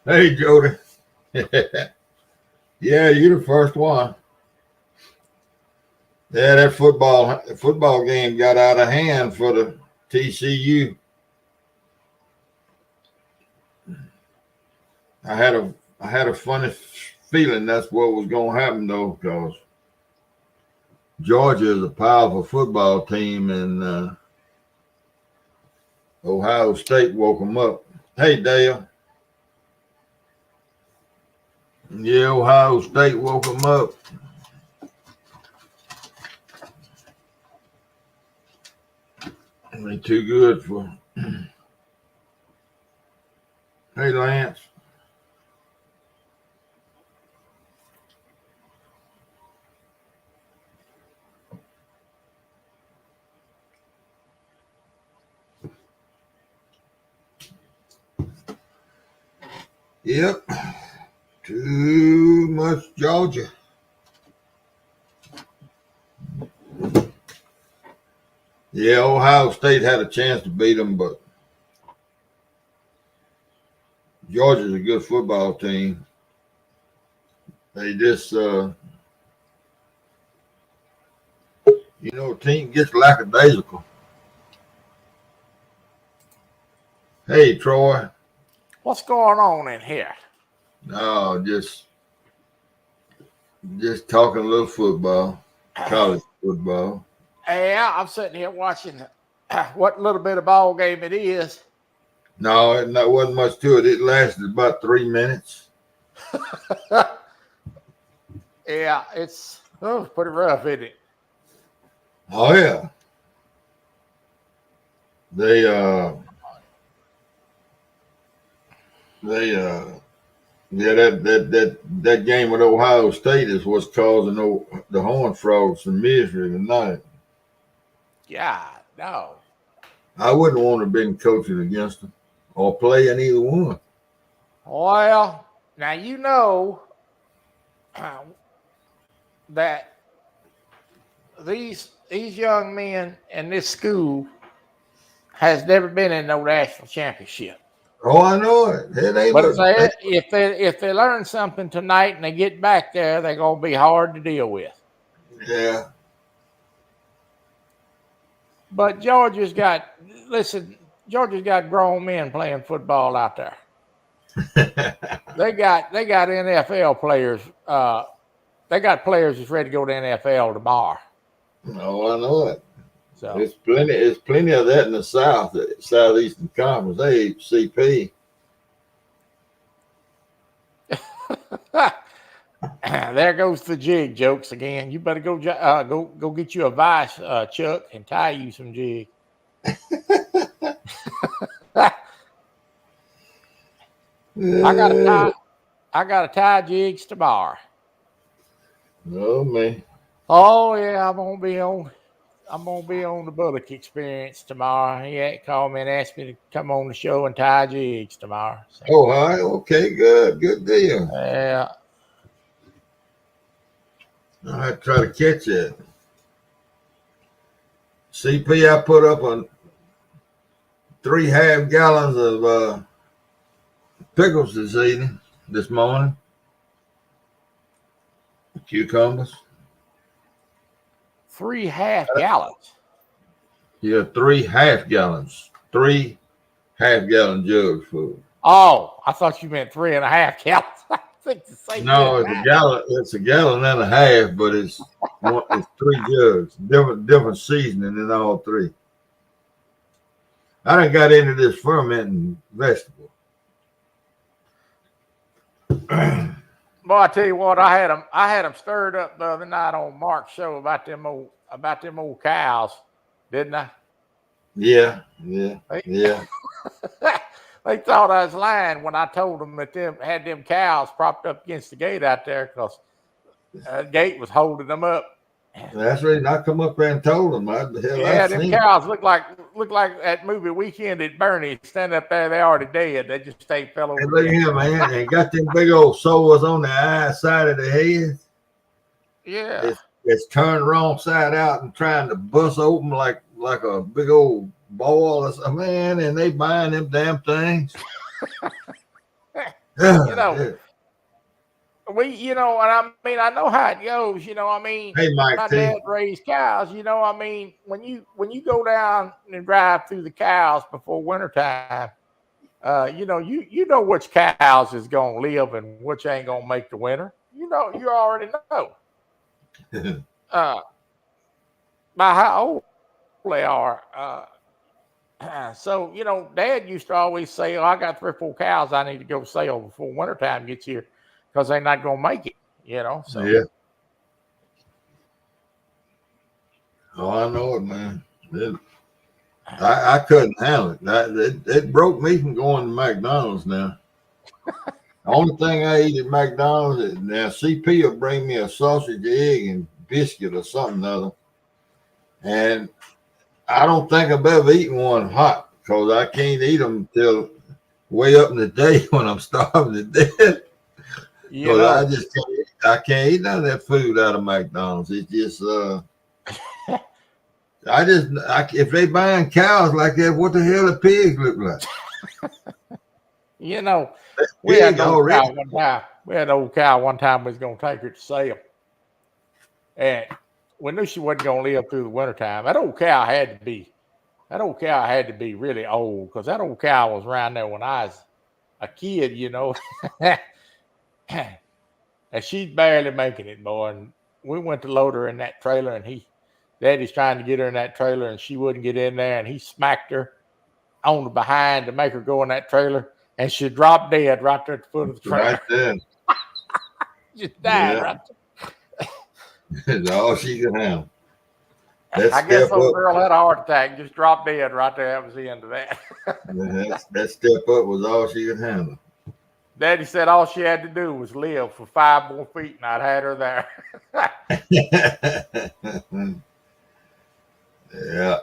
Hey, Jody. Yeah, you're the first one. Yeah, that football game got out of hand for the TCU. I had a funny feeling that's what was going to happen though, because Georgia is a powerful football team, and Ohio State woke them up. Hey, Dale. Yeah, Ohio State woke them up. Ain't too good for. Hey, Lance. Yep. Too much Georgia. Yeah, Ohio State had a chance to beat them, but Georgia's a good football team. They just, team gets lackadaisical. Hey, Troy. What's going on in here? No, just talking a little football, college football. Yeah, I'm sitting here watching what little bit of ball game it is. No, it wasn't much to it. It lasted about 3 minutes. Yeah, it's pretty rough, isn't it? Oh yeah. That game with Ohio State is what's causing the Horned Frogs some misery tonight. Yeah, no. I wouldn't want to have been coaching against them or playing either one. Well, now you know that these young men in this school has never been in no national championship. Oh, I know it. But if they learn something tonight and they get back there, they're gonna be hard to deal with. Yeah. But Georgia's got grown men playing football out there. They got NFL players. They got players that's ready to go to NFL tomorrow. Oh, I know it. So There's plenty of that in the South, the Southeastern Conference. Hey, CP. there goes the jig jokes again. You better go get you a vice, Chuck, and tie you some jig. I gotta tie jigs tomorrow. Oh man. Oh yeah, I'm gonna be on the Bullock Experience tomorrow. He called me and asked me to come on the show and tie jigs tomorrow. So, oh, hi. Okay, good deal. Yeah. I try to catch it. CP, I put up on 3 half gallons of pickles this morning. Cucumbers. 3 half gallons. Yeah, 3 half gallons. 3 half-gallon jugs full. Oh, I thought you meant 3.5 gallons. I think the same. No, it's a gallon. It's a gallon and a half, but it's 3 jugs. Different seasoning in all 3. I done got into this fermenting vegetable. Boy, I tell you what, I had them stirred up the other night on Mark's show about them old cows, didn't I? Yeah. They, Yeah. they thought I was lying when I told them that them had them cows propped up against the gate out there because the gate was holding them up. That's the reason I come up there and told them. Yeah, I've them seen cows look like that movie Weekend at Bernie's. Standing up there, they already dead. They just fell over. And look here, man, and got them big old sores on the eye side of the head. Yeah. It's turned wrong side out and trying to bust open like a big old ball or something, man. And they buying them damn things. You know, and I mean, I know how it goes. I mean, Hey, Mike my T. dad raised cows. I mean, when you go down and drive through the cows before wintertime, you know which cows is gonna live and which ain't gonna make the winter. You already know. By how old they are. So Dad used to always say, "Oh, I got 3 or 4 cows I need to go sell before wintertime gets here because they're not gonna make it." So Yeah. Oh, I know it, man. I couldn't handle it. It broke me from going to McDonald's now. The only thing I eat at McDonald's is now CP will bring me a sausage, egg, and biscuit or something other. And I don't think I've ever eaten one hot because I can't eat them till way up in the day when I'm starving to death. Because I can't eat none of that food out of McDonald's. It's just if they buying cows like that, what the hell do pigs look like? We had an old cow one time. We had an old cow one time. We was gonna take her to sale, and we knew she wasn't gonna live through the wintertime. That old cow had to be really old because that old cow was around there when I was a kid, and she's barely making it, boy. And we went to load her in that trailer, and Daddy's trying to get her in that trailer, and she wouldn't get in there, and he smacked her on the behind to make her go in that trailer, and she dropped dead right there at the foot of the trailer. Right there. Just died right there. That's all she could handle. I guess old girl had a heart attack, just dropped dead right there. That was the end of that. That step up was all she could handle. Daddy said all she had to do was live for 5 more feet, and I'd had her there. Yeah.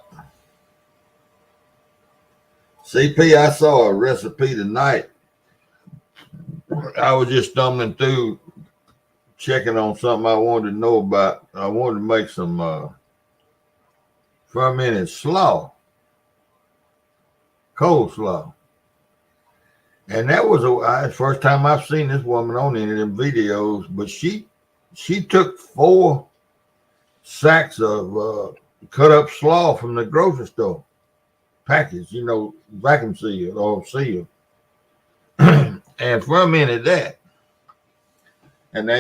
CP, I saw a recipe tonight. I was just stumbling through, checking on something I wanted to know about. I wanted to make some fermented slaw, coleslaw. And that was the first time I've seen this woman on any of them videos, but she took 4 sacks of cut up slaw from the grocery store package, vacuum sealed or sealed, and fermented that. And now,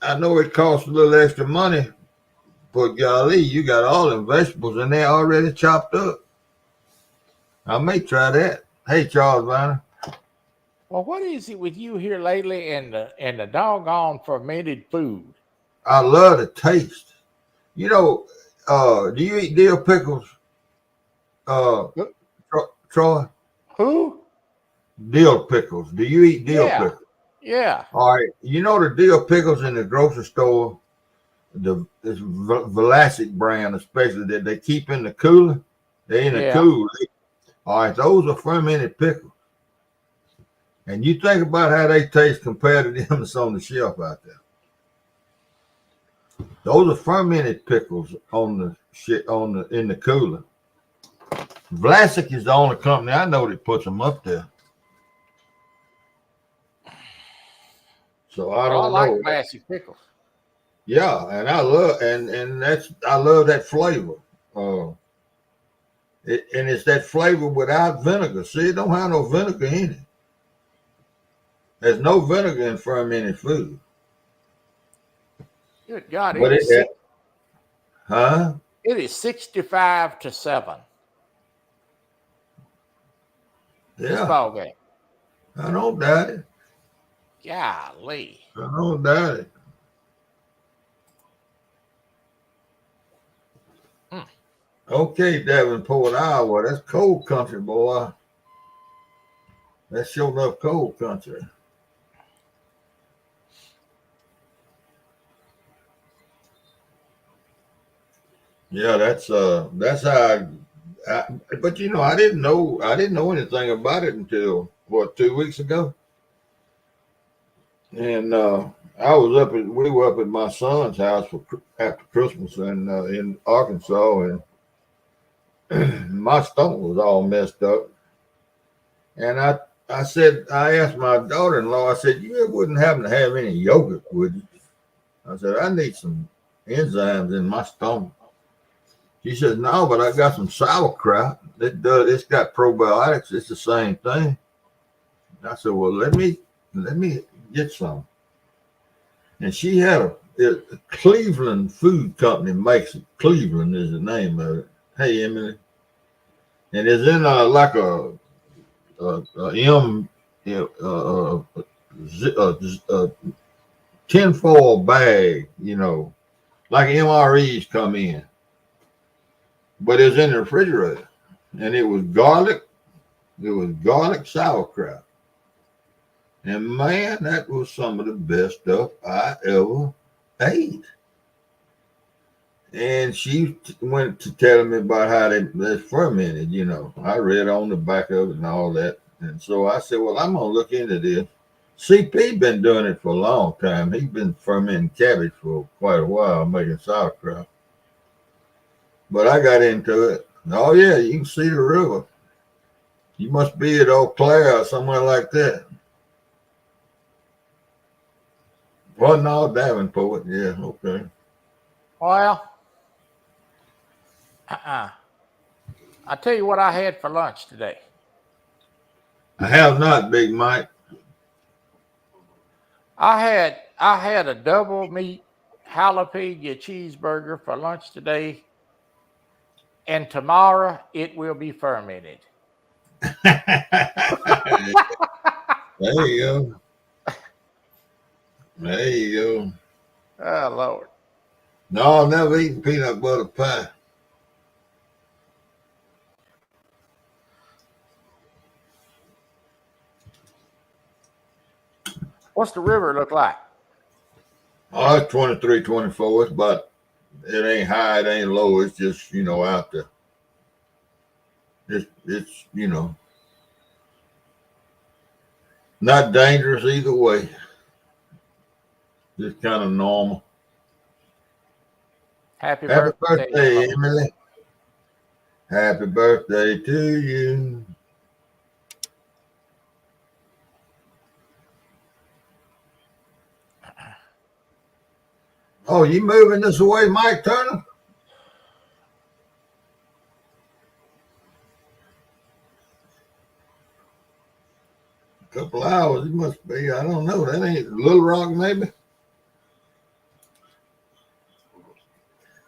I know it costs a little extra money, but golly, you got all them vegetables in there already chopped up. I may try that. Hey, Charles Viner. Well, what is it with you here lately and the doggone fermented food? I love the taste. Do you eat dill pickles, Troy? Who? Dill pickles. Do you eat dill pickles? Yeah. All right. You know the dill pickles in the grocery store, this Vlasic brand especially, that they keep in the cooler? They're in the cooler. All right. Those are fermented pickles. And you think about how they taste compared to them that's on the shelf out there. Those are fermented pickles in the cooler. Vlasic is the only company I know that puts them up there. So I don't know. I like Vlasic pickles. Yeah, and I love I love that flavor. It's that flavor without vinegar. See, it don't have no vinegar in it. There's no vinegar in fermented food. Good God, It is 65-7. Yeah. Ball game. I don't doubt it. Golly. I don't doubt it. Mm. Okay, Davenport, Iowa. That's cold country, boy. That's sure enough cold country. Yeah, that's how. But you know, I didn't know anything about it until what 2 weeks ago, and I was we were up at my son's house after Christmas in Arkansas, and my stomach was all messed up, and I asked my daughter-in-law, I said, you wouldn't happen to have any yogurt, would you? I said, I need some enzymes in my stomach. She says, no, but I got some sauerkraut. It's got probiotics. It's the same thing. I said, well, let me get some. And she had a Cleveland Food Company makes it. Cleveland is the name of it. Hey, Emily. And it's in like a tinfoil bag, you know, like MREs come in. But it's in the refrigerator. And it was garlic sauerkraut. And man, that was some of the best stuff I ever ate. And she went to telling me about how they fermented, you know. I read on the back of it and all that. And so I said, well, I'm going to look into this. CP been doing it for a long time. He's been fermenting cabbage for quite a while, making sauerkraut. But I got into it. Oh, yeah, you can see the river. You must be at Eau Claire or somewhere like that. Well, no, Davenport. Yeah, okay. Well, I tell you what I had for lunch today. I have not, Big Mike. I had a double meat jalapeno cheeseburger for lunch today, and tomorrow it will be fermented. There you go. There you go. Oh Lord! No, I've never eaten peanut butter pie. What's the river look like? Oh, it's 23, 24. It's about, it ain't high, it ain't low. It's just, you know, out there. It's you know, not dangerous either way. Just kind of normal. Happy Happy birthday, birthday, Emily. Happy birthday to you. Oh, you moving this away, Mike Turner? A couple hours, it must be. I don't know. That ain't Little Rock, maybe.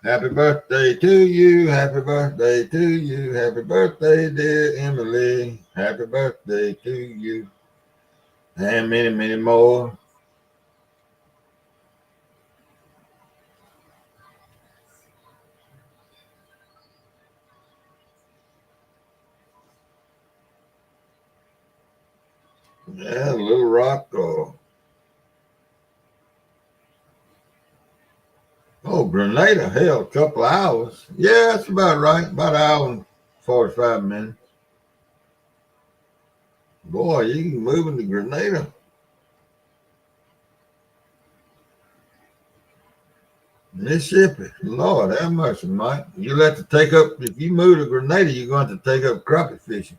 Happy birthday to you. Happy birthday to you. Happy birthday, dear Emily. Happy birthday to you. And many, many more. Yeah, Little Rock. Oh, Grenada. Hell, a couple hours. Yeah, that's about right. About an hour and 45 minutes. Boy, you can move into Grenada. Mississippi. Lord, have mercy, Mike. You'll have to take up, if you move to Grenada, you're going to have to take up crappie fishing.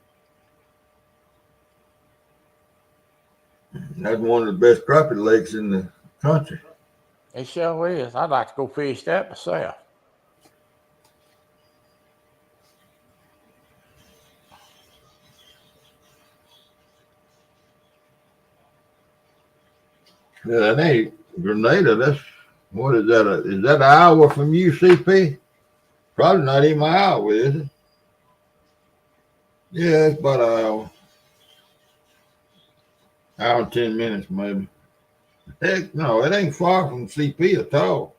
That's one of the best crappie lakes in the country. It sure is. I'd like to go fish that myself. Yeah, that ain't Grenada. That's, what is that? Is that an hour from UCP? Probably not even an hour, is it? Yeah, it's about an hour. Hour and 10 minutes, maybe. Heck no, it ain't far from CP at all.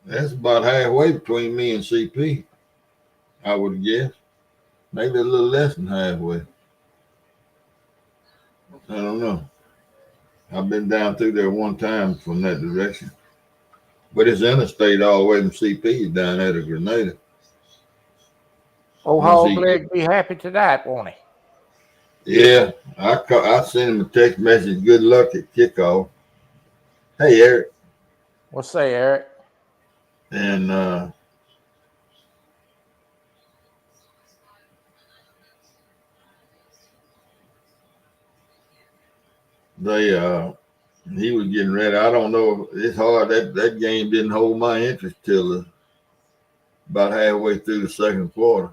That's about halfway between me and CP, I would guess. Maybe a little less than halfway. I don't know. I've been down through there one time from that direction. But it's interstate all the way from CP down there to Grenada. Old hog leg be happy to that, won't he? Yeah, I sent him a text message. Good luck at kickoff. Hey, Eric. What's say, Eric? And he was getting ready. I don't know. It's hard. That game didn't hold my interest till about halfway through the second quarter.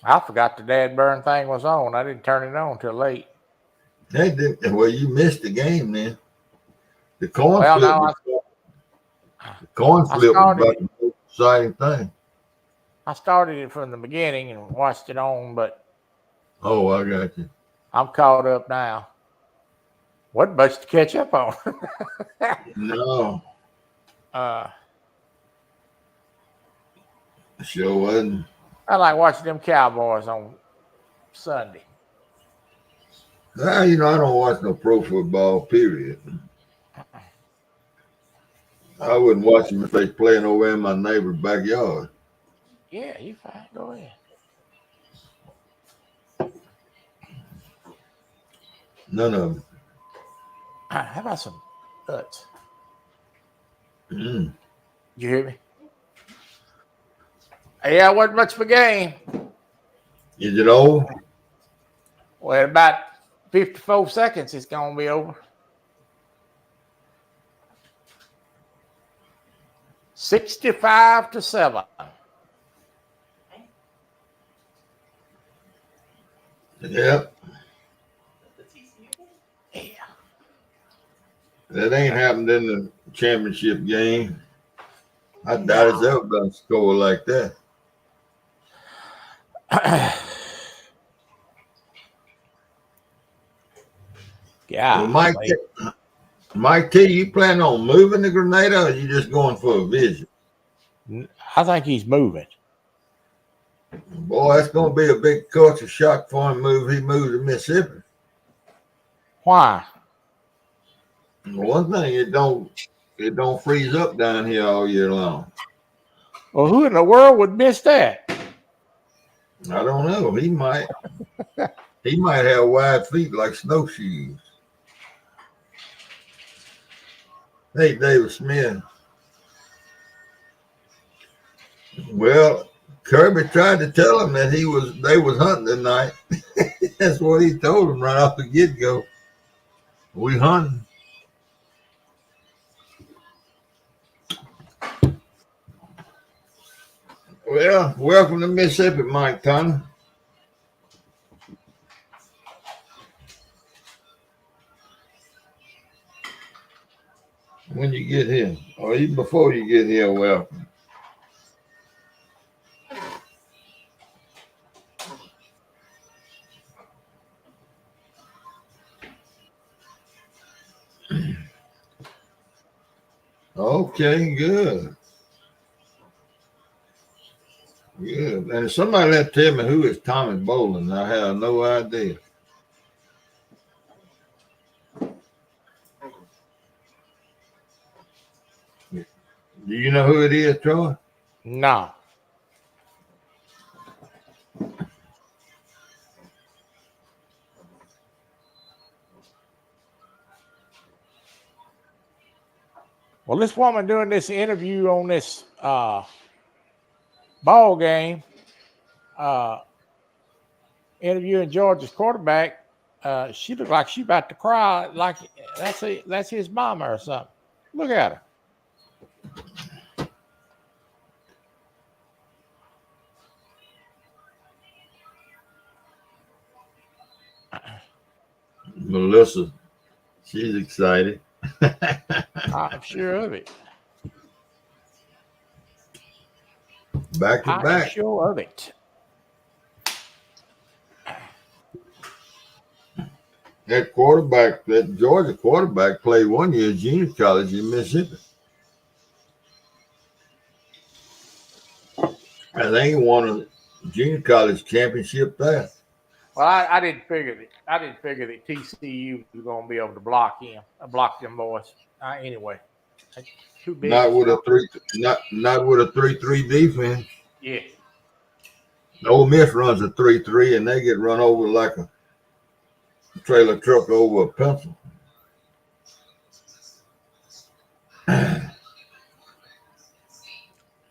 I forgot the Dad Burn thing was on. I didn't turn it on till late. They did. Well, you missed the game then. The coin flip. The coin flip was about the most exciting thing. I started it from the beginning and watched it on, but oh, I got you. I'm caught up now. What much to catch up on? No. Sure wasn't. I like watching them Cowboys on Sunday. I don't watch no pro football, period. I wouldn't watch them if they playing over in my neighbor's backyard. Yeah, you fine. Go ahead. None of them. How about some nuts? Mm. You hear me? Yeah, it wasn't much of a game. Is it over? Well, in about 54 seconds, it's going to be over. 65-7. Yeah. Yeah. That ain't happened in the championship game. I doubt it's ever been a score like that. Yeah. Well, Mike T, you planning on moving to Grenada, or you just going for a visit? I think he's moving. Boy, that's going to be a big culture shock for him. He moved to Mississippi. Why? One thing, it don't freeze up down here all year long. Well, who in the world would miss that? I don't know. He might. He might have wide feet like snowshoes. Hey, David Smith. Well, Kirby tried to tell him that they was hunting tonight. That's what he told him right off the get-go. We hunting. Well, welcome to Mississippi, Mike Tunner. When you get here, or even before you get here, welcome. Okay, good. Good. And somebody let tell me who is Tommy Bolin. I have no idea. Do you know who it is, Troy? No. Well, this woman doing this interview on this ball game, interviewing Georgia's quarterback, she looked like she about to cry. Like that's his mama or something. Look at her. Melissa. She's excited. I'm sure of it. back to I am back. sure of it. That Georgia quarterback played 1 year junior college in Mississippi. And they won a junior college championship there. Well, I didn't figure that. I didn't figure that TCU was going to be able to block them boys. Anyway, too big. Not with a 3-3 defense. Yeah. Ole Miss runs a 3-3 and they get run over like a trailer truck over a pencil.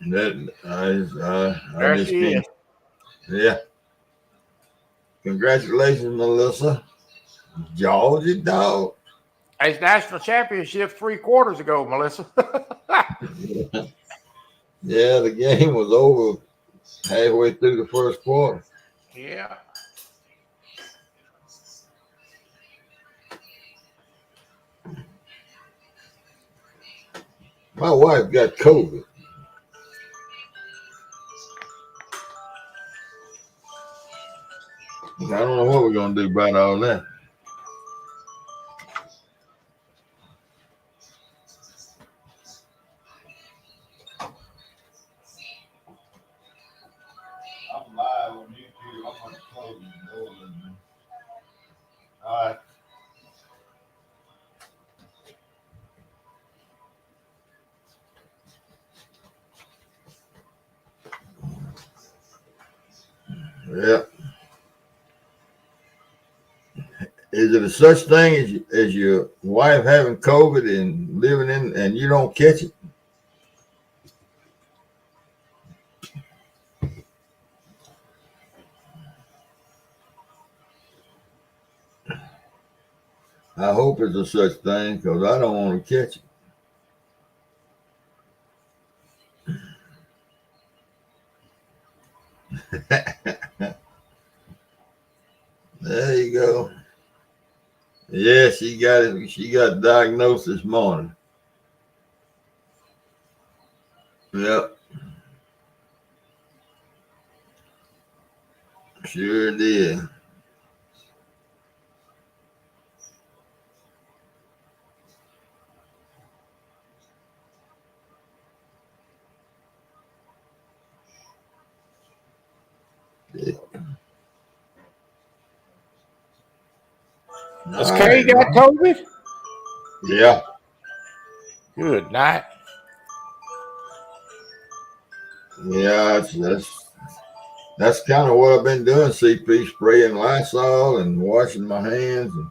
That I just can't. Yeah. Congratulations, Melissa. Georgia dog. It's national championship 3 quarters ago, Melissa. Yeah, the game was over halfway through the first quarter. Yeah. My wife got COVID. I don't know what we're going to do about all that. I'm live on YouTube. I'm going to close the door. All right. Yeah. Is it a such thing as your wife having COVID and living in and you don't catch it? I hope it's a such thing because I don't want to catch it. There you go. Yeah, she got it. She got diagnosed this morning. Yep. Sure did. Has Kay got COVID? Yeah. Good night. Yeah, that's kind of what I've been doing. CP, spraying Lysol and washing my hands. And,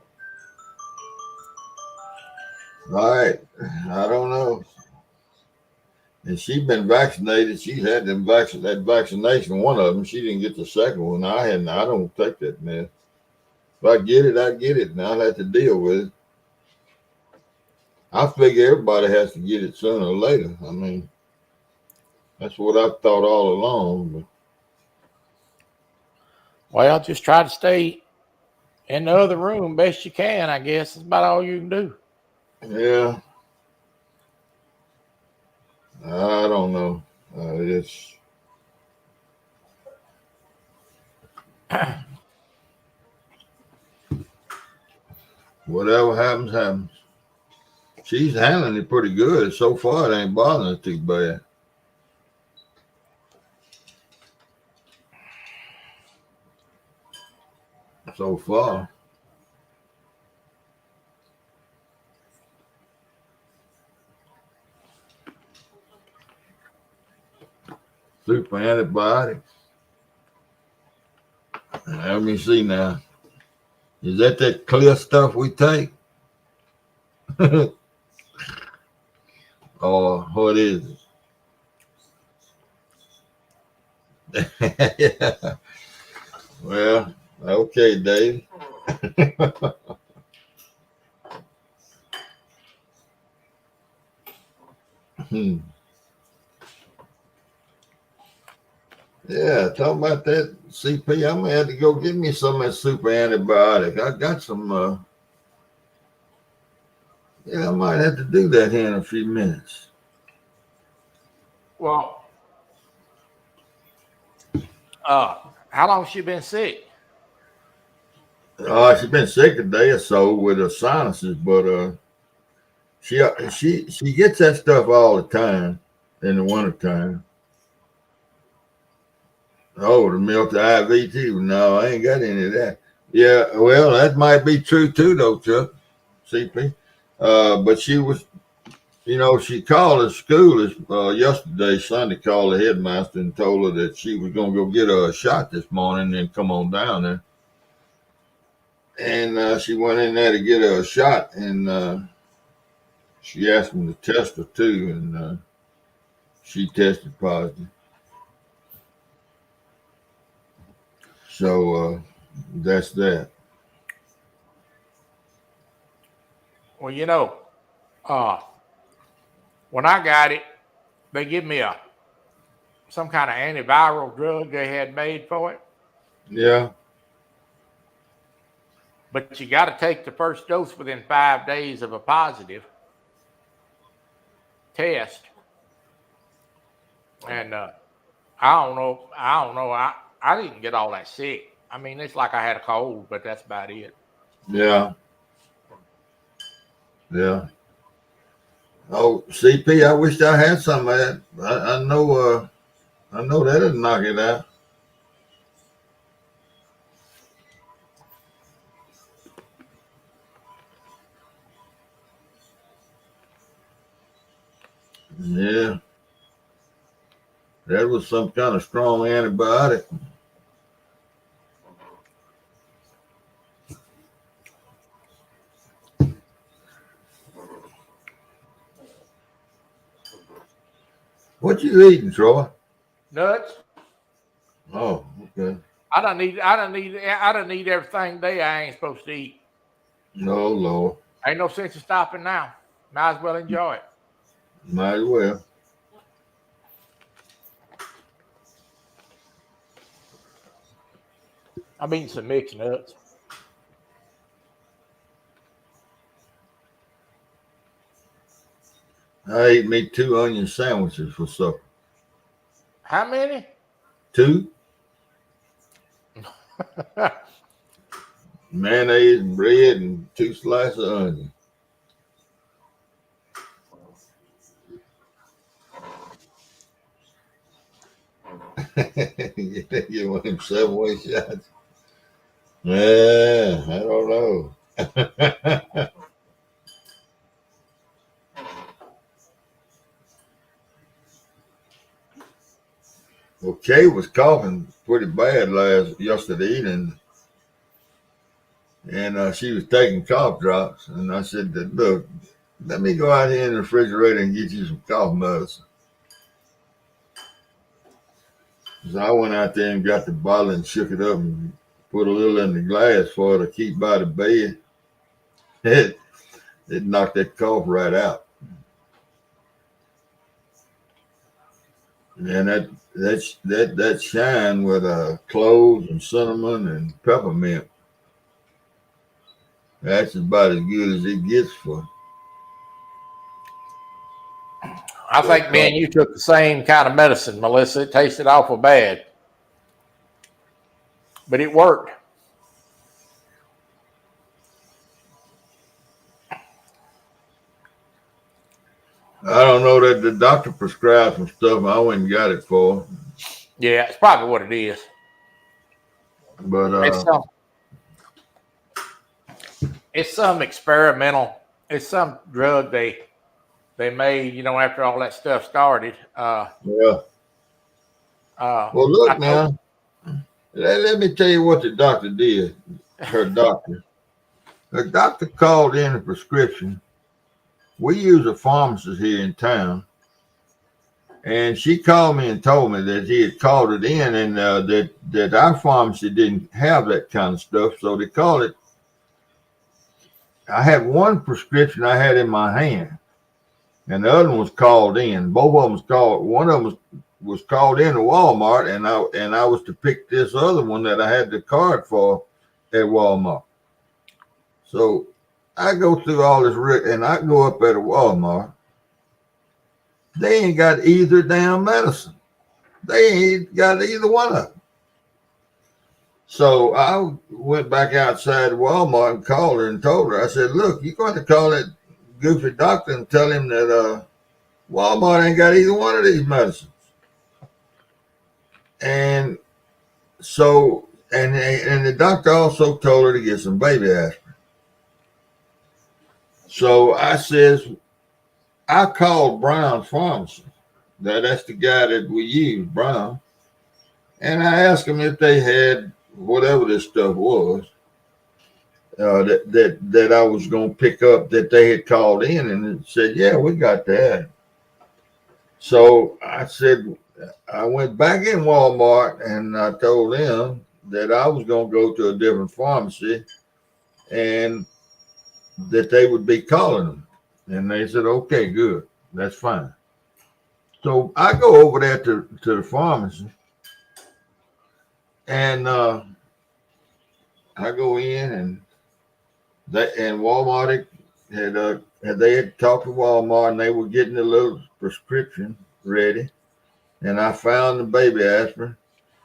all right, I don't know. And she's been vaccinated. She's had that vaccination. One of them, she didn't get the second one. I hadn't. I don't take that mess. If I get it, I get it, and I'll have to deal with it. I figure everybody has to get it sooner or later. I mean, that's what I thought all along. But Well, just try to stay in the other room best you can, I guess. That's about all you can do. yeah, I don't know. It's whatever happens, happens. She's handling it pretty good. So far, it ain't bothering her too bad. So far. Super antibiotics. Let me see now. Is that clear stuff we take? Or what is it? Yeah. Well, okay, Dave. Yeah, talking about that CP, I'm gonna have to go get me some of that super antibiotic. I got some. Yeah, I might have to do that here in a few minutes. Well, How long she been sick? She's been sick a day or so with her sinuses, but she gets that stuff all the time in the wintertime. Oh, the milk, the IV too. No, I ain't got any of that. Yeah, well, that might be true too, though, Chuck. CP. But she was, she called the school yesterday. Sunday, called the headmaster and told her that she was going to go get her a shot this morning and come on down there. And she went in there to get her a shot, and she asked him to test her too, and she tested positive. So that's that. Well, when I got it, they give me some kind of antiviral drug they had made for it. Yeah. But you got to take the first dose within 5 days of a positive test. And I don't know. I didn't get all that sick. I mean, it's like I had a cold, but that's about it. Yeah. Yeah. Oh, CP, I wish I had some of that. I know that'll knock it out. Yeah. That was some kind of strong antibiotic. What you eating, Troy? Nuts. Oh, okay. I don't need everything day I ain't supposed to eat. No, Lord. Ain't no sense in stopping now. Might as well enjoy it. Might as well. I'm eating some mixed nuts. I ate me 2 onion sandwiches for supper. How many? 2. Mayonnaise and bread and 2 slices of onion. You want him 7-way shots? Yeah, I don't know. Well, Kay was coughing pretty bad yesterday evening, and she was taking cough drops. And I said, "Look, let me go out here in the refrigerator and get you some cough medicine." So I went out there and got the bottle and shook it up and put a little in the glass for her to keep by the bed. It knocked that cough right out. And that shine with cloves and cinnamon and peppermint. That's about as good as it gets for. I think me and you took the same kind of medicine, Melissa. It tasted awful bad, but it worked. I don't know that the doctor prescribed some stuff. I went and got it for her. Yeah, it's probably what it is. But it's some experimental. It's some drug they made, after all that stuff started. Yeah. Well, look now. Let me tell you what the doctor did. Her doctor called in a prescription. We use a pharmacist here in town, and she called me and told me that he had called it in, and that our pharmacy didn't have that kind of stuff, so they called it. I had one prescription I had in my hand, and the other one was called in. Both of them was called. One of them was called in to Walmart, and I was to pick this other one that I had the card for at Walmart. So I go through all this, and I go up at a Walmart. They ain't got either damn medicine. They ain't got either one of them. So I went back outside Walmart and called her and told her, I said, look, you're going to call that goofy doctor and tell him that Walmart ain't got either one of these medicines. And so, and the doctor also told her to get some baby aspirin. So I says, I called Brown's Pharmacy. That's the guy that we use, Brown. And I asked him if they had whatever this stuff was that I was going to pick up that they had called in, and it said, yeah, we got that. So I said, I went back in Walmart and I told them that I was going to go to a different pharmacy and that they would be calling them. And they said, okay, good. That's fine. So I go over there to the pharmacy and I go in and Walmart had talked to Walmart and they were getting a little prescription ready. And I found the baby aspirin.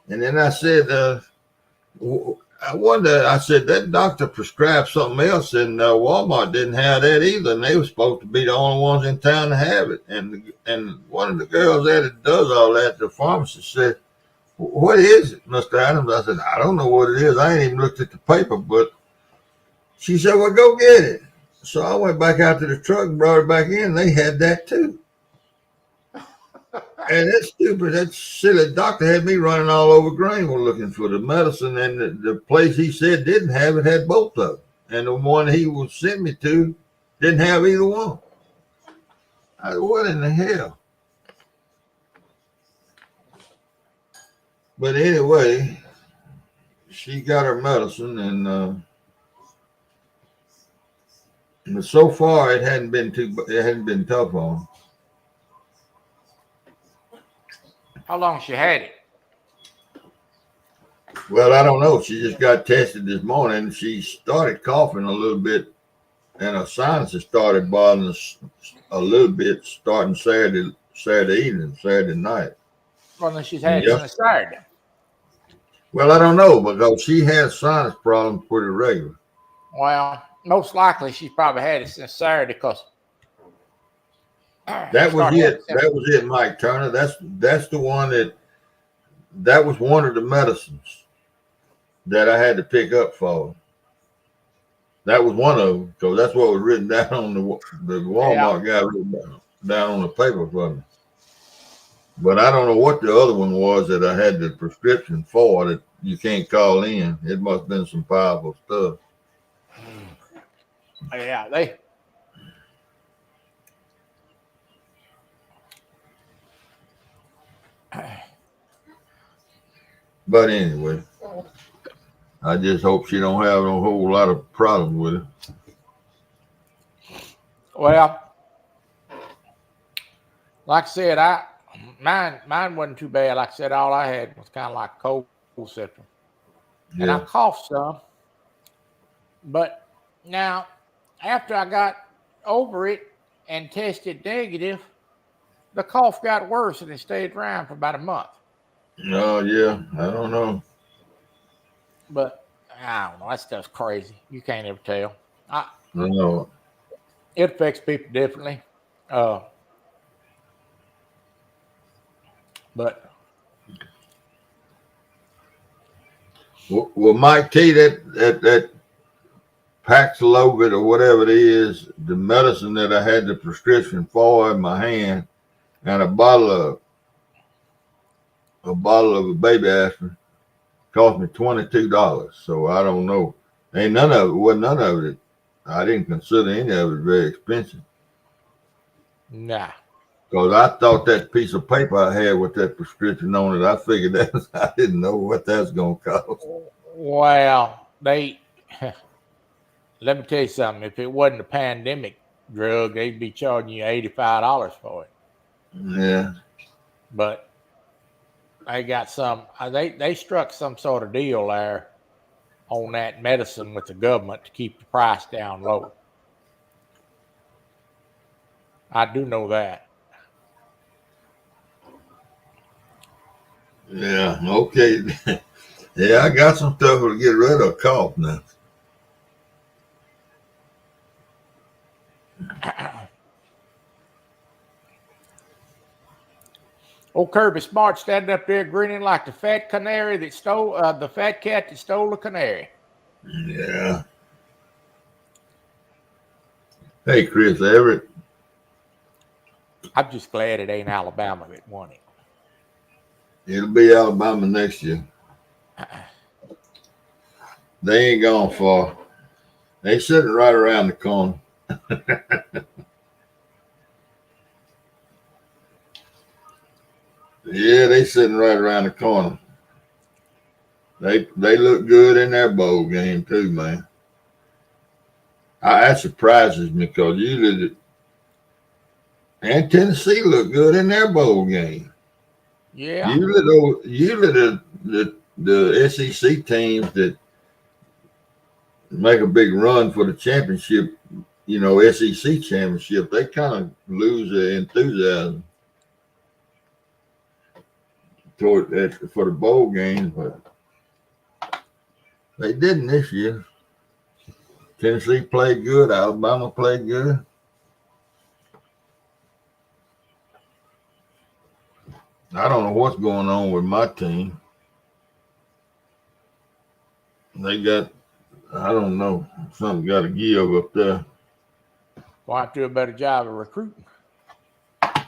And then I said, I wonder, I said, that doctor prescribed something else, and Walmart didn't have that either. And they were supposed to be the only ones in town to have it. And one of the girls there that does all that, the pharmacist, said, what is it, Mr. Adams? I said, I don't know what it is. I ain't even looked at the paper, but she said, well, go get it. So I went back out to the truck and brought it back in. They had that too. And that silly doctor had me running all over Greenville looking for the medicine, and the place he said didn't have it had both of them. And the one he was sent me to didn't have either one. I said, what in the hell? But anyway, she got her medicine, and but so far it hadn't been tough on her. How long she had it? Well, I don't know. She just got tested this morning. She started coughing a little bit, and her sinuses started bothering us a little bit starting Saturday evening, Saturday night. Well, then she's had it since Saturday. Well, I don't know, because she has sinus problems pretty regular. Well, most likely she's probably had it since Saturday because that was it. That was it, Mike Turner. That's the one that was one of the medicines that I had to pick up for. That was one of them, because that's what was written down on the Walmart guy written down on the paper for me. But I don't know what the other one was that I had the prescription for that you can't call in. It must have been some powerful stuff. Yeah, But anyway, I just hope she don't have a whole lot of problems with it. Well, like I said, mine wasn't too bad. Like I said, all I had was kind of like cold symptom, and I coughed some. But now, after I got over it and tested negative, the cough got worse and it stayed around for about a month. Oh, yeah. I don't know. But I don't know. That stuff's crazy. You can't ever tell. I know. It affects people differently. But well, Mike T, that Paxlovid or whatever it is, the medicine that I had the prescription for in my hand, and a bottle of a baby aspirin cost me $22. So I don't know. Wasn't none of it. I didn't consider any of it very expensive. Nah. Because I thought that piece of paper I had with that prescription on it, I figured that I didn't know what that's going to cost. Well, let me tell you something. If it wasn't a pandemic drug, they'd be charging you $85 for it. Yeah. But they got they struck some sort of deal there on that medicine with the government to keep the price down low. I do know that. Yeah, okay. Yeah, I got some stuff to get rid of cough now. Old Kirby Smart standing up there grinning like the fat canary that stole the fat cat that stole the canary. Yeah. Hey, Chris Everett. I'm just glad it ain't Alabama that won it. It'll be Alabama next year. They ain't gone far. They sitting right around the corner. Yeah, they sitting right around the corner. They look good in their bowl game too, man. That surprises me because usually and Tennessee look good in their bowl game. Yeah. Usually the SEC teams that make a big run for the championship, SEC championship, they kind of lose their enthusiasm toward that for the bowl games, but they didn't this year. Tennessee played good. Alabama played good. I don't know what's going on with my team. They got, I don't know, something got to give up there. Want to do a better job of recruiting.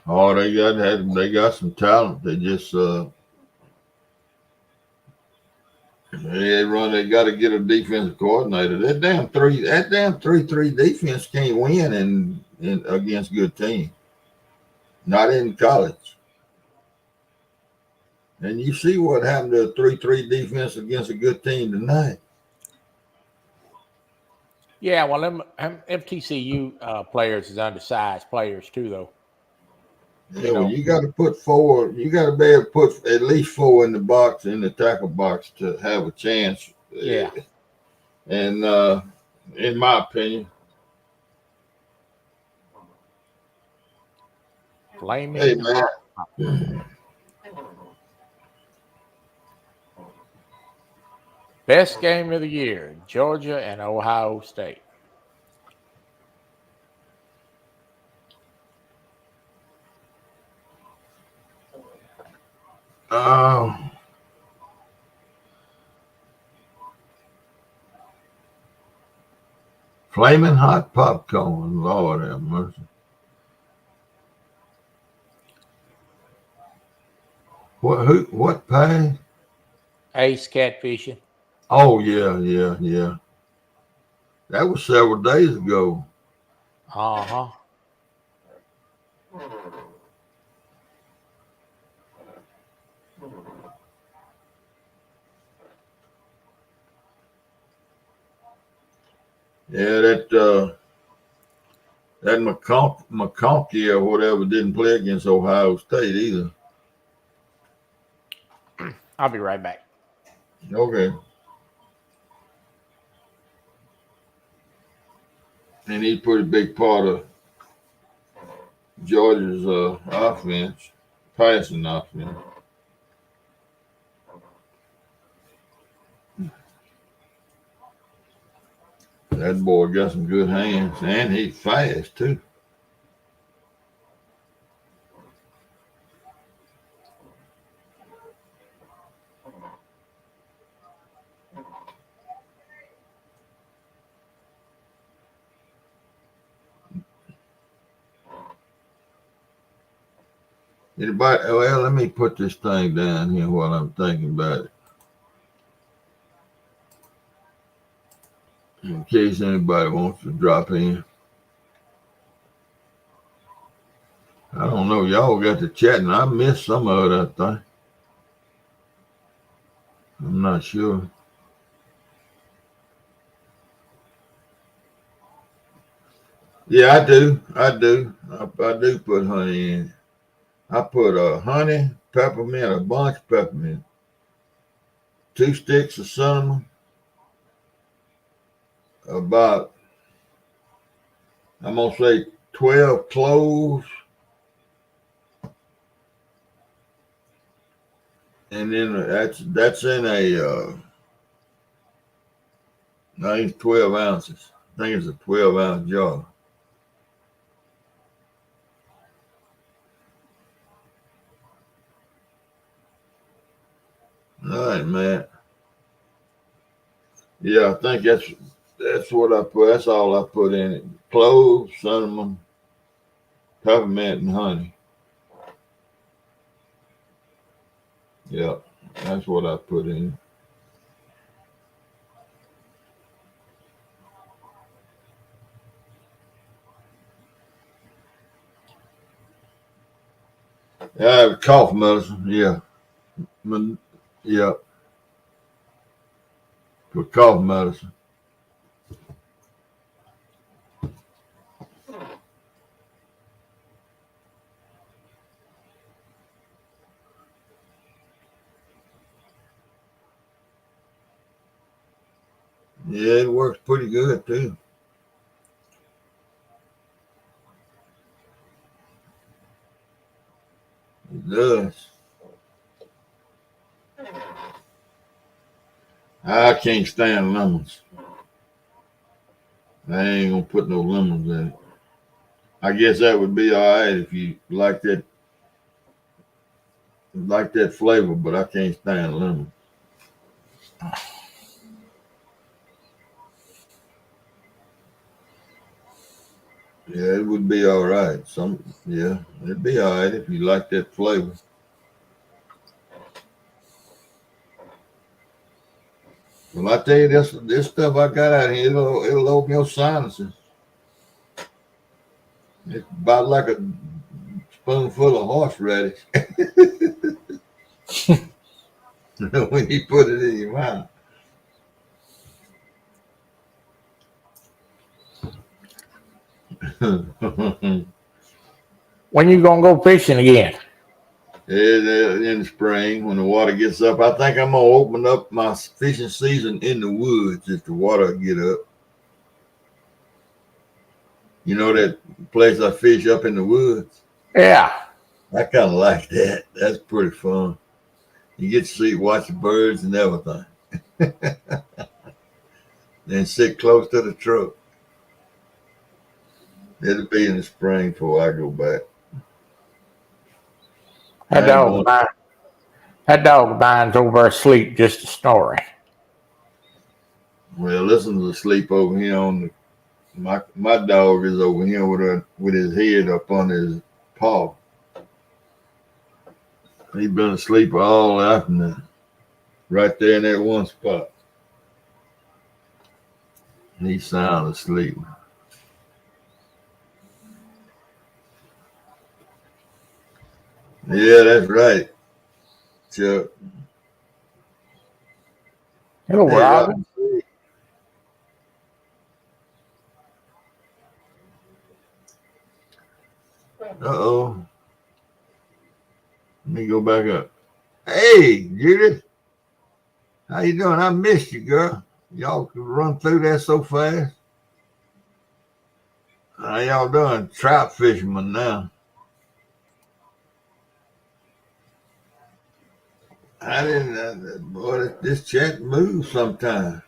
Oh, they got some talent. They just they got to get a defensive coordinator. That damn 3-3 defense can't win in against good teams. Not in college. And you see what happened to a 3-3 defense against a good team tonight. Yeah, well, them FTCU players is undersized players too, though. Yeah, well, you got to put four. You got to be able to put at least four in the box, in the tackle box, to have a chance. Yeah. And in my opinion, Flaming. hey man, Best game of the year: Georgia and Ohio State. flaming hot popcorn. Lord have mercy. What pay? Ace catfishing. Oh yeah. That was several days ago. Uh-huh. Yeah, that McConkey or whatever didn't play against Ohio State either. I'll be right back. Okay. And he's a pretty big part of Georgia's offense, passing offense. That boy got some good hands, and he's fast too. Anybody? Well, let me put this thing down here while I'm thinking about it, in case anybody wants to drop in. I don't know. Y'all got to chatting. I missed some of that thing. I'm not sure. Yeah, I do. I do put honey in. I put honey, peppermint, a bunch of peppermint, 2 sticks of cinnamon, about, I'm going to say 12 cloves, And then that's in a I think it's 12 ounces. I think it's a 12-ounce jar. All right, man. Yeah, I think that's what I put. That's all I put in it. Cloves, cinnamon, peppermint, and honey. Yeah, that's what I put in. Cough medicine. Yeah, yeah, for cough medicine. Yeah, it works pretty good too. It does. I can't stand lemons. I ain't gonna put no lemons in it. I guess that would be all right if you like that flavor, but I can't stand lemon. Yeah, it would be all right. Yeah, it'd be all right if you like that flavor. Well, I tell you, this stuff I got out here, it'll open your sinuses. It's about like a spoonful of horseradish when you put it in your mouth. When you gonna go fishing again? In the spring, when the water gets up, I think I'm gonna open up my fishing season in the woods if the water get up. You know that place I fish up in the woods? Yeah. I kind of like that. That's pretty fun. You get to watch the birds and everything. Then sit close to the truck. It'll be in the spring before I go back. That dog of mine's over asleep, just a snoring. Well, listen to the sleep over here on the. My dog is over here with his head up on his paw. He's been asleep all afternoon, right there in that one spot. He's sound asleep. Yeah, that's right, Chuck. Hello, Hey, Robin. Uh-oh. Let me go back up. Hey, Judith. How you doing? I missed you, girl. Y'all could run through that so fast. How y'all doing? Trout fishermen now. I didn't, boy, this chat moves sometimes.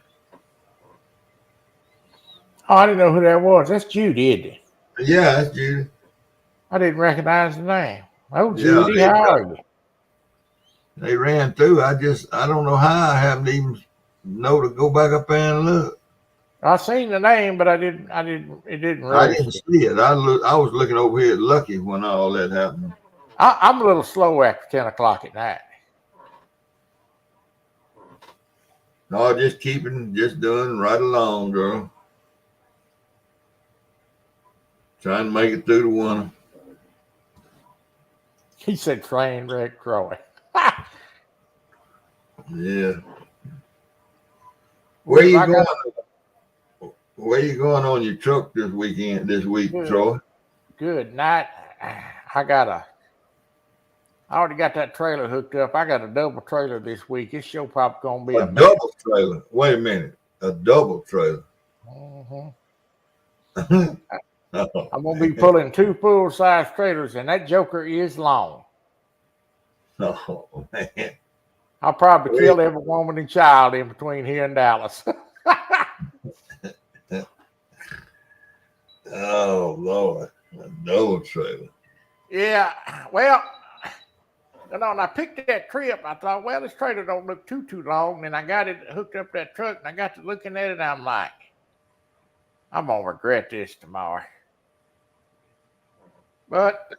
Oh, I didn't know who that was. That's Judy, isn't it? Yeah, that's Judy. I didn't recognize the name. Oh, Yeah, Judy, how are you? They ran through. I don't know how I haven't even know to go back up there and look. I seen the name, but it didn't I register. didn't see it. I was looking over here at Lucky when all that happened. I'm a little slow after 10 o'clock at night. No, just doing right along, girl. Trying to make it through the winter. He said train wreck Troy. Yeah. Where you going? Where you going on your truck this week, Troy? Good night. I already got that trailer hooked up. I got a double trailer this week. It's sure probably gonna be a double trailer. Wait a minute, a double trailer. Mm-hmm. I'm gonna be pulling 2 full-size trailers, and that joker is long. Oh man, I'll probably kill every woman and child in between here and Dallas. Oh Lord, no trailer. Yeah, well, and I picked that trip. I thought, well, this trailer don't look too long. And I got it hooked up that truck, and I got to looking at it. And I'm like, I'm gonna regret this tomorrow. But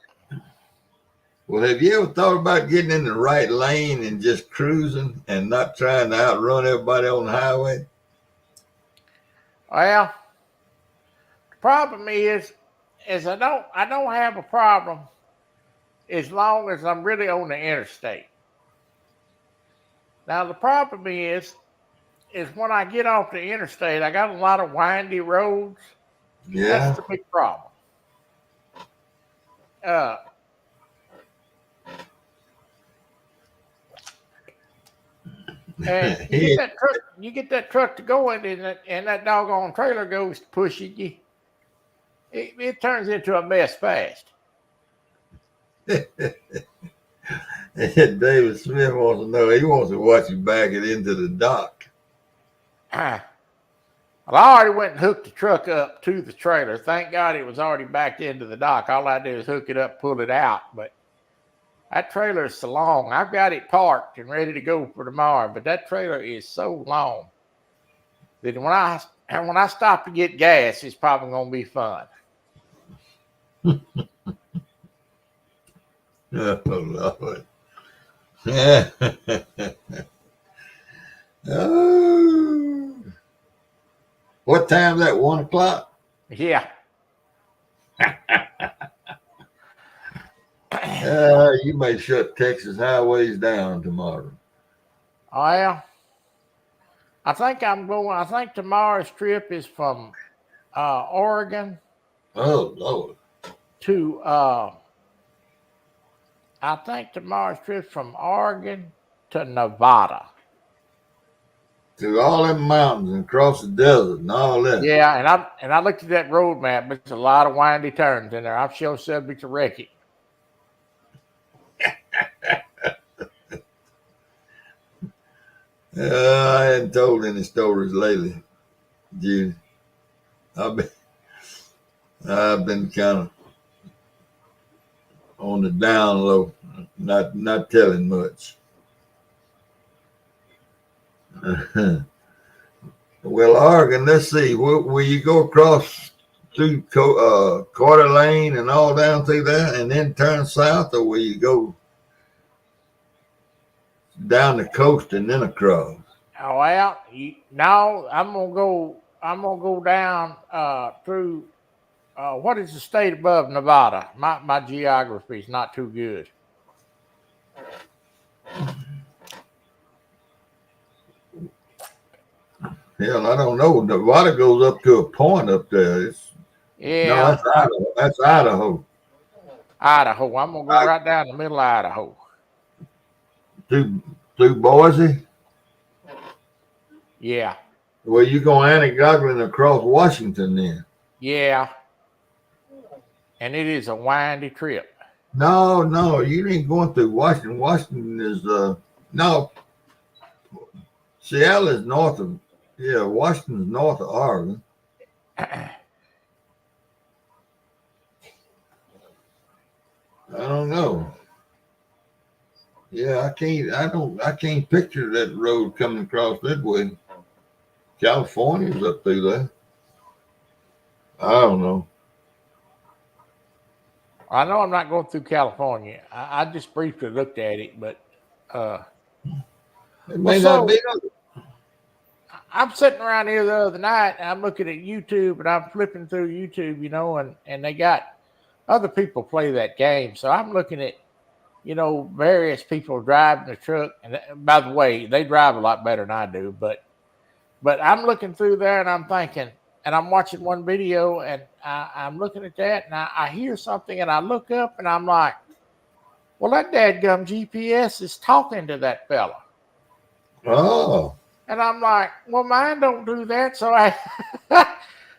well, have you ever thought about getting in the right lane and just cruising and not trying to outrun everybody on the highway? well, the problem is I don't have a problem as long as I'm really on the interstate. Now the problem is when I get off the interstate, I got a lot of windy roads. Yeah. That's the big problem. And you get that truck to going, and that doggone trailer goes to pushing you. It turns into a mess fast. David Smith wants to know. He wants to watch you back it into the dock. Well, I already went and hooked the truck up to the trailer. Thank God it was already backed into the dock. All I did is hook it up, pull it out. But that trailer is so long. I've got it parked and ready to go for tomorrow. But that trailer is so long that when I stop to get gas, it's probably going to be fun. Oh Lord. Yeah. Oh. What time's that? 1 o'clock? Yeah. You may shut Texas highways down tomorrow. Well, I think tomorrow's trip is from Oregon. Oh Lord. To I think tomorrow's trip from Oregon to Nevada. Through all them mountains and across the desert and all that. Yeah, and I looked at that road map. There's a lot of windy turns in there. I'm sure subject to wreck it. I hadn't told any stories lately, Judy. I've been kind of on the down low, not telling much. Well, Oregon, let's see. Will you go across through Coeur d'Alene and all down through there and then turn south, or will you go down the coast and then across? Oh, well, no, I'm gonna go down through what is the state above Nevada? My geography is not too good. Hell, I don't know. Nevada goes up to a point up there. Yeah. No, that's Idaho. Idaho. I'm gonna go right down the middle of Idaho. Through Boise? Yeah. Well, you go Annie-Gogglin across Washington then. Yeah. And it is a windy trip. No, you ain't going through Washington. Washington is no. Seattle is north of Washington's north of Oregon. I don't know. Yeah, I can't picture that road coming across that way. California's up through there. I don't know. I know I'm not going through California. I just briefly looked at it, but it may not be. I'm sitting around here the other night and I'm looking at YouTube and I'm flipping through YouTube, and they got other people play that game. So I'm looking at, various people driving the truck. And by the way, they drive a lot better than I do, but I'm looking through there and I'm thinking, and I'm watching one video and I'm looking at that and I hear something and I look up and I'm like, well, that dadgum GPS is talking to that fella. Oh. And I'm like, well, mine don't do that. So I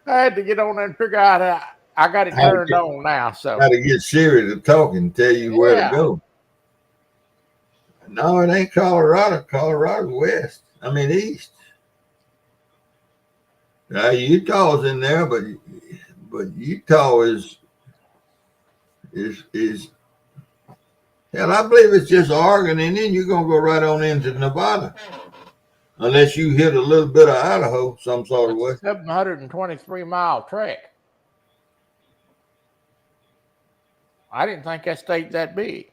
had to get on there and figure out how I got it turned on now. So got to get Siri to talk and tell you where to go. No, it ain't Colorado. Colorado's west. I mean east. Utah's in there, but Utah is hell. I believe it's just Oregon, and then you're gonna go right on into Nevada, unless you hit a little bit of Idaho some sort of way. 723-mile trek. I didn't think that state that big.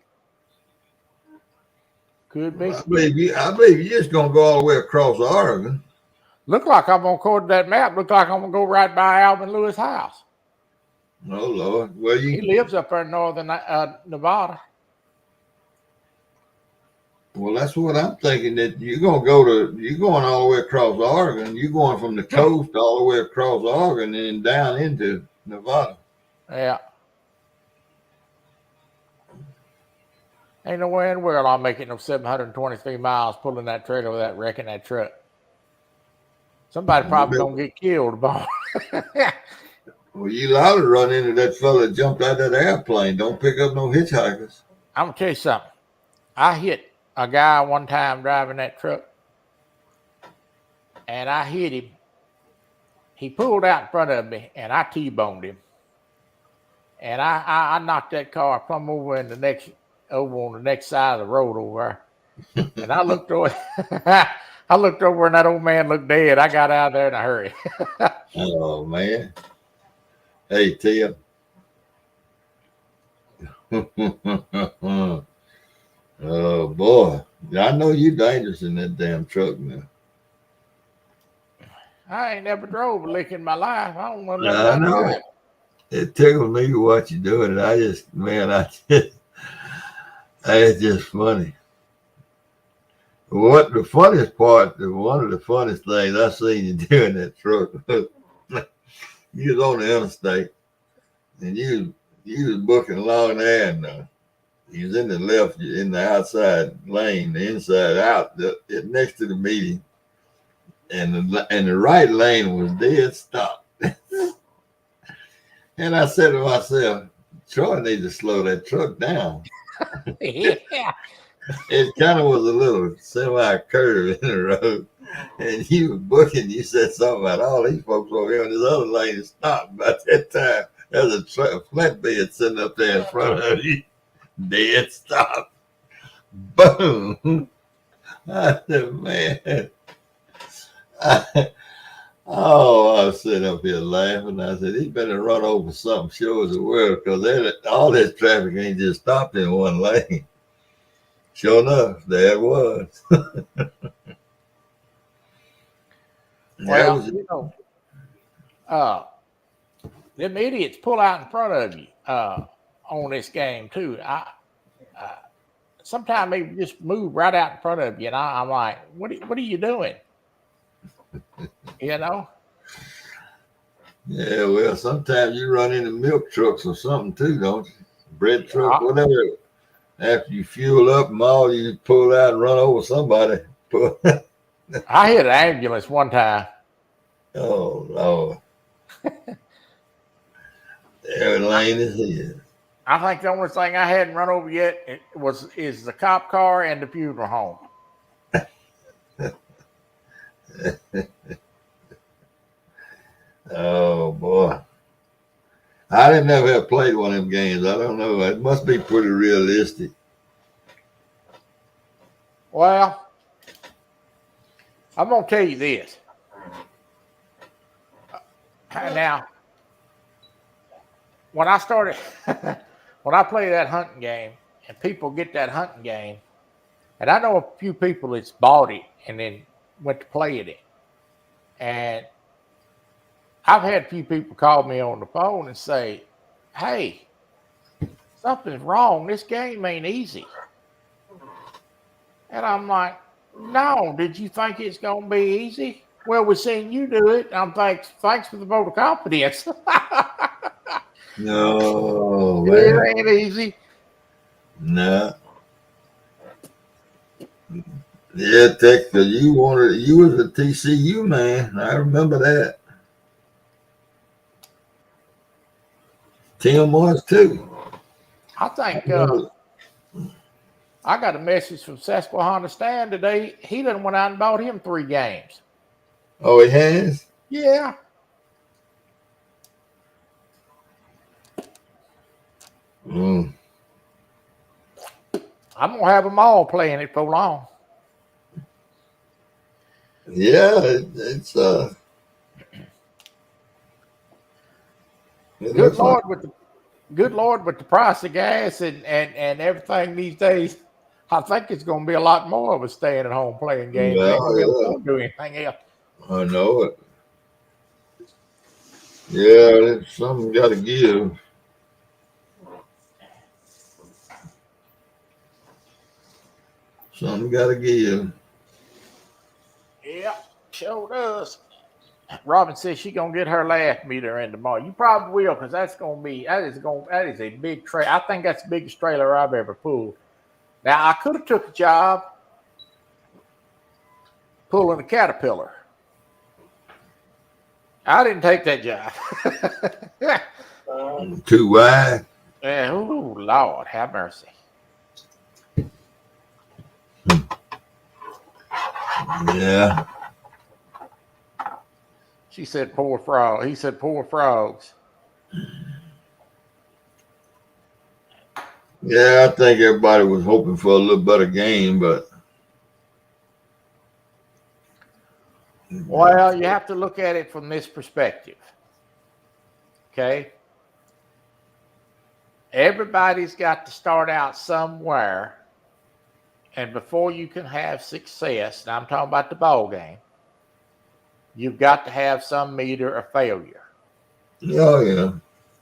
Could be. Well, I believe you're just gonna go all the way across Oregon. Look like I'm gonna go to that map. Look like I'm gonna go right by Alvin Lewis' house. Oh Lord, well He lives up there in northern Nevada. Well, that's what I'm thinking. That you're going all the way across Oregon. You're going from the coast all the way across Oregon and down into Nevada. Yeah. Ain't no way in the world I'll make it no 723 miles pulling that trailer without wrecking that truck. Somebody probably gonna get killed. Well, you allowed to run into that fella that jumped out of that airplane. Don't pick up no hitchhikers. I'm gonna tell you something. I hit a guy one time driving that truck, and I hit him. He pulled out in front of me, and I T-boned him. And I knocked that car plumb over on the next side of the road over there. And I looked over. I looked over, and that old man looked dead. I got out of there in a hurry. Oh man! Hey Tim. Oh boy, I know you're dangerous in that damn truck now. I ain't never drove a lick in my life. I don't know nothing I know about it tickles me to watch you doing it. It's just funny. What the funniest part, one of the funniest things I seen you do in that truck, you was on the interstate and you was booking along there, and he was in the outside lane, the inside out, next to the median, and the right lane was dead stop. And I said to myself, Troy needs to slow that truck down. Yeah. It kind of was a little semi-curve in the road. And you were booking, you said something about all these folks over here on this other lane stopped. By that time, there's a flatbed sitting up there in front of you. Dead stop. Boom. I said, man. I was sitting up here laughing. I said, he better run over something sure as the world, because all this traffic ain't just stopped in one lane. Sure enough, there it was. Well, them idiots pull out in front of you on this game too. Sometimes they just move right out in front of you, and I'm like, what are you doing? You know? Yeah, well, sometimes you run into milk trucks or something too, don't you? Bread truck, whatever. After you fuel up and all, you pull out and run over somebody. I hit an ambulance one time. Oh, Lord. Every lane is his. I think the only thing I hadn't run over yet is the cop car and the funeral home. Oh boy, I didn't ever have played one of them games. I don't know. It must be pretty realistic. Well, I'm gonna tell you this. Now, when I started, when I play that hunting game, and people get that hunting game, and I know a few people that's bought it and then went to play it, and I've had a few people call me on the phone and say, hey, something's wrong. This game ain't easy. And I'm like, no, did you think it's going to be easy? Well, we're seeing you do it. I'm like, thanks for the vote of confidence. No, man. It ain't easy. No. Yeah, Texas, you was a TCU man. I remember that. Tim was too. I think I got a message from Susquehanna Stan today. He done went out and bought him 3 games. Oh, he has? Yeah. Mm. I'm going to have them all playing it for long. Yeah, it's it Good looks Lord, like, with the price of gas and everything these days, I think it's going to be a lot more of us staying at home playing games. They ain't going to be able yeah, to do anything else. I know it. Yeah, something got to give. Something got to give. Yeah, sure does. Robin says she gonna get her laugh meter in tomorrow. You probably will, because that is a big trailer. I think that's the biggest trailer I've ever pulled. Now I could have took a job pulling a Caterpillar. I didn't take that job. Too wide. Yeah, oh Lord, have mercy. Yeah. She said, "Poor frog." He said, "Poor frogs." Yeah, I think everybody was hoping for a little better game, but Well, you have to look at it from this perspective. Okay. Everybody's got to start out somewhere. And before you can have success, now I'm talking about the ball game, you've got to have some meter of failure. oh yeah.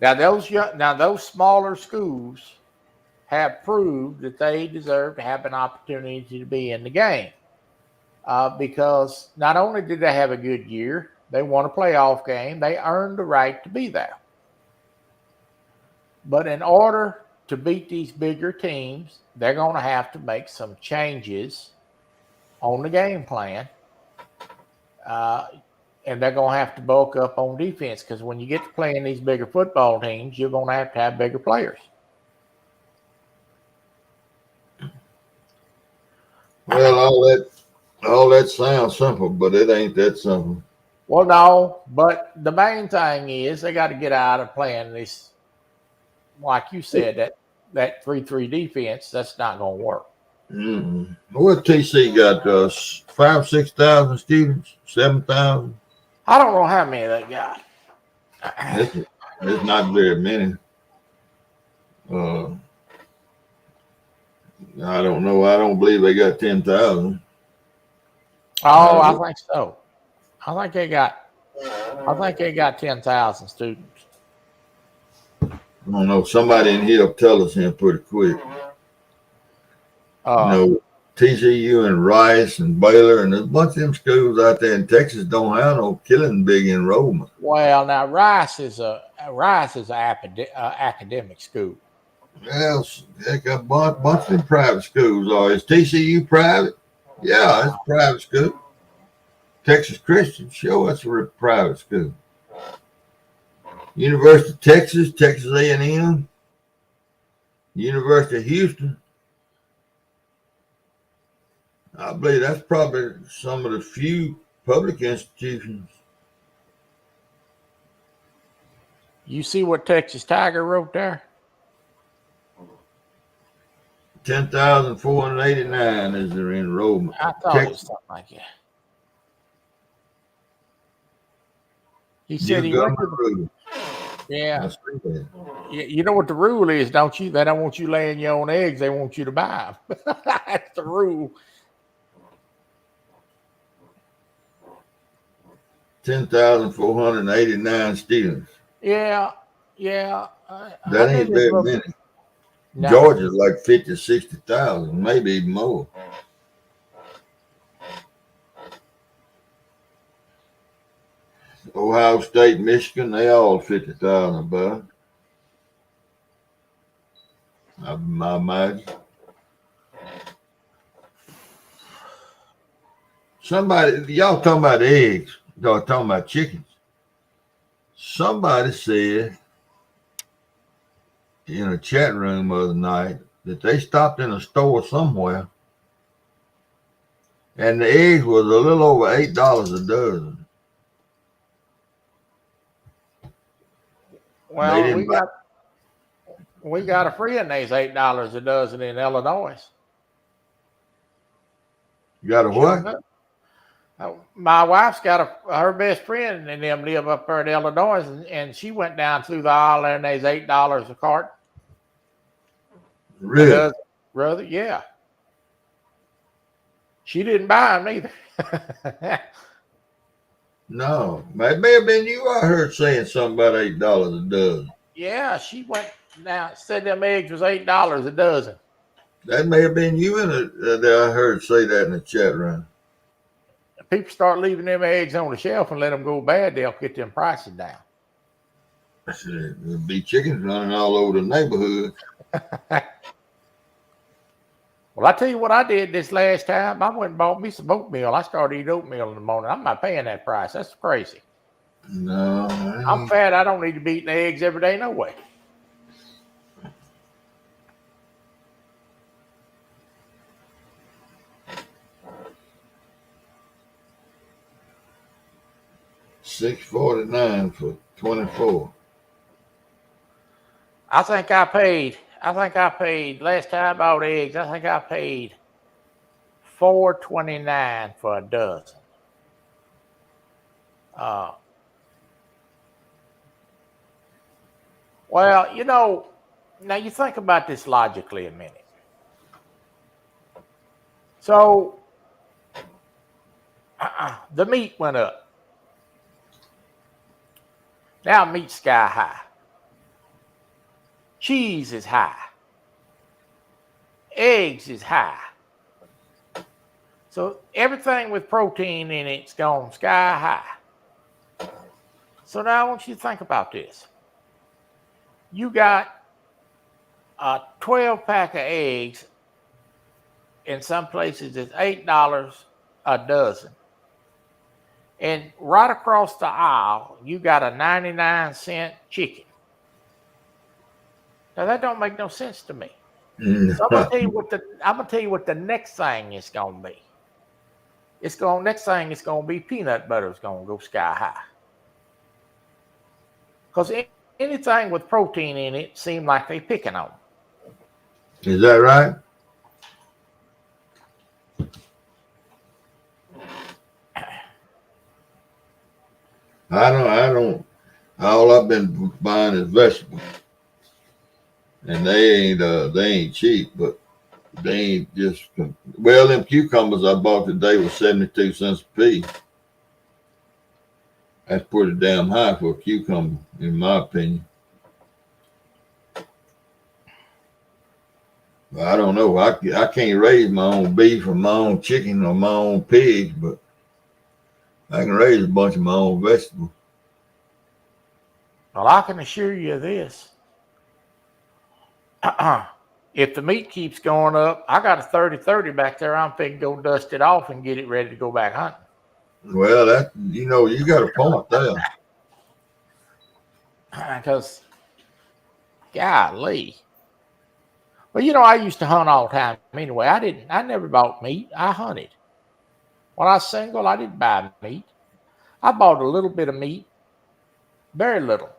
Now those smaller schools have proved that they deserve to have an opportunity to be in the game. Because not only did they have a good year, they won a playoff game, they earned the right to be there. But in order to beat these bigger teams, they're going to have to make some changes on the game plan. And they're going to have to bulk up on defense, because when you get to playing these bigger football teams, you're going to have bigger players. Well, all that sounds simple, but it ain't that simple. Well, no, but the main thing is they got to get out of playing this, like you said, that 3-3 defense. That's not going to work. Mm-hmm. What TC got? 5,000-6,000 students, 7,000. I don't know how many they got. It's not very many. I don't know. I don't believe they got 10,000. Oh, I think so. I think they got 10,000 students. I don't know. Somebody in here will tell us here pretty quick. TCU and Rice and Baylor and there's a bunch of them schools out there in Texas don't have no killing big enrollment. Well, now Rice is an academic school. Well, they got a bunch of them private schools. Is TCU private? Yeah, it's a private school. Texas Christian, sure, it's a private school. University of Texas, Texas A&M, University of Houston. I believe that's probably some of the few public institutions. You see what Texas Tiger wrote there? 10,489 is their enrollment. I thought it was something like that. He said he went to the, yeah. You know what the rule is, don't you? They don't want you laying your own eggs. They want you to buy them. That's the rule. 10,489 students. Yeah. That ain't very many. No. Georgia's like 50, 60,000, maybe even more. Ohio State, Michigan, they all 50,000 above. I imagine. Somebody, y'all talking about eggs, y'all talking about chickens. Somebody said in a chat room the other night that they stopped in a store somewhere, and the eggs was a little over $8 a dozen. And they Well, didn't buy. we got a friend that's $8 a dozen in Illinois. You got a what? My wife's got her best friend and them live up there in Illinois, and she went down through the aisle there, and there's $8 a cart. Really? A dozen, brother, yeah. She didn't buy them either. No, it may have been you. I heard saying something about $8 a dozen. Yeah, she went down, said them eggs was $8 a dozen. That may have been you in it. That I heard say that in the chat room. If people start leaving them eggs on the shelf and let them go bad, they'll get them prices down. There'll be chickens running all over the neighborhood. Well, I tell you what I did this last time. I went and bought me some oatmeal. I started eating oatmeal in the morning. I'm not paying that price. That's crazy. No, I'm fat. I don't need to be eating eggs every day, no way. $6.49 for 24. I think I paid last time I bought eggs. I think I paid $4.29 for a dozen. Well, now you think about this logically a minute. So the meat went up. Now meat's sky high. Cheese is high. Eggs is high. So everything with protein in it's gone sky high. So now I want you to think about this. You got a 12-pack of eggs. In some places, it's $8 a dozen. And right across the aisle, you got a 99-cent chicken. Now that don't make no sense to me. So I'm gonna tell you what the next thing is gonna be. Next thing is gonna be peanut butter is gonna go sky high. Because anything with protein in it seems like they picking on. Is that right? I don't. All I've been buying is vegetables, and they ain't cheap, but they ain't just. Well, them cucumbers I bought today was 72 cents a piece. That's pretty damn high for a cucumber, in my opinion. Well, I don't know. I can't raise my own beef or my own chicken or my own pigs, but I can raise a bunch of my own vegetables. Well, I can assure you this. If the meat keeps going up, I got a 30-30 back there. I'm thinking go dust it off and get it ready to go back hunting. Well, you got a point there. Because, golly. Well, I used to hunt all the time. Anyway, I never bought meat. I hunted. When I was single, I didn't buy meat. I bought a little bit of meat, very little,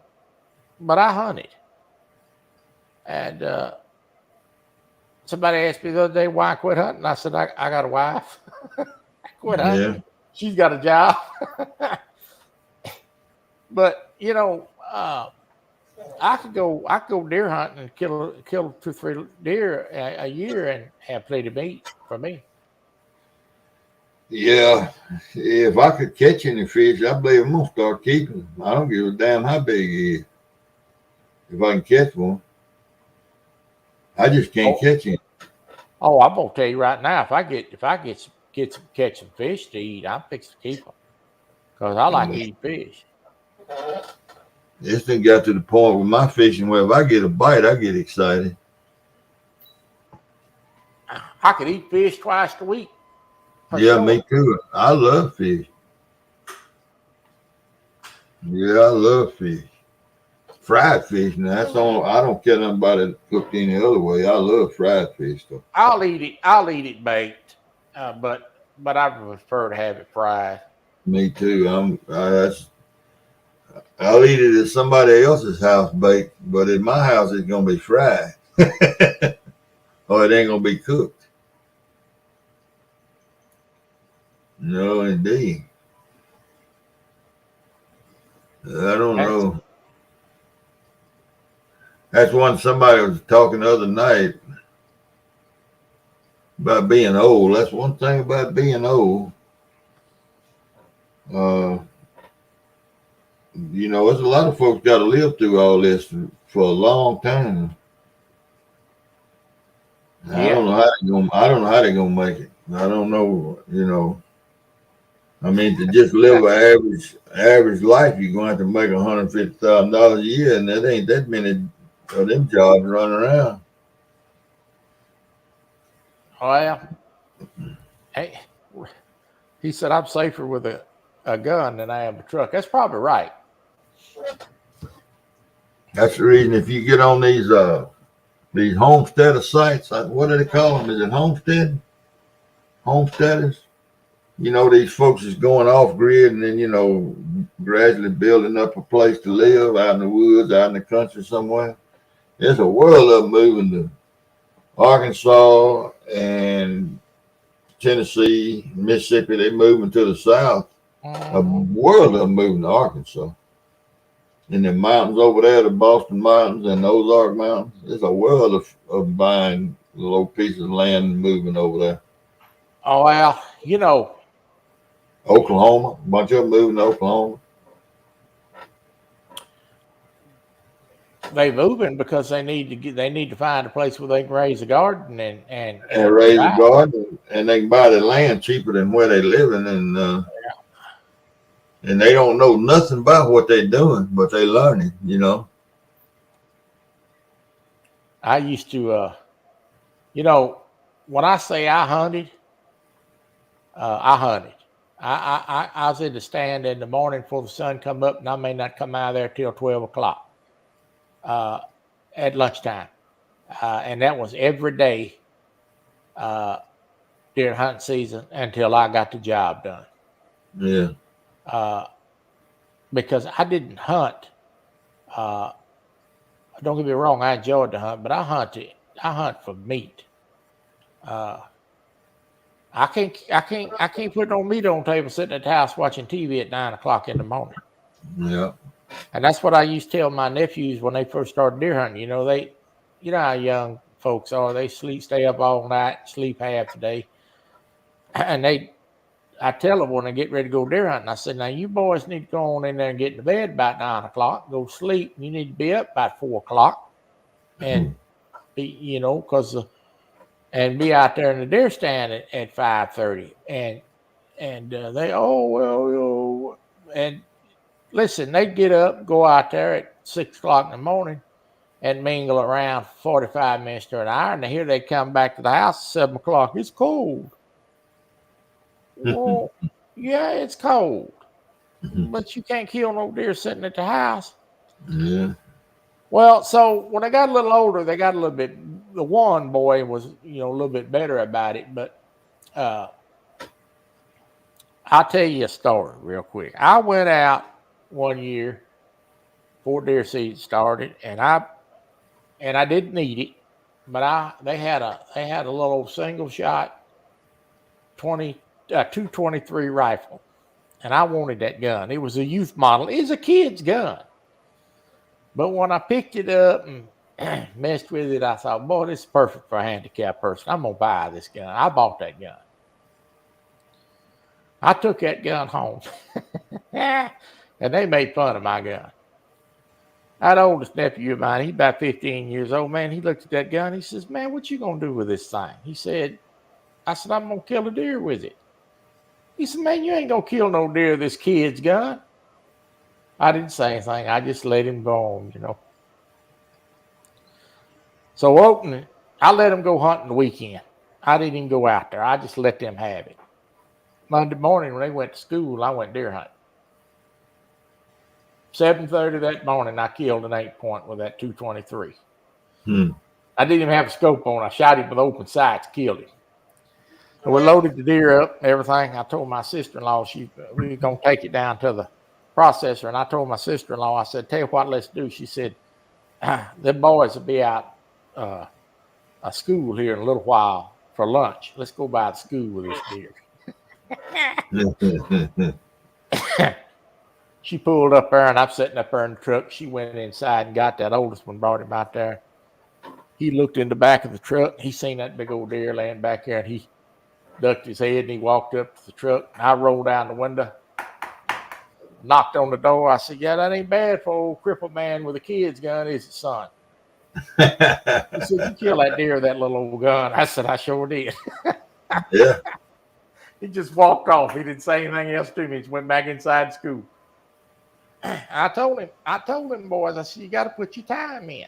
but I hunted. And somebody asked me the other day why I quit hunting. I said, I got a wife. I quit hunting. Yeah. She's got a job. But, I could go deer hunting and kill 2-3 deer a year and have plenty of meat for me. Yeah, if I could catch any fish, I believe I'm gonna start keeping them. I don't give a damn how big he is. If I can catch one, I just can't catch him. Oh, I'm gonna tell you right now, if I catch some fish to eat, I'm fixing to keep them because I like to eat fish. This thing got to the point with my fishing where if I get a bite, I get excited. I could eat fish twice a week. Yeah, me too. I love fish. Yeah, I love fish. fried fish. Now that's all. I don't care nothing about it cooked any other way. I love fried fish though. I'll eat it. I'll eat it baked, but I prefer to have it fried. Me too. I'll eat it at somebody else's house baked, but at my house it's gonna be fried, or it ain't gonna be cooked. No, indeed. I don't That's, know. That's one somebody was talking the other night about being old. That's one thing about being old. Uh, there's a lot of folks got to live through all this for a long time. I don't know how they're gonna. I don't know how they're gonna make it. I don't know. I mean, to just live an average life, you're going to have to make $150,000 a year, and that ain't that many of them jobs running around. well, hey, he said I'm safer with a gun than I am a truck. That's probably right. That's the reason if you get on these homesteader sites, what do they call them? Is it homesteaders? These folks is going off grid and then, gradually building up a place to live out in the woods, out in the country somewhere. There's a world of them moving to Arkansas and Tennessee, Mississippi. They're moving to the south. A world of them moving to Arkansas. In the mountains over there, the Boston Mountains and the Ozark Mountains, there's a world of buying little pieces of land and moving over there. Oh, well, Oklahoma, a bunch of them moving to Oklahoma. They moving because they need to find a place where they can raise a garden and raise a garden, and they can buy the land cheaper than where they living, and they don't know nothing about what they're doing, but they learning. I used to, when I say I hunted, I hunted. I was in the stand in the morning before the sun come up, and I may not come out of there till 12 o'clock at lunchtime. And that was every day during hunting season until I got the job done. Yeah. Because I didn't hunt. Don't get me wrong, I enjoyed the hunt, but I hunt for meat. I can't put no meat on the table sitting at the house watching TV at 9 o'clock in the morning. Yeah. And that's what I used to tell my nephews when they first started deer hunting. You know how young folks are. They stay up all night, sleep half the day. And I tell them when they get ready to go deer hunting, I said, now you boys need to go on in there and get to bed about 9 o'clock, go sleep. You need to be up about 4 o'clock and be, and be out there in the deer stand at 5:30. And and listen, they'd get up, go out there at 6 o'clock in the morning and mingle around 45 minutes to an hour. And here they come back to the house at 7 o'clock. It's cold. Well, yeah, it's cold, but you can't kill no deer sitting at the house. Yeah. Well, so when I got a little older, they got a little bit. The one boy was, a little bit better about it. But I'll tell you a story real quick. I went out one year before deer season started, and I didn't need it, but they had a little single shot 223 rifle, and I wanted that gun. It was a youth model. It was a kid's gun. But when I picked it up and messed with it, I thought, boy, this is perfect for a handicapped person. I'm going to buy this gun. I bought that gun. I took that gun home, and they made fun of my gun. That oldest nephew of mine, he's about 15 years old, man. He looked at that gun. He says, man, what you going to do with this thing? I said, I'm going to kill a deer with it. He said, man, you ain't going to kill no deer with this kid's gun. I didn't say anything. I just let him go on, So opening, I let him go hunting the weekend. I didn't even go out there. I just let them have it. Monday morning when they went to school, I went deer hunting. 7:30 that morning, I killed an 8-point with that 223. Hmm. I didn't even have a scope on. I shot him with open sights, killed him. So we loaded the deer up, everything. I told my sister-in-law we were going to take it down to the processor. And I told my sister-in-law, I said, tell you what, let's do. She said, the boys will be out a school here in a little while for lunch. Let's go by the school with this deer. She pulled up there, and I'm sitting up there in the truck. She went inside and got that oldest one, brought him out there. He looked in the back of the truck. He seen that big old deer laying back there, and he ducked his head, and he walked up to the truck. And I rolled down the window, knocked on the door. I said, yeah, that ain't bad for old crippled man with a kid's gun, is it, son? He said, you killed that deer with that little old gun. I said, I sure did. Yeah. He just walked off. He didn't say anything else to me. He just went back inside school. I told him, boys, I said, you got to put your time in.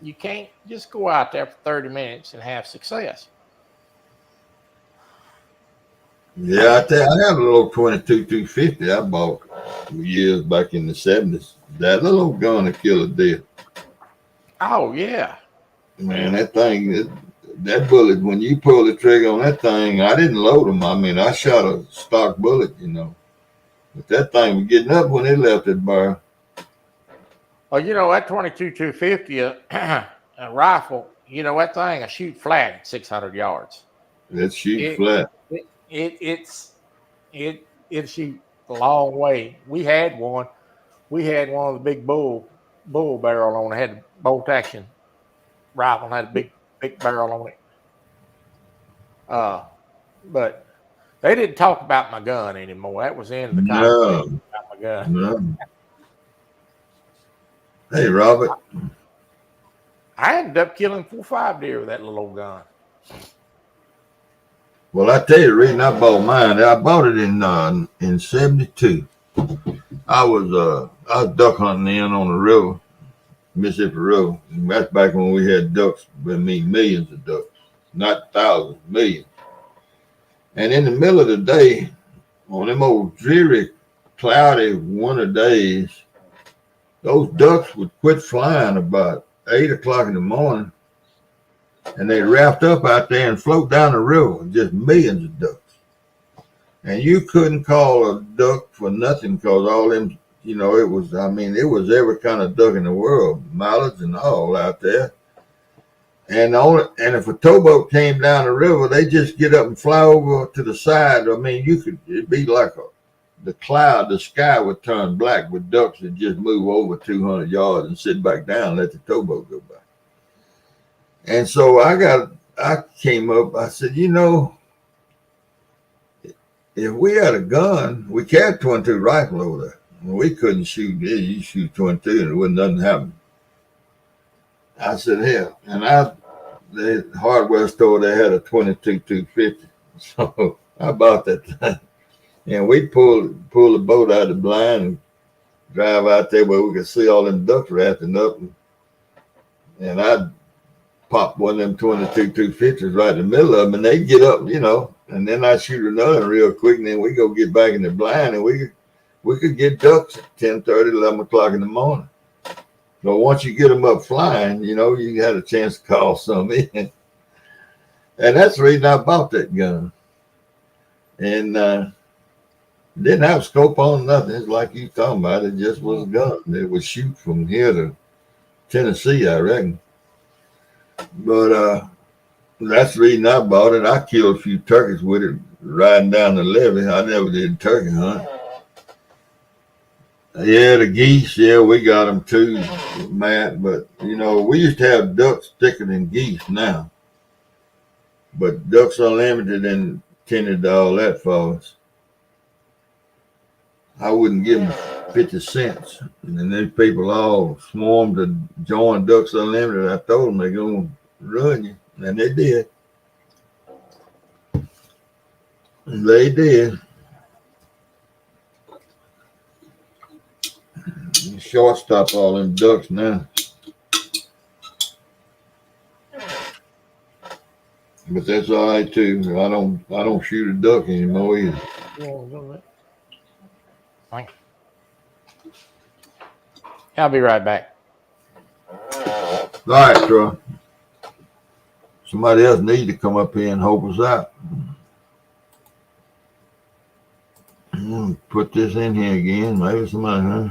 You can't just go out there for 30 minutes and have success. Yeah, I tell you, I have a little 22 250 I bought years back in the 70s. That little old gun to kill a deer. Oh, yeah. Man, that thing, that bullet, when you pull the trigger on that thing, I didn't load them. I mean, I shot a stock bullet, you know. But that thing was getting up when it left that bar. Well, you know, that 22 250 a rifle, you know, that thing, I shoot flat at 600 yards. That shoot flat. It shoot a long way. We had one of the big bull barrel on it, had a bolt action rifle, had a big barrel on it. But they didn't talk about my gun anymore. That was the end of the conversation about my gun. No. Hey, Robert. I ended up killing 4 or 5 deer with that little old gun. Well, I tell you the reason I bought mine. I bought it in 72. I was duck hunting in on the river, Mississippi River. And that's back when we had ducks. I mean, millions of ducks, not thousands, millions. And in the middle of the day, on them old dreary, cloudy winter days, those ducks would quit flying about 8 o'clock in the morning, and they wrapped up out there and float down the river, just millions of ducks. And you couldn't call a duck for nothing because all them, you know, it was every kind of duck in the world, mallards and all out there. And if a towboat came down the river, they just get up and fly over to the side. I mean, it'd be like the sky would turn black with ducks that just move over 200 yards and sit back down and let the towboat go by. And so I came up, I said, you know, if we had a gun, we carried 22 rifle over there. We couldn't shoot this. You shoot 22 and it wouldn't nothing happen. I said, hell, and the hardware store, they had a 22 250. So I bought that thing. And we pull the boat out of the blind and drive out there where we could see all them ducks rafting up. And I pop one of them 22 250s right in the middle of them, and they get up, you know, and then I shoot another real quick, and then we go get back in the blind, and we could get ducks at 10:30, 11 o'clock in the morning. But once you get them up flying, you know, you had a chance to call some in. And that's the reason I bought that gun. And didn't have a scope on nothing. It's like you talking about. It just was a gun. It would shoot from here to Tennessee, I reckon. But that's the reason I bought it. I killed a few turkeys with it riding down the levee. I never did a turkey hunt. Yeah, the geese, yeah, we got them too, Matt. But, you know, we used to have ducks thicker than geese now. But Ducks Unlimited and tended to all that for us. I wouldn't give them 50 cents. And then people all swarmed to join Ducks Unlimited. I told them they're going to ruin you. And they did. They did. Shortstop all them ducks now. But that's all right too. I don't shoot a duck anymore either. I'll be right back. All right, Troy. Somebody else needs to come up here and help us out. Put this in here again. Maybe somebody, huh?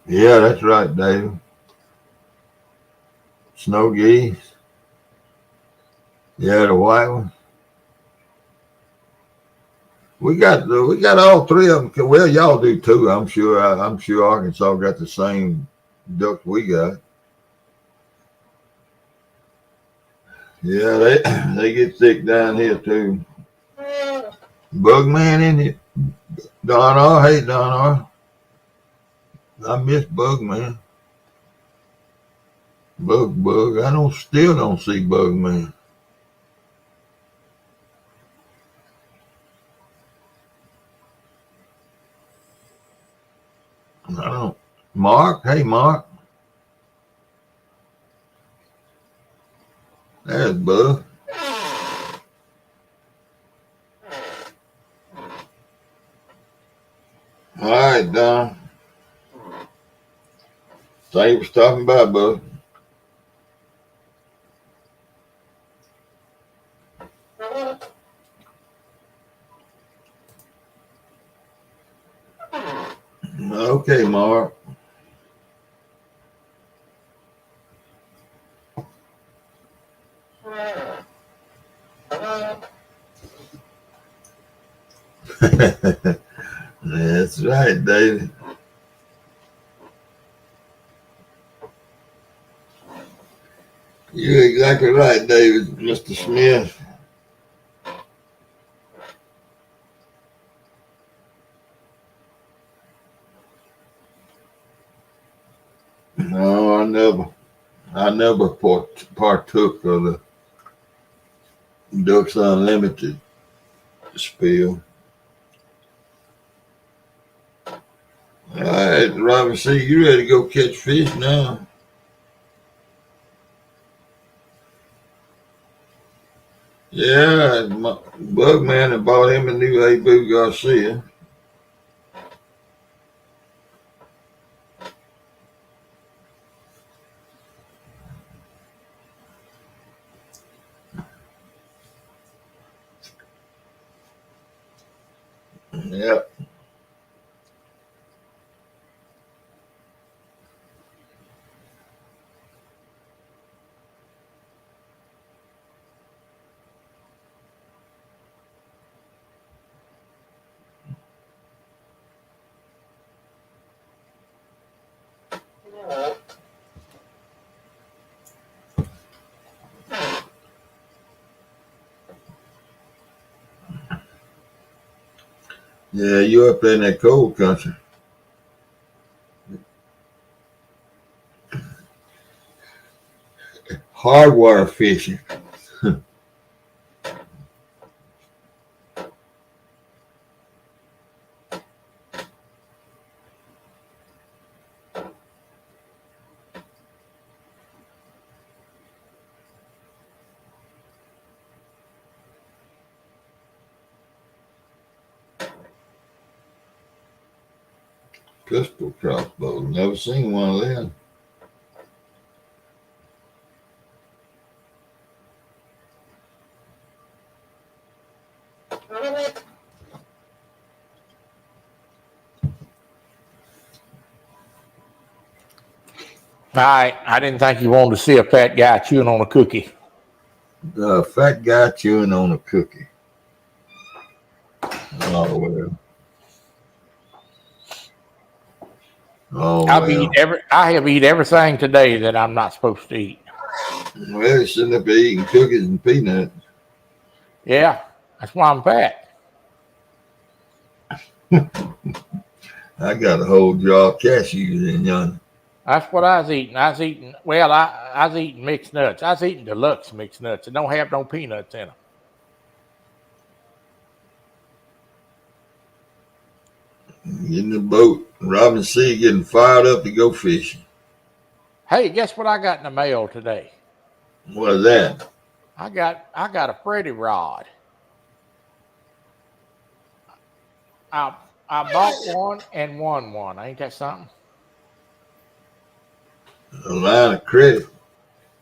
Yeah, that's right, David. Snow geese. Yeah, the white one. We got all three of them. Well, y'all do too. I'm sure. I'm sure Arkansas got the same ducks we got. Yeah, they get thick down here too. Bugman in here. Donar, hey Donar. I miss Bugman. Bug. I still don't see Bugman. I don't. Mark, hey Mark. There's Bug. All right, Don. Thank you for stopping by, Bug. Okay, Mark. That's right, David. You're exactly right, David, Mr. Smith. No, I never partook of the Ducks Unlimited spiel. All right, Robin C., you ready to go catch fish now? Yeah, Bugman had bought him a new Abu Garcia. Yep. Yeah, you up there in that cold country. Hardwater fishing. Pistol crossbow. Never seen one of them. All right. I didn't think you wanted to see a fat guy chewing on a cookie. Fat guy chewing on a cookie. Oh, well. Oh, I have eaten everything today that I'm not supposed to eat. Well, you shouldn't have been eating cookies and peanuts. Yeah, that's why I'm fat. I got a whole jar of cashews in yonder. That's what I was eating. I was eating mixed nuts. I was eating deluxe mixed nuts. It don't have no peanuts in them. In the boat. Robin C. getting fired up to go fishing. Hey, guess what I got in the mail today? What is that? I got a Freddy rod. I bought one and won one. Ain't that something? A line of credit.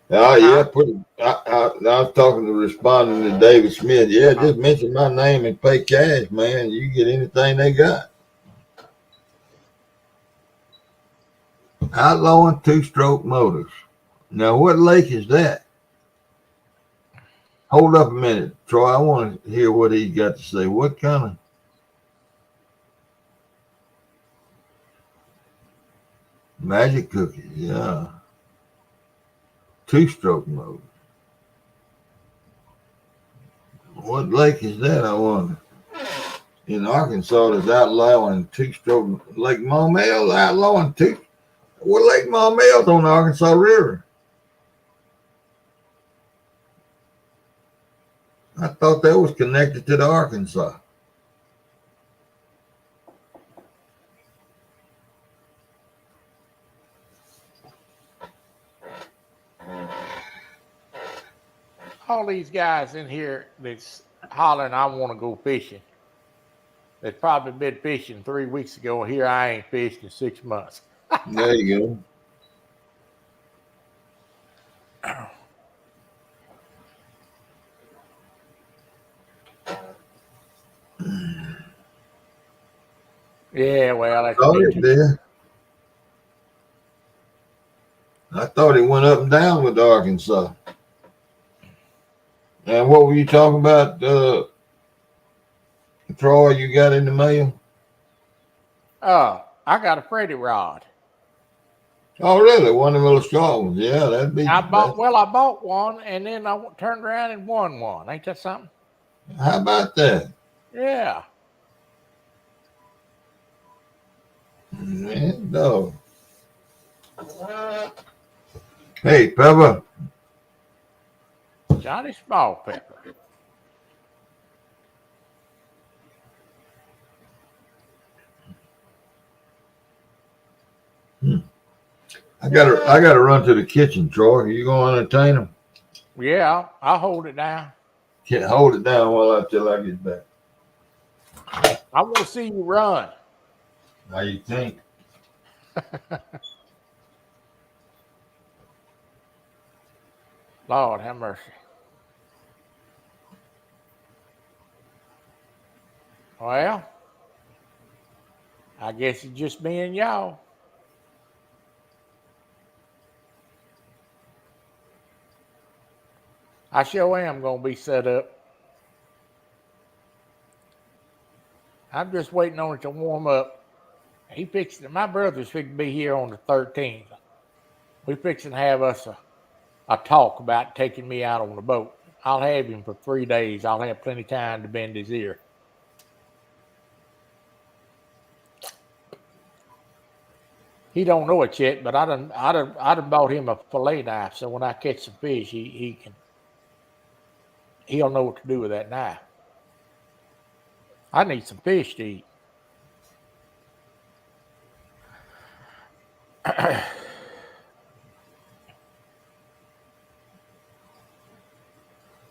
Oh yeah, Huh? put it. I was talking to responding to David Smith. Yeah, Uh, just mention my name and pay cash, man. You get anything they got. Outlawing two-stroke motors. Now, what lake is that? Hold up a minute, Troy. I want to hear what he's got to say. What kind of magic cookies? Yeah, two-stroke motor. What lake is that? I wonder. In Arkansas, is outlawing two-stroke. Lake Maumelle outlawing two. What Lake Maumelle's on the Arkansas River? I thought that was connected to the Arkansas. all these guys in here that's hollering, I want to go fishing. They've probably been fishing 3 weeks ago. Here I ain't fished in 6 months. There you go. Yeah, well, that's Thought me it too. did. I thought it went up and down with Arkansas. And what were you talking about, Troy? You got in the mail? I got a Freddy rod. Oh, really? One of the little short ones. Yeah, that'd be. I bought one and then I turned around and won one. Ain't that something? How about that? Yeah. Man, no. Hey, Pepper. Johnny Small Pepper. I gotta run to the kitchen, Troy. Are you gonna entertain them? Yeah, I'll hold it down. Can't hold it down till I get back. I want to see you run. How you think? Lord have mercy. Well, I guess it's just me and y'all. I sure am going to be set up. I'm just waiting on it to warm up. My brother's fixing to be here on the 13th. We fixing to have us a talk about taking me out on the boat. I'll have him for 3 days. I'll have plenty of time to bend his ear. He don't know it yet, but I done bought him a fillet knife, so when I catch some fish, he'll know what to do with that knife. I need some fish to eat.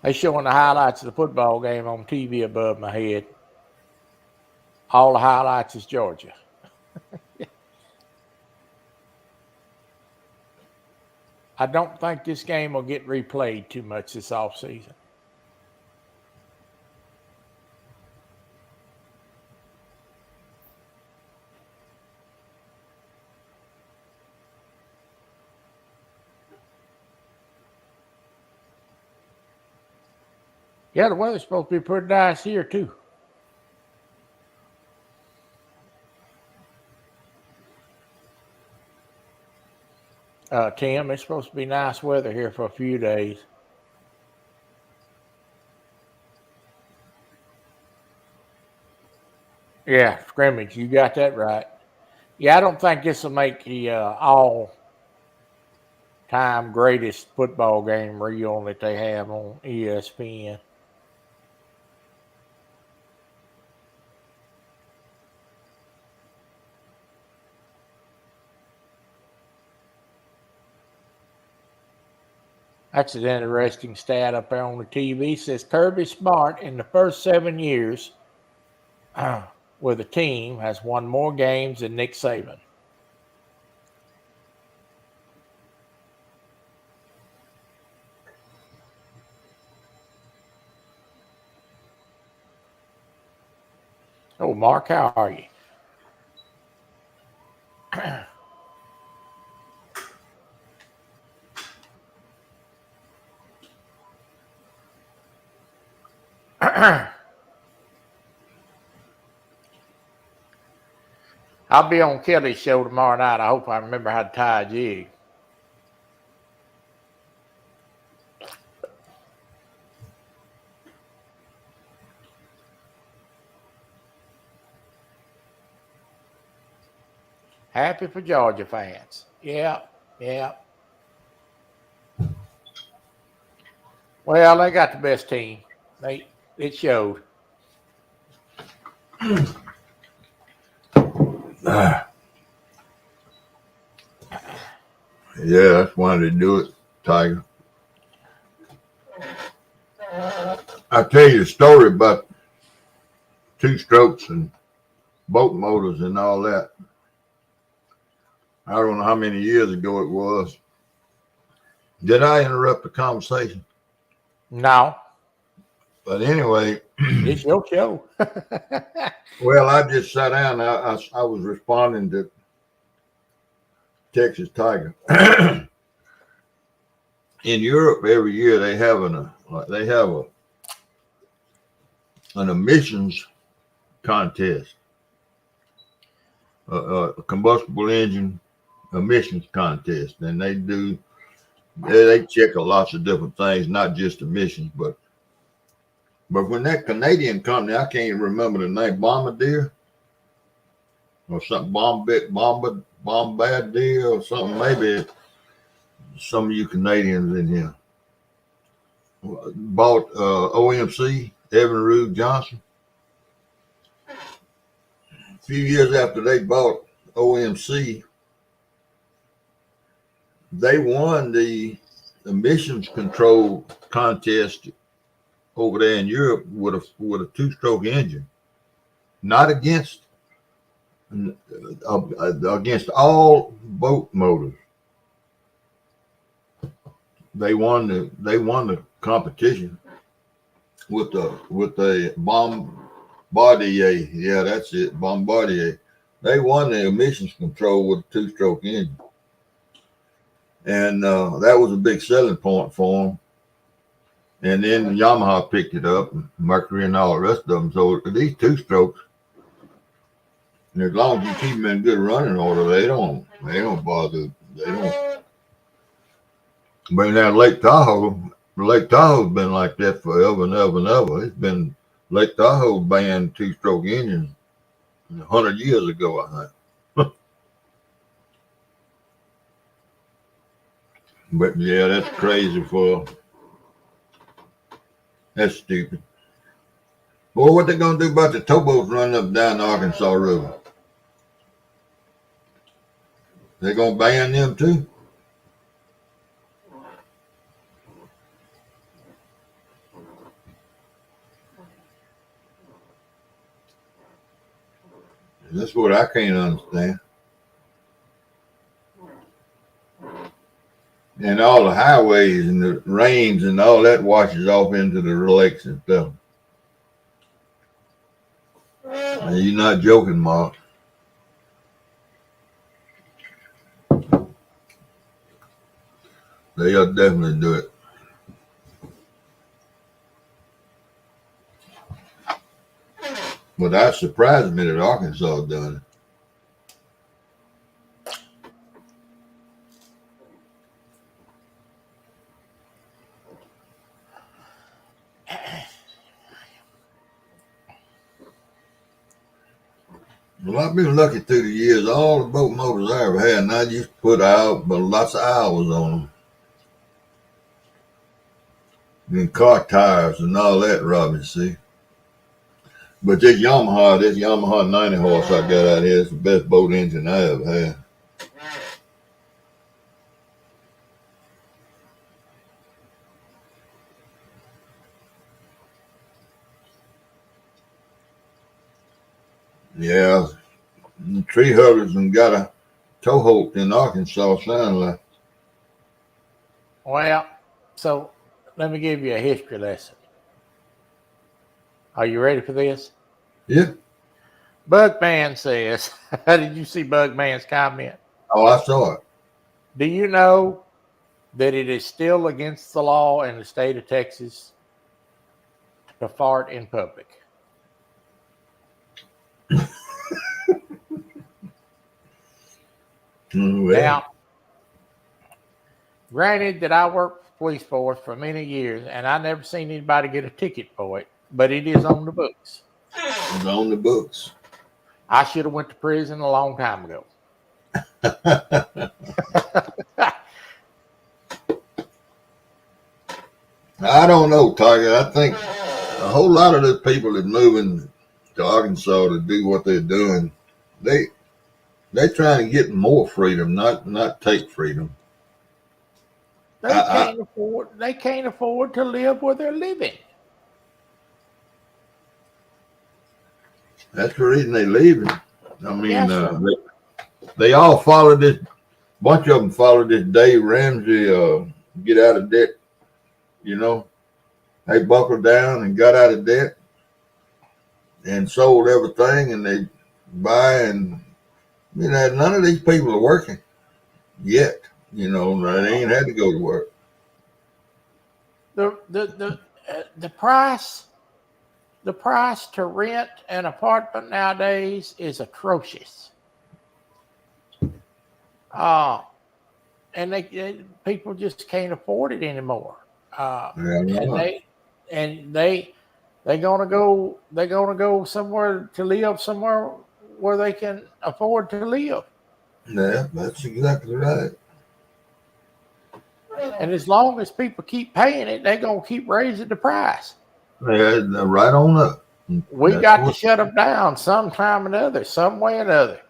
They showing the highlights of the football game on TV above my head. All the highlights is Georgia. I don't think this game will get replayed too much this offseason. Yeah, the weather's supposed to be pretty nice here, too. Tim, it's supposed to be nice weather here for a few days. Yeah, scrimmage. You got that right. Yeah, I don't think this will make the all-time greatest football game reel that they have on ESPN. That's an interesting stat up there on the TV. It says Kirby Smart in the first 7 years with a team has won more games than Nick Saban? Oh, Mark, how are you? I'll be on Kelly's show tomorrow night. I hope I remember how to tie a jig. Happy for Georgia fans. Yeah, yeah. Well, they got the best team. It showed. Yeah, that's why they do it, Tiger. I'll tell you a story about two strokes and boat motors and all that. I don't know how many years ago it was. Did I interrupt the conversation? No, But anyway, it's your show. well, I just sat down. I was responding to Texas Tiger. In Europe, every year they have an emissions contest, a combustible engine emissions contest, and they check lots of different things, not just emissions, but when that Canadian company, I can't even remember the name, Bombardier or something, Bombardier or something, maybe some of you Canadians in here bought OMC, Evinrude Johnson. A few years after they bought OMC, they won the emissions control contest over there in Europe with a two-stroke engine, not against all boat motors. They won the competition with a Bombardier. Yeah, that's it, Bombardier. They won the emissions control with a two-stroke engine, and that was a big selling point for them. And then Yamaha picked it up, and Mercury and all the rest of them. So these two strokes, and as long as you keep them in good running order, they don't bother. They don't. But now Lake Tahoe's been like that forever and ever and ever. It's been Lake Tahoe banned two-stroke engines 100 years ago, I think. But yeah, that's crazy that's stupid. Boy, what they gonna do about the towboats running up and down the Arkansas River? They gonna ban them too? That's what I can't understand. And all the highways and the rains and all that washes off into the lakes and stuff. And you're not joking, Mark. They'll definitely do it. But that surprised me that Arkansas done it. Well, I've been lucky through the years. All the boat motors I ever had, and I used to put out but lots of hours on them. And car tires and all that, Robin, see. But this Yamaha 90 horse I got out here is the best boat engine I ever had. Yeah, the tree huggers and got a toehold in Arkansas, sound like. Well, so let me give you a history lesson. Are you ready for this? Yeah. Bugman says, did you see Bugman's comment? Oh, I saw it. Do you know that it is still against the law in the state of Texas to fart in public? Well, Now, granted that I worked for police force for many years and I never seen anybody get a ticket for it, but it is on the books. it's on the books. I should have went to prison a long time ago. I don't know, Tiger. I think a whole lot of the people that moving to Arkansas to do what they're doing, they trying to get more freedom, not take freedom. They can't afford to live where they're living. That's the reason they leaving. I mean, Yes, sir. they all followed this. Bunch of them followed this Dave Ramsey. Get out of debt. You know, they buckled down and got out of debt and sold everything, and they buy and none of these people are working yet. You know, they ain't had to go to work. The price to rent an apartment nowadays is atrocious. And people just can't afford it anymore. And they're gonna go somewhere to live somewhere where they can afford to live. Yeah, that's exactly right. And as long as people keep paying it, they're gonna keep raising the price. Yeah, right on up. We got to shut them down sometime or another, some way or another.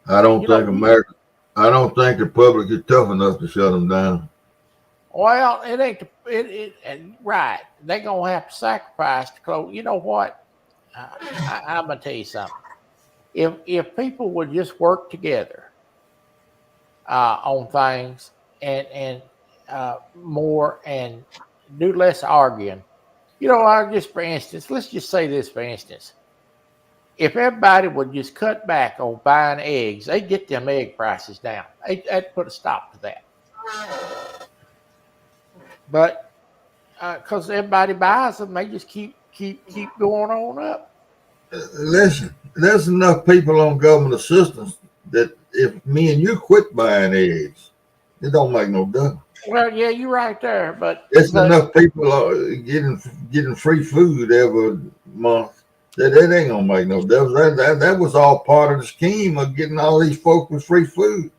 I don't think the public is tough enough to shut them down. Well, it ain't right. They're gonna have to sacrifice to close. You know what? I'm gonna tell you something. If people would just work together on things and more and do less arguing, for instance, let's just say this for instance. If everybody would just cut back on buying eggs, they'd get them egg prices down. They'd put a stop to that. But because everybody buys them, they just keep going on up. Listen, there's enough people on government assistance that if me and you quit buying eggs, it don't make no difference. Well, yeah, you're right there, but enough people are getting free food every month that ain't gonna make no difference. That was all part of the scheme of getting all these folks with free food.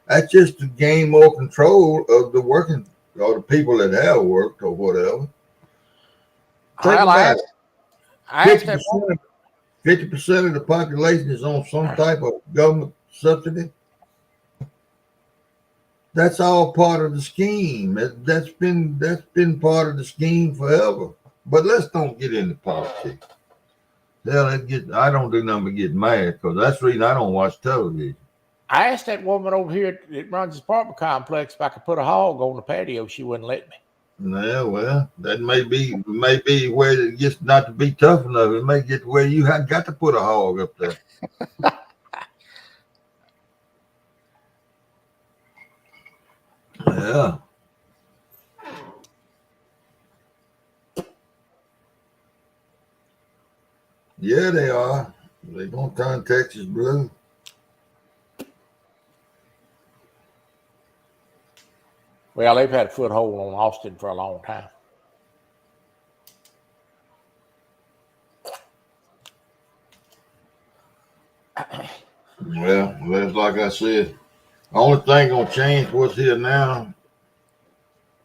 That's just to gain more control of the working or the people that have worked or whatever. Think about it. 50% of the population is on some type of government subsidy. That's all part of the scheme. That's been part of the scheme forever. But let's don't get into politics. I don't do nothing but get mad because that's the reason I don't watch television. I asked that woman over here that runs this apartment complex if I could put a hog on the patio. She wouldn't let me. Yeah, well, that may be where it gets not to be tough enough. It may get to where you have got to put a hog up there. Yeah. Yeah, they are. They're gonna turn Texas blue. Well, they've had a foothold on Austin for a long time. Well, that's like I said. The only thing gonna change what's here now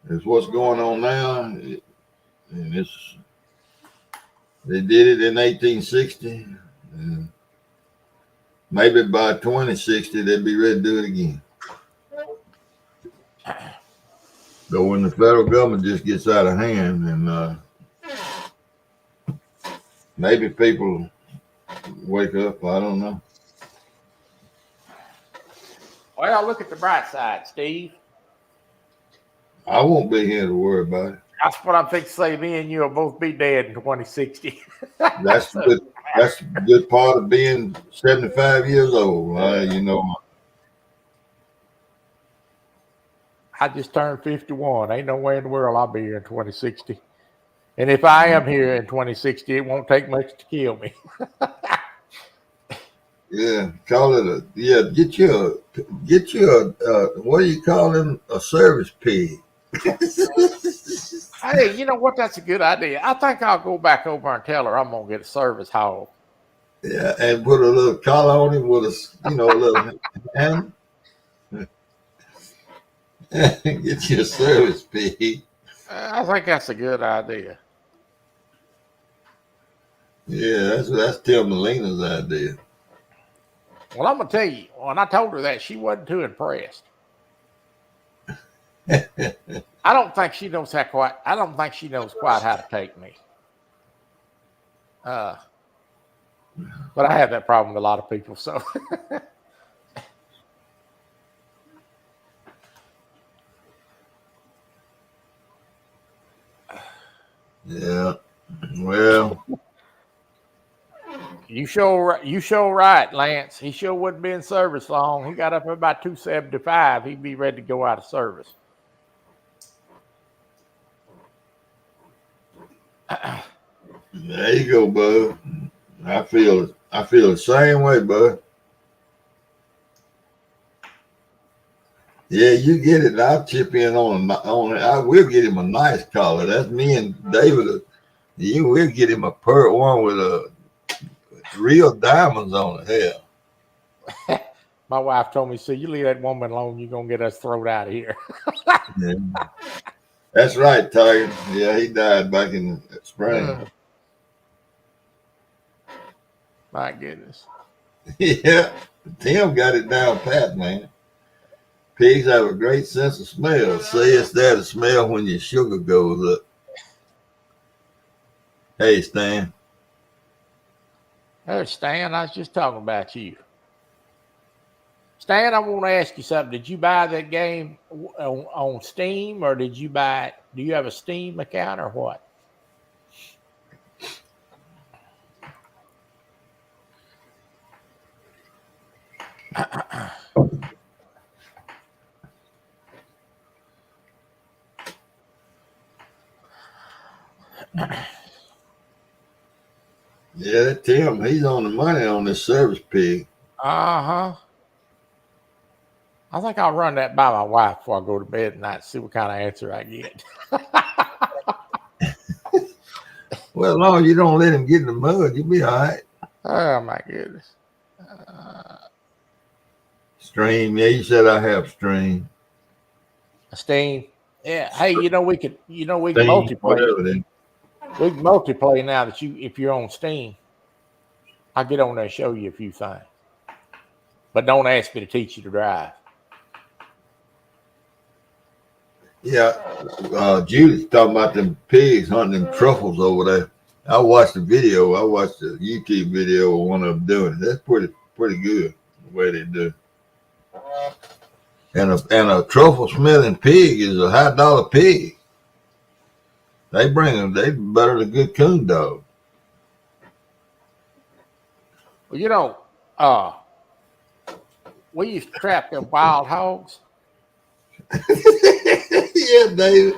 is what's going on now, and they did it in 1860. And maybe by 2060 they'd be ready to do it again. But when the federal government just gets out of hand, and maybe people wake up. I don't know. Well, look at the bright side, Steve. I won't be here to worry about it. That's what I'm fixing to say. Me and you will both be dead in 2060. That's the good. That's the good part of being 75 years old. You know. I just turned 51. Ain't no way in the world I'll be here in 2060. And if I am here in 2060, it won't take much to kill me. Yeah, call it a Get you what do you call them? A service pig. Hey, you know what? That's a good idea. I think I'll go back over and tell her I'm gonna get a service hog. Yeah, and put a little collar on him with a little hand. Get you a service pig. I think that's a good idea. Yeah, that's Tim Molina's idea. Well, I'm gonna tell you, when I told her that, she wasn't too impressed. I don't think she knows quite how to take me. But I have that problem with a lot of people, so. Yeah. Well, You sure right, Lance. He sure wouldn't be in service long. He got up at about 275. He'd be ready to go out of service. there you go, bud. I feel the same way, bud. Yeah, you get it. I'll chip in on it. I will get him a nice collar. That's me and David. You will get him a pearl one with a real diamonds on it. Hell. My wife told me, "See, you leave that woman alone, you're gonna get us thrown out of here." Yeah. That's right, Tiger. Yeah, he died back in the spring. My goodness. Yeah, Tim got it down pat, man. Pigs have a great sense of smell. Say it's there to smell when your sugar goes up. Hey, Stan. Hey, Stan, I was just talking about you. Stan, I want to ask you something. Did you buy that game on Steam, or did you buy it? Do you have a Steam account or what? Yeah, Tim, he's on the money on this service pig. I think I'll run that by my wife before I go to bed tonight, see what kind of answer I get. Well, as long as you don't let him get in the mud, you'll be all right. Oh my goodness. Stream. Yeah, you said I have stream. Steam. Yeah. Hey, we can Steam, multiplayer. whatever then. We can multiplayer now that if you're on Steam. I'll get on there and show you a few things. But don't ask me to teach you to drive. Yeah, Judy's talking about them pigs hunting them truffles over there. I watched the video. I watched the YouTube video of one of them doing it. That's pretty good the way they do. And a truffle smelling pig is a high dollar pig. They bring them. They better than a good coon dog. Well, we used to trap them wild hogs. Yeah, David.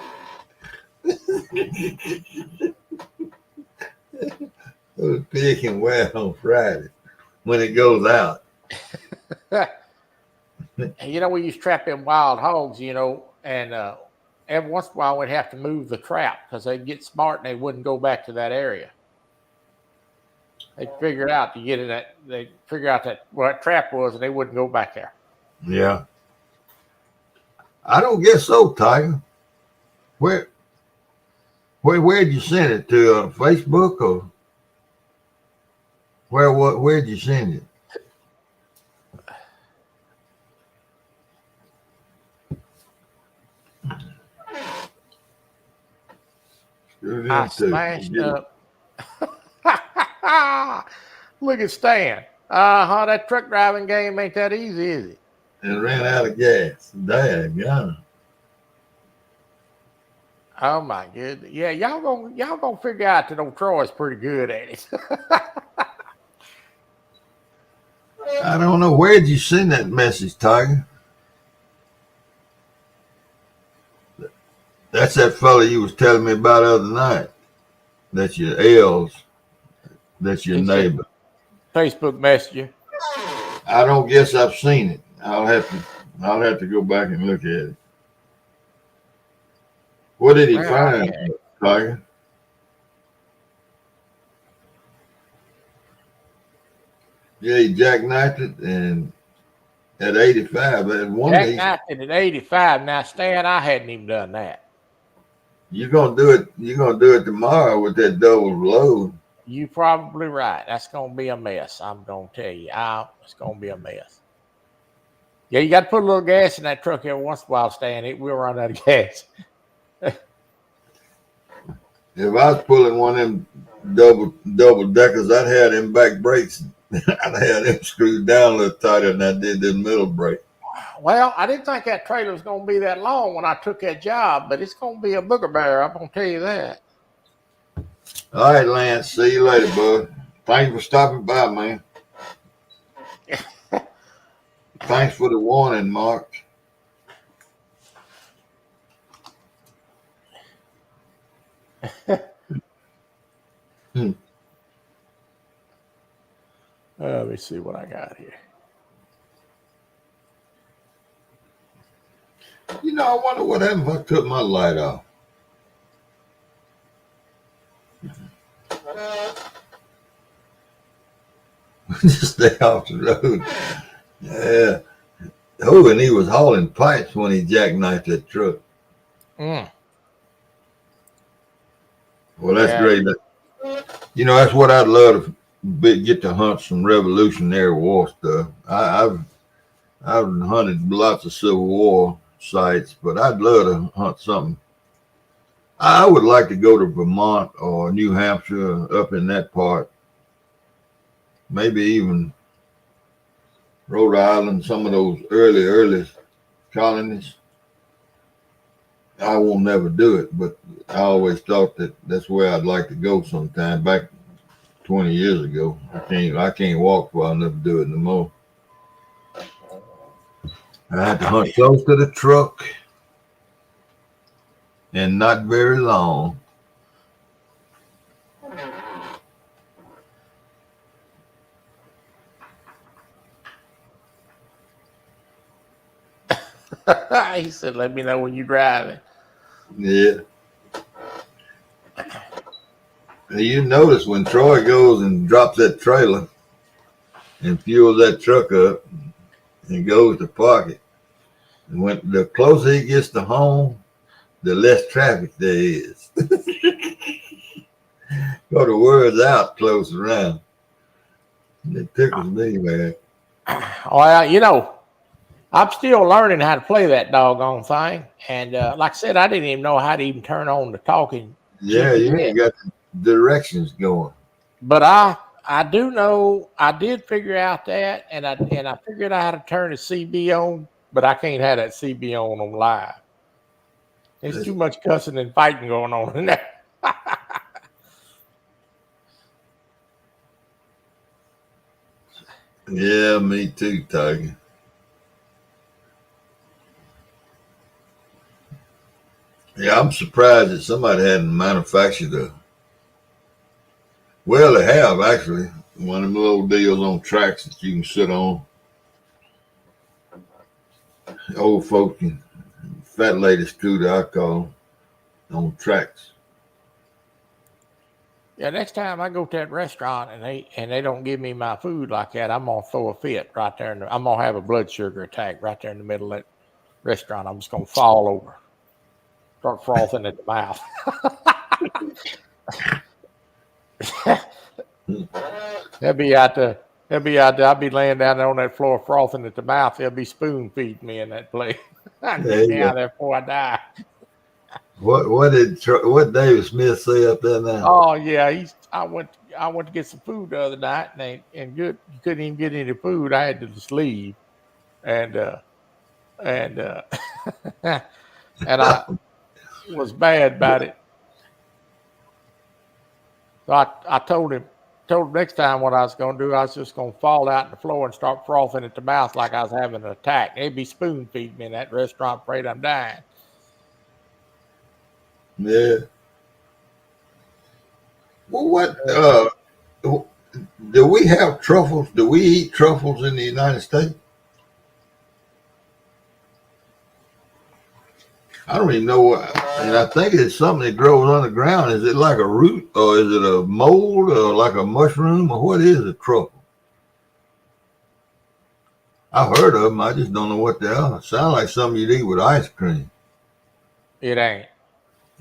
The pig can wear on Friday when it goes out. We used to trap them wild hogs, and every once in a while we'd have to move the trap because they'd get smart and they wouldn't go back to that area. They'd figure it out they'd figure out what that trap was and they wouldn't go back there. Yeah. I don't guess so, Tiger. Where'd you send it to? Facebook or where'd you send it? I smashed up. Look at Stan. That truck driving game ain't that easy, is it? And ran out of gas. Daggone. Oh my goodness. Yeah, y'all gonna figure out that old Troy's pretty good at it. I don't know. Where'd you send that message, Tiger? That's that fella you was telling me about the other night. That's your L's. That's your neighbor. Facebook Messenger. I don't guess I've seen it. I'll have to go back and look at it. What did he find, Tiger? Yeah, he jackknifed it, and at 85, and one day Jackknifed it at 85. Now, Stan, I hadn't even done that. you're gonna do it. You're gonna do it tomorrow with that double load. You probably right. That's gonna be a mess. I'm gonna tell you. It's gonna be a mess. Yeah, you got to put a little gas in that truck every once in a while, Stan. It will run out of gas. If I was pulling one of them double deckers, I'd have them back brakes. I'd have them screwed down a little tighter than I did the middle brake. Well, I didn't think that trailer was going to be that long when I took that job, but it's going to be a booger bear. I'm going to tell you that. All right, Lance. See you later, bud. Thanks for stopping by, man. Thanks for the warning, Mark. Let me see what I got here. You know, I wonder what happened if I took my light off. Just stay off the road. Yeah. Oh, and he was hauling pipes when he jackknifed that truck. Mm. Well, that's great. You know, that's what I'd love to get to hunt some Revolutionary War stuff. I've hunted lots of Civil War sites, but I'd love to hunt something. I would like to go to Vermont or New Hampshire, up in that part. Maybe even Rhode Island, some of those early colonies. I won't never do it, but I always thought that that's where I'd like to go sometime. Back 20 years ago, I can't walk far enough to do it no more. I had to hunt close to the truck and not very long. He said, "Let me know when you're driving." Yeah. You notice when Troy goes and drops that trailer and fuels that truck up and goes to park it, and when the closer he gets to home, the less traffic there is. Go the words out close around. It tickles me, man. Well, you know, I'm still learning how to play that doggone thing. And like I said, I didn't even know how to even turn on the talking. Yeah, you ain't got the directions going. But I do know I did figure out that, and I figured out how to turn the CB on, but I can't have that CB on live. There's too much cussing and fighting going on in there. Yeah, me too, Tiger. Yeah, I'm surprised that somebody hadn't manufactured a. Well, they have actually. One of them little deals on tracks that you can sit on. Old folk and fat lady scooter, I call them, on tracks. Yeah, next time I go to that restaurant and they don't give me my food like that, I'm gonna throw a fit right there. I'm gonna have a blood sugar attack right there in the middle of that restaurant. I'm just gonna fall over, start frothing at the mouth. They'll be out there. I'll be laying down there on that floor frothing at the mouth. They'll be spoon feeding me in that place. I get me out of there before I die. What David Smith say up there now? Oh yeah, I went to get some food the other night, and good, you couldn't even get any food. I had to just leave, and and and I was bad about it. So I told him next time what I was going to do. I was just going to fall out on the floor and start frothing at the mouth like I was having an attack. They'd be spoon feeding me in that restaurant, afraid I'm dying. Yeah. Well, do we have truffles? Do we eat truffles in the United States? I don't even know what, and I think it's something that grows underground. Is it like a root, or is it a mold, or like a mushroom, or what is a truffle? I've heard of them. I just don't know what they are. Sound like something you'd eat with ice cream. It ain't.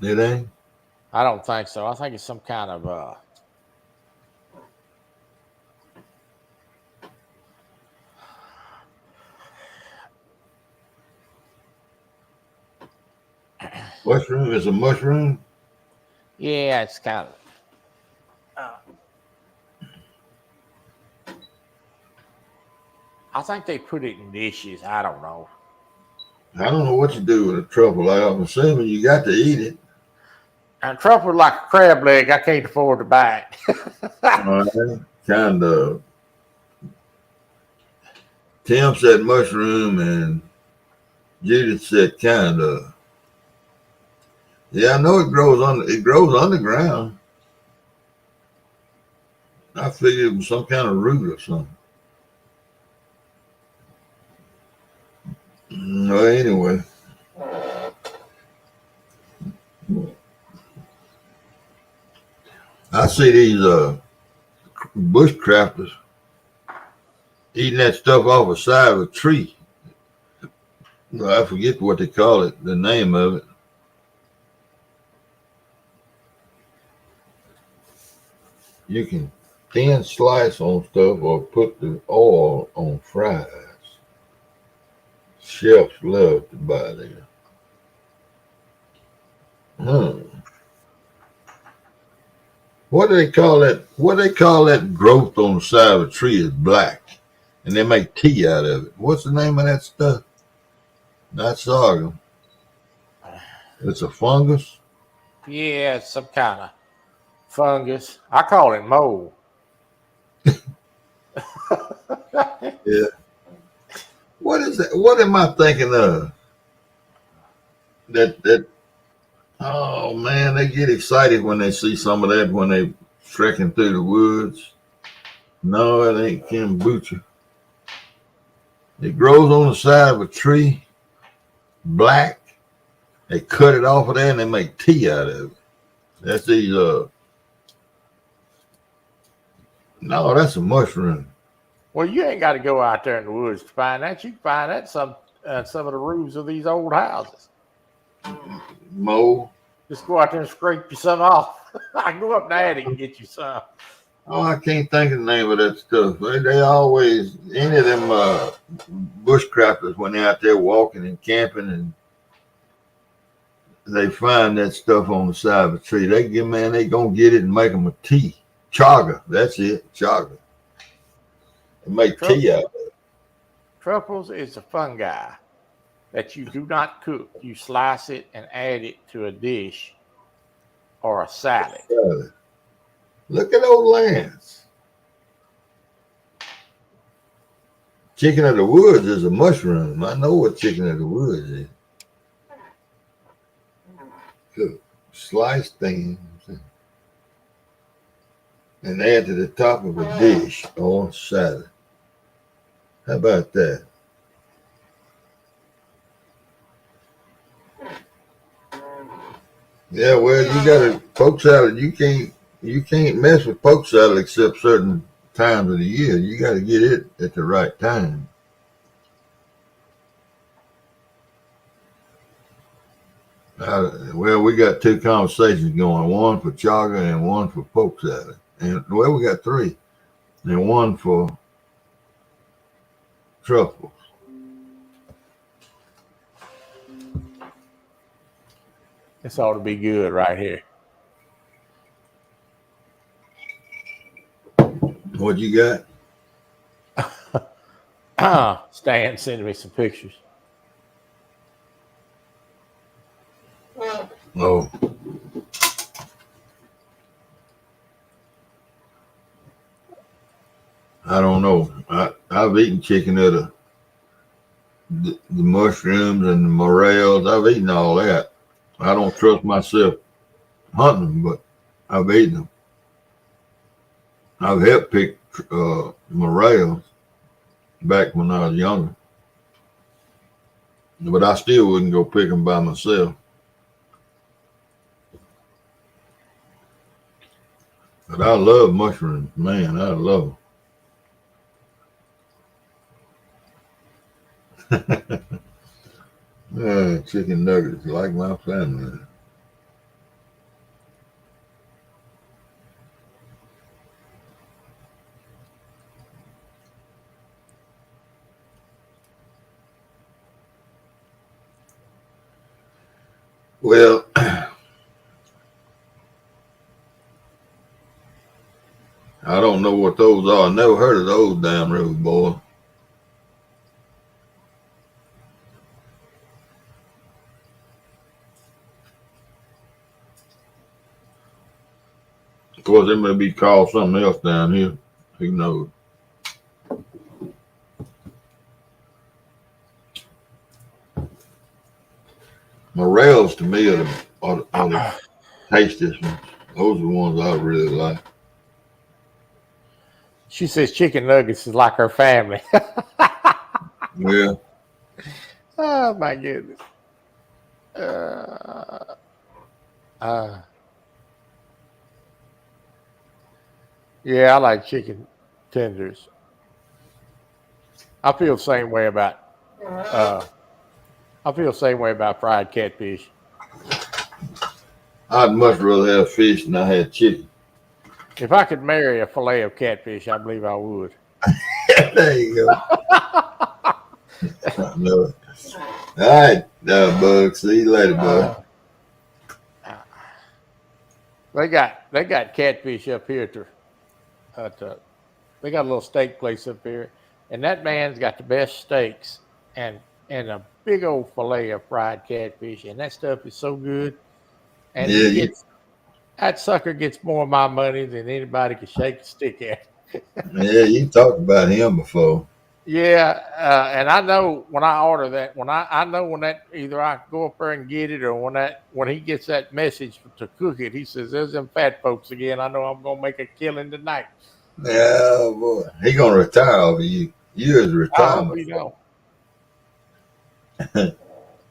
It ain't. I don't think so. I think it's some kind of Mushroom is a mushroom. yeah, it's kind of. I think they put it in dishes. I don't know. I don't know what you do with a truffle. I'm assuming you got to eat it. And truffle like a crab leg. I can't afford to buy it. Kind of. Tim said mushroom, and Judith said kind of. Yeah, I know it grows underground. I figured it was some kind of root or something. Well, anyway. I see these bushcrafters eating that stuff off the side of a tree. I forget what they call it, the name of it. You can thin slice on stuff or put the oil on fries. Chefs love to buy them. What do they call that? What do they call that growth on the side of a tree is black, and they make tea out of it. What's the name of that stuff? Not sorghum. It's a fungus. Yeah, it's some kind of fungus. I call it mold. Yeah. What is that? What am I thinking of? That. Oh man, they get excited when they see some of that when they trekking through the woods. No, it ain't kombucha. It grows on the side of a tree, black. They cut it off of there and they make tea out of it. That's these. No, that's a mushroom. Well, you ain't got to go out there in the woods to find that. You can find that some of the roofs of these old houses. Mold. Just go out there and scrape you some off. I can go up in the attic and get you some. Oh, I can't think of the name of that stuff. They always, any of them bushcrafters, when they're out there walking and camping, and they find that stuff on the side of a tree, they gonna get it and make them a tea. Chaga, that's it, chaga. They make tea out of it. Truffles is a fungi that you do not cook. You slice it and add it to a dish or a salad. Look at old Lance. Chicken of the woods is a mushroom. I know what chicken of the woods is. Good. Sliced things and add to the top of a dish or salad. How about that? Yeah, well, you got a poke salad. You can't mess with poke salad except certain times of the year. You got to get it at the right time. Well, we got two conversations going, one for chaga and one for poke salad. And well, we got three. And one for truffles. This ought to be good right here. What you got? Stan sending me some pictures. Oh. I don't know. I've eaten chicken at the mushrooms and the morels. I've eaten all that. I don't trust myself hunting them, but I've eaten them. I've helped pick morels back when I was younger, but I still wouldn't go pick them by myself. But I love mushrooms, man. I love them. Chicken nuggets, like my family. Well, I don't know what those are. I never heard of those damn river boys. Of course, they may be called something else down here. Who knows? Morels to me are the tastiest ones. Those are the ones I really like. She says chicken nuggets is like her family. Yeah. Oh my goodness. Yeah, I like chicken tenders. I feel the same way about fried catfish. I'd much rather have fish than I had chicken. If I could marry a fillet of catfish, I believe I would. There you go. I know it. All right, Bug. See you later, bud. They got catfish up here they got a little steak place up here, and that man's got the best steaks and a big old fillet of fried catfish, and that stuff is so good. And Yeah, that sucker gets more of my money than anybody can shake a stick at. yeah, you talked about him before. Yeah, and I know when I order that, I know when that either I go up there and get it, or when he gets that message to cook it, he says, "There's them fat folks again. I know I'm gonna make a killing tonight." Yeah, boy, he gonna retire over you. You is I hope retirement. he don't.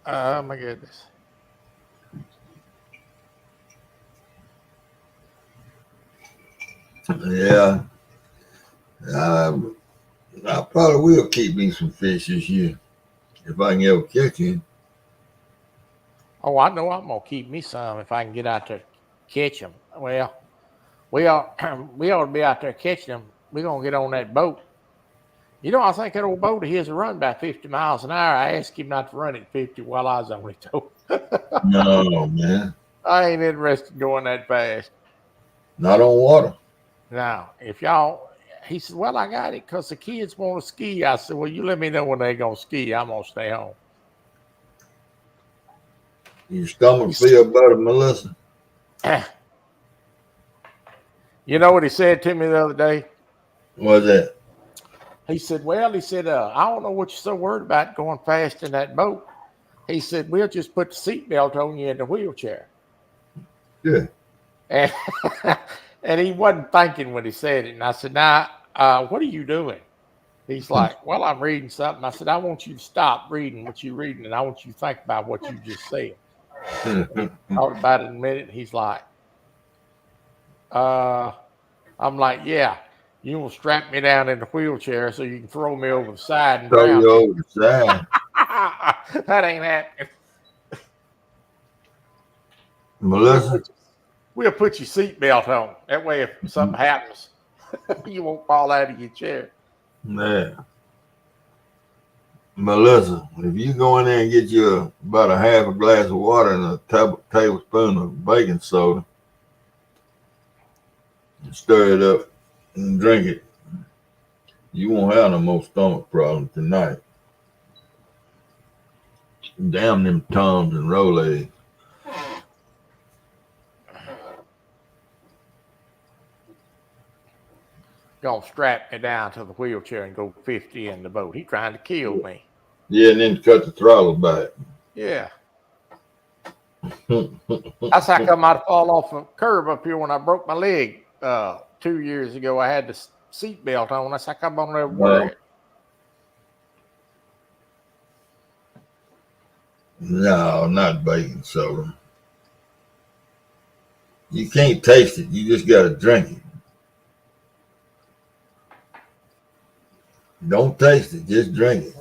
Oh my goodness. Yeah, I probably will keep me some fish this year if I can ever catch him. Oh, I know I'm gonna keep me some if I can get out there catch them. Well, we ought to be out there catching them. We're gonna get on that boat. You know, I think that old boat of his will run about 50 miles an hour. I asked him not to run at 50 while I was on it, though. No, man, I ain't interested in going that fast. not on water. Now, he said, "Well, I got it because the kids want to ski." I said, "Well, you let me know when they gonna ski. I'm gonna stay home." Your stomach feel better, Melissa? You know what he said to me the other day? What's that? He said, I don't know what you're so worried about going fast in that boat. He said, we'll just put the seatbelt on you in the wheelchair. Yeah. And, and he wasn't thinking when he said it. And I said, what are you doing? He's like, well, I'm reading something. I said, I want you to stop reading what you're reading, and I want you to think about what you just said. He thought about it in a minute, and he's like, I'm like, yeah, you will strap me down in the wheelchair so you can throw me over the side and Throw drown you me. over the side. That ain't happening. Melissa? We'll put your seatbelt on. That way, if something happens, you won't fall out of your chair. Yeah. Melissa, if you go in there and get you about a half a glass of water and a tablespoon of baking soda, and stir it up and drink it, you won't have no more stomach problems tonight. Damn them Toms and Rolaids. Gonna strap me down to the wheelchair and go 50 in the boat. He trying to kill me. Yeah, and then cut the throttle back. Yeah. That's how come I'd fall off a curb up here when I broke my leg 2 years ago. I had the seat belt on. That's how come I'm never wear it. No, not baking soda. You can't taste it. You just gotta drink it. Don't taste it. Just drink it.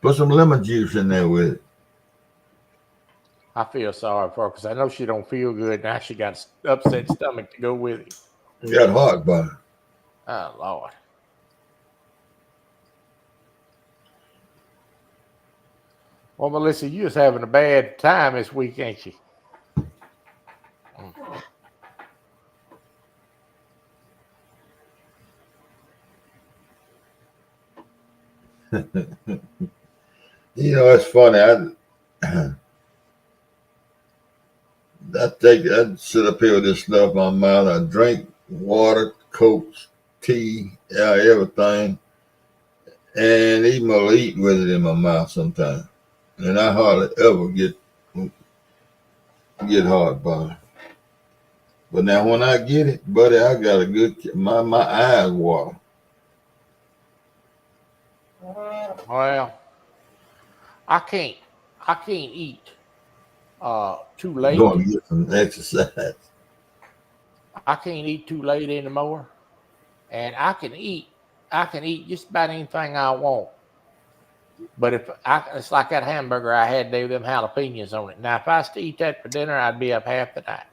Put some lemon juice in there with it. I feel sorry for her because I know she don't feel good. Now she got an upset stomach to go with it. You got heartburn. Oh, Lord. Well, Melissa, you was having a bad time this week, ain't you? You know, it's funny. I sit up here with this stuff on my mouth. I drink water, Coke, tea, everything, and even will eat with it in my mouth sometimes. And I hardly ever get heartburn. But now when I get it, buddy, I got a good. My eyes water. Well, I can't eat too late. Going to get some exercise. I can't eat too late anymore, and I can eat just about anything I want. But it's like that hamburger I had there with them jalapenos on it. Now, if I was to eat that for dinner, I'd be up half the night.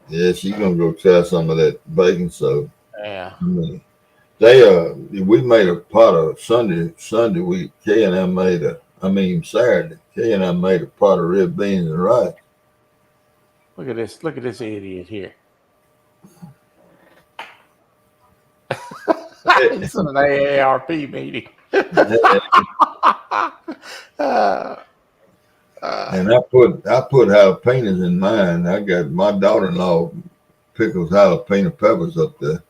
Yeah, she's gonna go try some of that baking soda. Yeah. We made a pot of Sunday week. Kay and I Saturday. Kay and I made a pot of red beans and rice. Look at this idiot here. It's an AARP meeting. And I put jalapenos in mine. I got my daughter-in-law pickles jalapeno peppers up there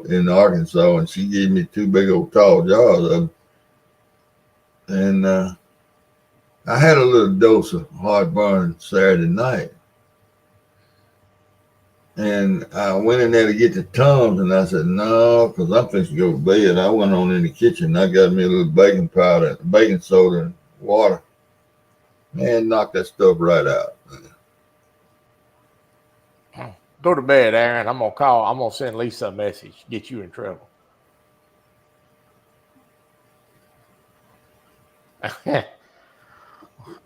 in Arkansas, and she gave me 2 big old tall jars of them. And I had a little dose of heartburn Saturday night. And I went in there to get the Tums, and I said, no, because I'm fixing to go to bed. I went on in the kitchen. I got me a little baking powder, baking soda, and water. Man, knock that stuff right out. Go to bed, Aaron. I'm gonna send Lisa a message. Get you in trouble.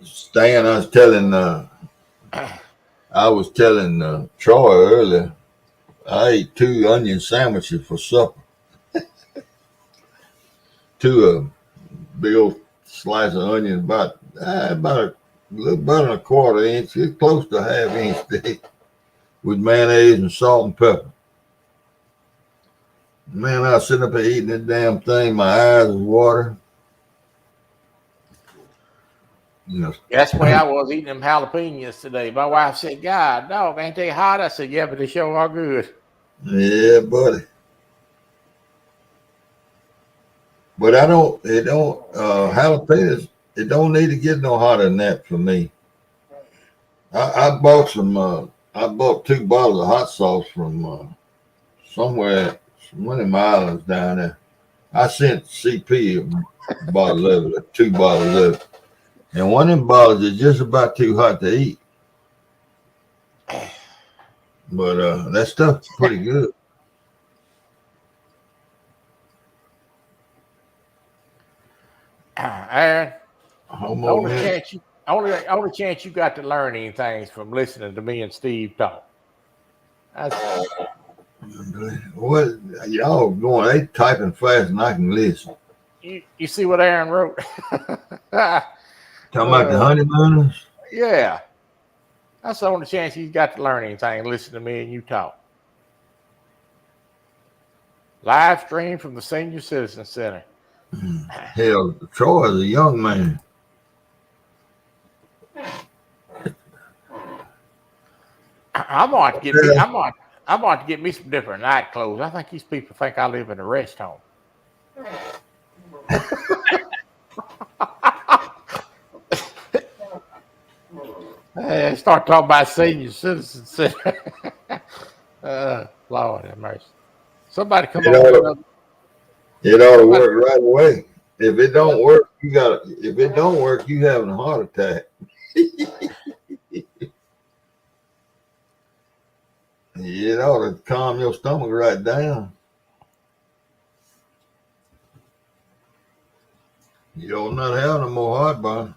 Stan, I was telling Troy earlier, I ate 2 onion sandwiches for supper. 2 of them, big old slice of onion, about a little better than a 1/4 inch, it's close to a 1/2 inch thick, with mayonnaise and salt and pepper. Man, I was sitting up there eating that damn thing. My eyes was watering. You know, that's why I was eating them jalapenos today. My wife said, God, dog, ain't they hot? I said, yeah, but they sure are good. Yeah, buddy. But jalapenos, it don't need to get no hotter than that for me. I bought 2 bottles of hot sauce from somewhere, one of my islands down there. I sent CP a bottle of it, 2 bottles of it. And one of them bottles is just about too hot to eat. But that stuff's pretty good. Aaron, only chance you got to learn anything is from listening to me and Steve talk. What y'all going? They typing fast and I can listen. You see what Aaron wrote? Talking about the honeymooners. Yeah. That's the only chance he's got to learn anything. Listen to me and you talk. Live stream from the Senior Citizen Center. Hell, Troy is a young man. I'm going to get me some different night clothes. I think these people think I live in a rest home. Hey, start talking about Senior Citizen Center. Lord have mercy. Somebody come on. It ought to work right away. If it don't work, if it don't work, you having a heart attack. It ought to calm your stomach right down. You don't not have no more heartburn.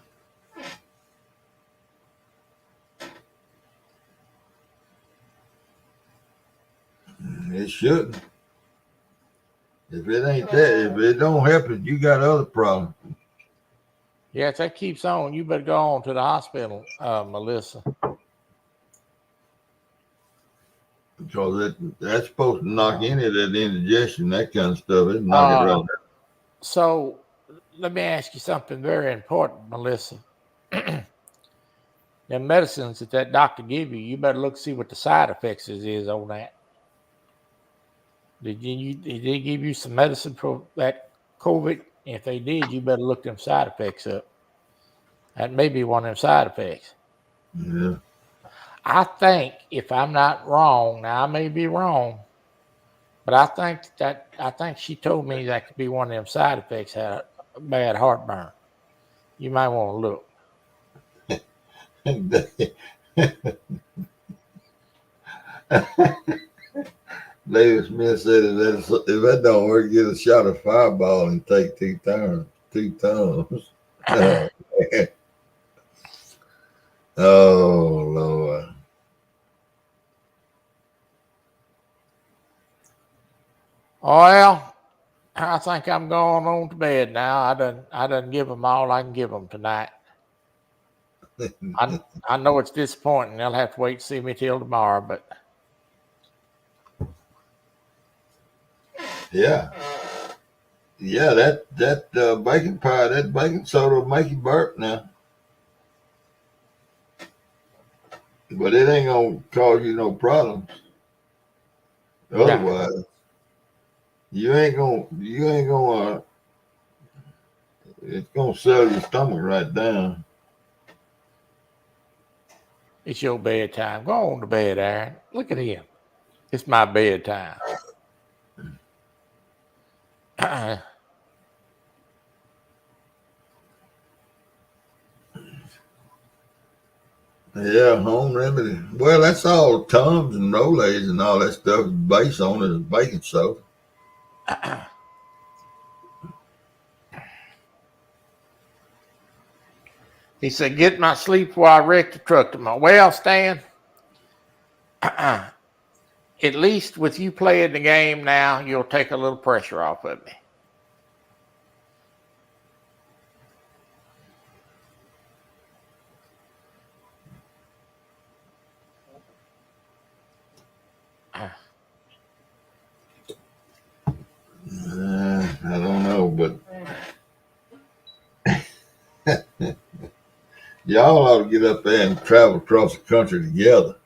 It shouldn't. If it ain't that, if it don't help it, you got other problems. Yeah, if that keeps on, you better go on to the hospital, Melissa. Because that's supposed to knock any of that indigestion, that kind of stuff. It knock it right out. So let me ask you something very important, Melissa. The medicines that doctor give you, you better look see what the side effects is on that. Did they give you some medicine for that COVID? If they did, you better look them side effects up. That may be one of them side effects. Yeah. I think, if I'm not wrong, now I may be wrong, but I think she told me that could be one of them side effects, had a bad heartburn. You might want to look. David Smith said if that don't work, get a shot of Fireball and take 2 times. Oh Lord. Well, I think I'm going on to bed now. I done give them all I can give them tonight. I know it's disappointing. They'll have to wait to see me till tomorrow, but yeah, that baking powder, that baking soda will make you burp now, but it ain't gonna cause you no problems. Otherwise, you ain't gonna. It's gonna settle your stomach right down. it's your bedtime. Go on to bed, Aaron. Look at him. It's my bedtime. Yeah, home remedy. Well, that's all Tums and Rolaids and all that stuff is based on is baking soda. He said, "Get my sleep before I wreck the truck tomorrow." Well, Stan, at least with you playing the game now, you'll take a little pressure off of me. I don't know, but y'all ought to get up there and travel across the country together.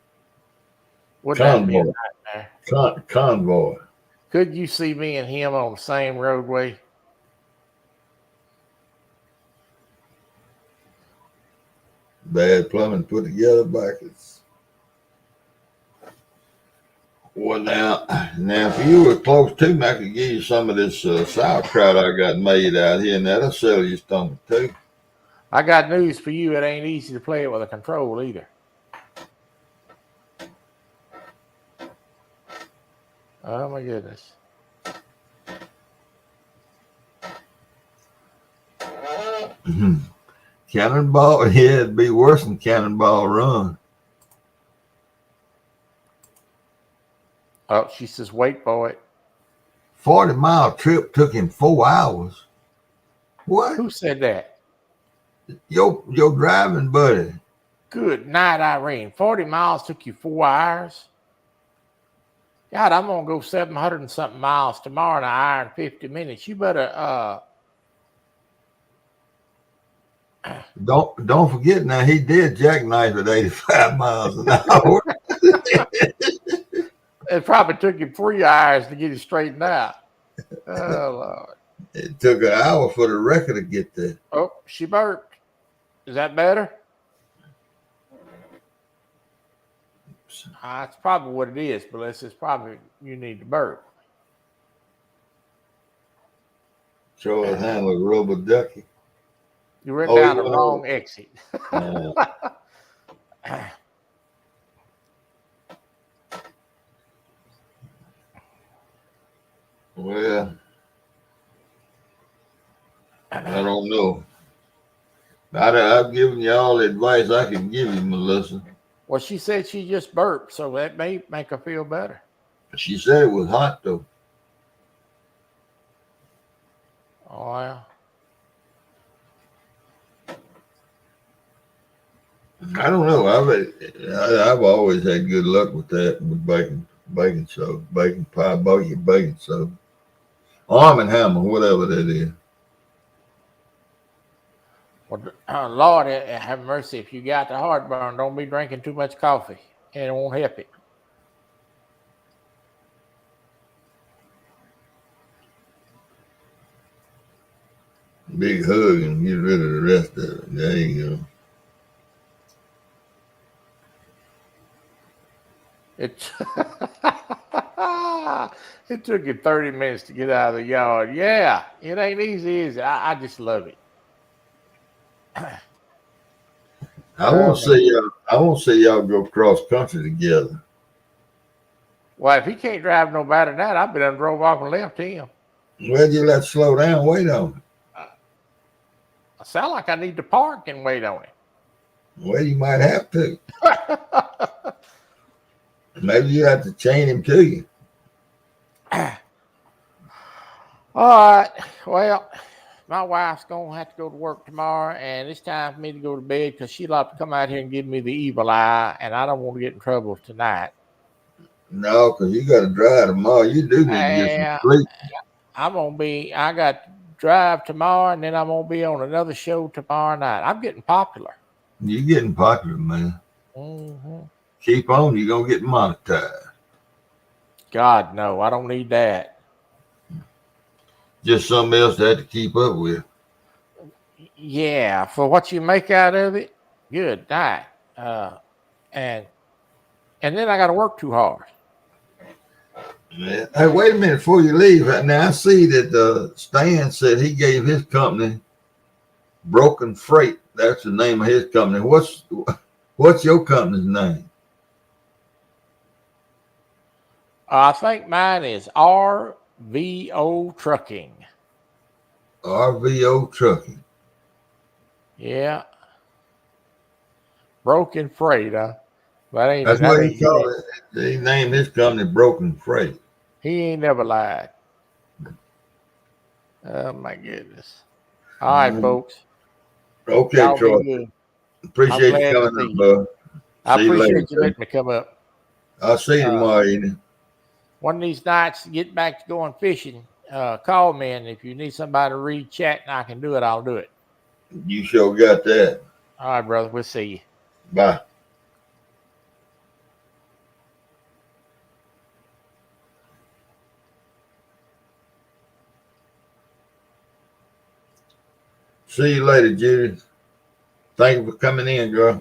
Wouldn't that be a nightmare? Convoy. Could you see me and him on the same roadway? Bad plumbing put together backwards. Well, now, if you were close to me, I could give you some of this sauerkraut I got made out here, and that'll settle your stomach too. I got news for you. It ain't easy to play it with a control either. Oh my goodness. Cannonball, yeah, it'd be worse than Cannonball Run. Oh, she says, wait for it. 40-mile trip took him 4 hours. What? Who said that? Your driving buddy. Good night, Irene. 40 miles took you 4 hours? God, I'm going to go 700 and something miles tomorrow in an hour and 50 minutes. You better, Don't forget now, he did jackknife at 85 miles an hour. it probably took him 3 hours to get it straightened out. Oh, Lord. It took an hour for the record to get there. Oh, she burped. Is that better? That's probably what it is, but it's probably you need to burp. Charles Handler, rubber ducky. You went down the wrong exit. Well, I don't know. I've given you all the advice I can give you, Melissa. Well, she said she just burped, so that may make her feel better. She said it was hot, though. Oh, yeah. I don't know. I've always had good luck with that, with baking soda, baking pie, baking soda. Arm and Hammer, whatever that is. Well, Lord, have mercy. If you got the heartburn, don't be drinking too much coffee. It won't help it. Big hug and get rid of the rest of it. There you go. It took you 30 minutes to get out of the yard. Yeah, it ain't easy, is it? I just love it. I won't see y'all go cross country together. Well, if he can't drive no better than that, I've been drove off and left him. Well, you let slow down, wait on it. I sound like I need to park and wait on it. Well, you might have to. Maybe you have to chain him to you. All right. Well, my wife's going to have to go to work tomorrow, and it's time for me to go to bed because she'll have to come out here and give me the evil eye, and I don't want to get in trouble tonight. No, because you got to drive tomorrow. You do need to get some sleep. I got to drive tomorrow, and then I'm going to be on another show tomorrow night. I'm getting popular. You're getting popular, man. Mm-hmm. Keep on, you're going to get monetized. God, no, I don't need that. Just something else to have to keep up with. Yeah, for what you make out of it, good night. And then I got to work too hard. Hey, wait a minute before you leave. Now I see that Stan said he gave his company Broken Freight. That's the name of his company. What's your company's name? I think mine is RVO Trucking. RVO Trucking. Yeah. Broken Freight, huh? That's what he called it. He named his company Broken Freight. He ain't never lied. Oh, my goodness. All right, folks. Okay, Troy. Appreciate you coming up, bud. I appreciate you letting me come up. I'll see you tomorrow evening. One of these nights, get back to going fishing, call me, and if you need somebody to read chat and I can do it, I'll do it. You sure got that. All right, brother. We'll see you. Bye. See you later, Judy. Thank you for coming in, girl.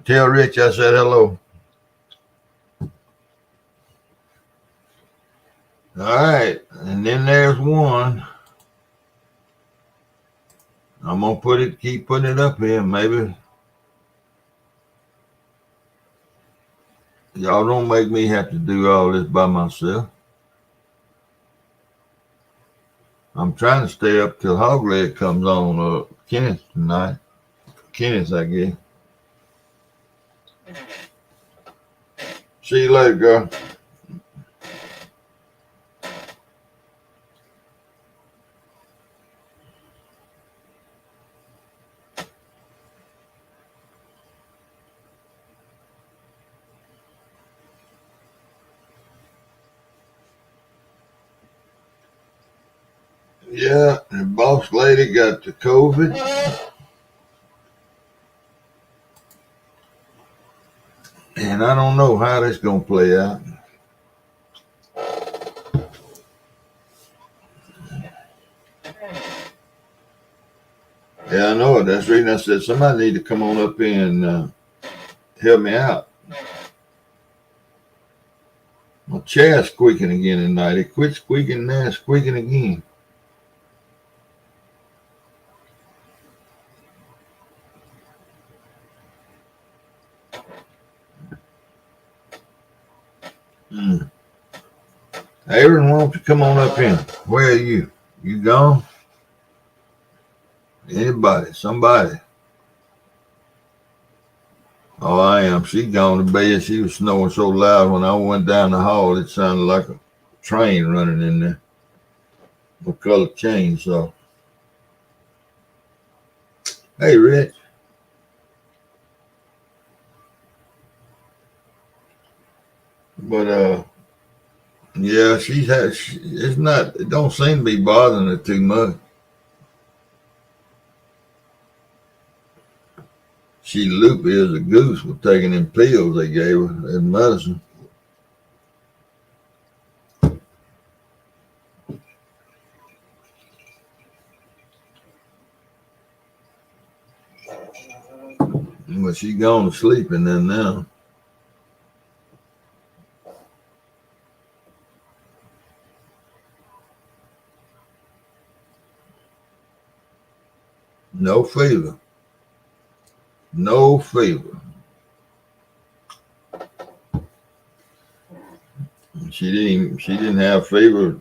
Tell Rich I said hello. All right, and then there's one. I'm gonna keep putting it up here. Maybe y'all don't make me have to do all this by myself. I'm trying to stay up till Hogleg comes on, Kenneth tonight. Kenneth, I guess. See you later, girl. Yeah, the boss lady got the COVID. And I don't know how this going to play out. Yeah, I know it. That's the reason I said somebody need to come on up here and help me out. My chair's squeaking again tonight. It quit squeaking now, squeaking again. Aaron, why don't you come on up here? Where are you? You gone? Anybody? Somebody? Oh, I am. She gone to bed. She was snoring so loud when I went down the hall. It sounded like a train running in there. McCullough chainsaw. Hey, Rich. But yeah, it's not. It don't seem to be bothering her too much. She loopy as a goose with taking them pills they gave her as medicine. But she gone to sleep and then now. No fever. No fever. She didn't have fever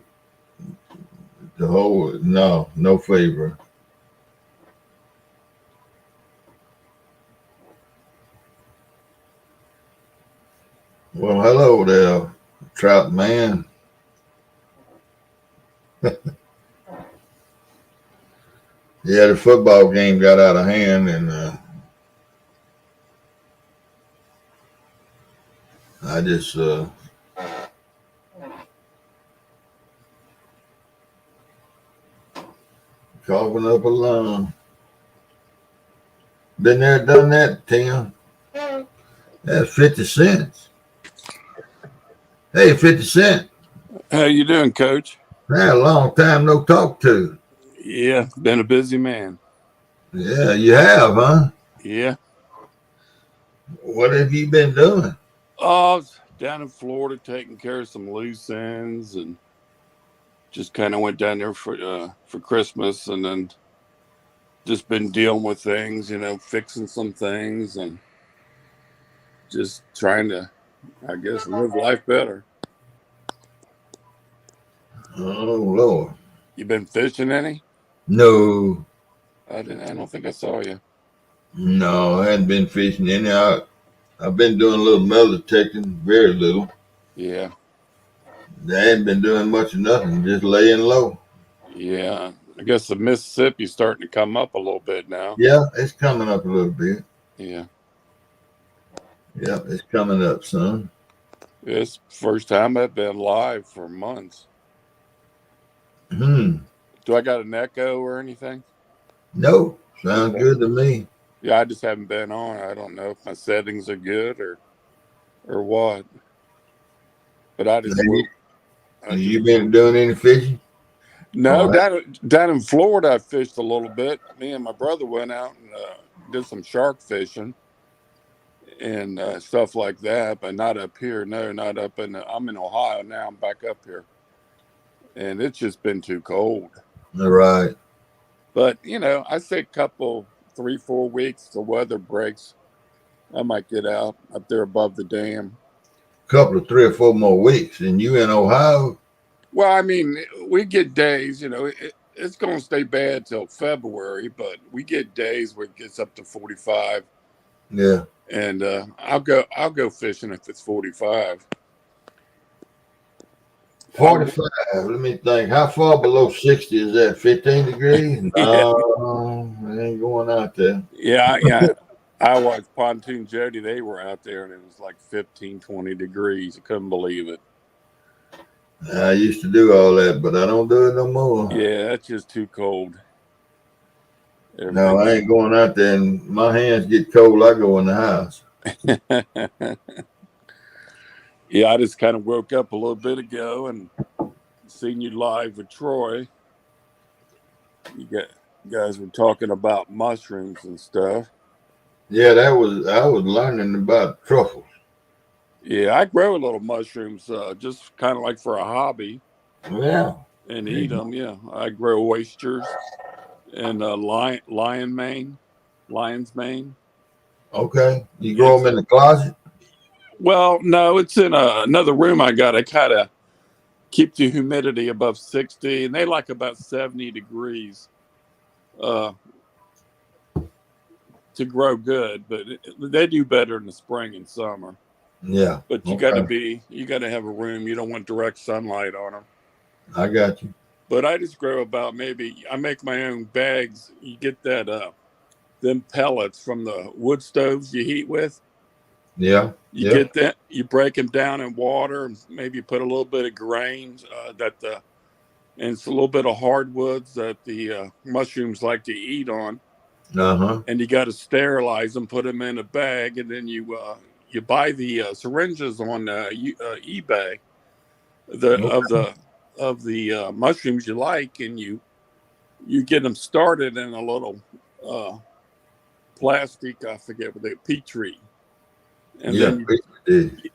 the whole no fever. Well, hello there, Trout Man. Yeah, the football game got out of hand and I just coughing up a lung. Been there, done that, Tim. That's 50 cents. Hey, 50 Cent. How you doing, Coach? Man, a long time no talk to. Yeah, been a busy man. Yeah, you have, huh? Yeah. What have you been doing? Oh, I was down in Florida taking care of some loose ends and just kind of went down there for Christmas and then just been dealing with things, fixing some things and just trying to, I guess, live life better. Oh, Lord. You been fishing any? No, I don't think I saw you. no, I hadn't been fishing any. I've been doing a little metal detecting, very little. Yeah. I hadn't been doing much of nothing, just laying low. Yeah. I guess the Mississippi's starting to come up a little bit now. Yeah, it's coming up a little bit. Yeah. Yeah, it's coming up, son. It's the first time I've been live for months. Hmm. Do I got an echo or anything? No, sounds Okay. good to me. Yeah, I just haven't been on. I don't know if my settings are good or what. But I just will. Have you been doing any fishing? No, Oh, down in Florida, I fished a little bit. Me and my brother went out and did some shark fishing and stuff like that, but not up here. No, not up in. I'm in Ohio now. I'm back up here, and it's just been too cold. all right. But I say a couple, 3-4 weeks, the weather breaks. I might get out up there above the dam. Couple of 3 or 4 more weeks, and you in Ohio? Well, I mean, we get days, it's going to stay bad till February, but we get days where it gets up to 45, Yeah. And I'll go fishing if it's 45. 45. Let me think. How far below 60 is that? 15 degrees? Yeah, No, I ain't going out there. yeah. I watched Pontoon Jody. They were out there and it was like 15, 20 degrees. I couldn't believe it. I used to do all that, but I don't do it no more. Yeah, that's just too cold. No, Everything. I ain't going out there, and my hands get cold. I go in the house. Yeah, I just kind of woke up a little bit ago and seen you live with Troy. You guys were talking about mushrooms and stuff. Yeah, I was learning about truffles. Yeah, I grow a little mushrooms, just kind of like for a hobby Yeah. and eat them. Yeah, I grow oysters and lion's mane. Okay. You grow It's them in the closet? well, no, it's in another room I got. I kind of keep the humidity above 60, and they like about 70 degrees uh, to grow good. But they do better in the spring and summer. Yeah. But Okay. you got to have a room. You don't want direct sunlight on them. I got you. But I just grow about maybe I make my own bags. You get that them pellets from the wood stoves you heat with. Yeah. You Yeah. get that. You break them down in water and maybe put a little bit of grains and it's a little bit of hardwoods that the mushrooms like to eat on. Uh-huh. And you got to sterilize them, put them in a bag, and then you buy the syringes on eBay the Okay. of the mushrooms you like, and you get them started in a little uh, plastic. I forget what they petri, and Yeah. then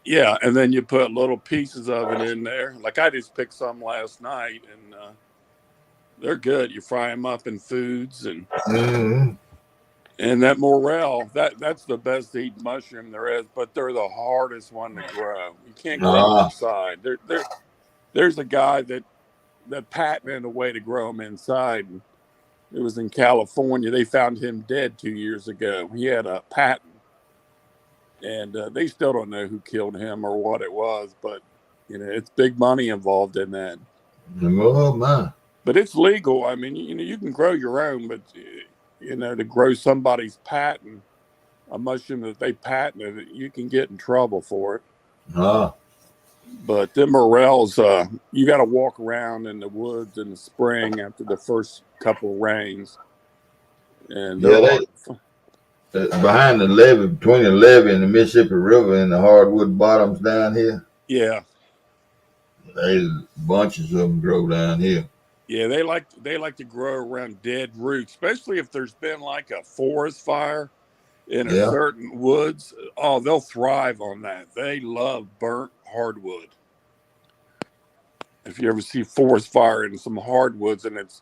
Yeah. and then you put little pieces of it in there. Like I just picked some last night, and they're good. You fry them up in foods, Mhm. and that morel that's the best eating mushroom there is, but they're the hardest one to grow. You can't grow them Ah. inside. There's a guy that patented a way to grow them inside. And it was in California. They found him dead 2 years ago. He had a patent, and they still don't know who killed him or what it was. But it's big money involved in that. Oh my. But it's legal. I mean, you can grow your own, but to grow somebody's patent, a mushroom that they patented, you can get in trouble for it. Ah. But them morels, you got to walk around in the woods in the spring after the first couple of rains, and they're Yeah, hard. behind the levee, between the levee and the Mississippi River and the hardwood bottoms down here, Yeah, there's bunches of them grow down here. yeah, they like to grow around dead roots, especially if there's been like a forest fire in a Yeah. certain woods. Oh, they'll thrive on that. They love burnt hardwood. If you ever see forest fire in some hardwoods, and it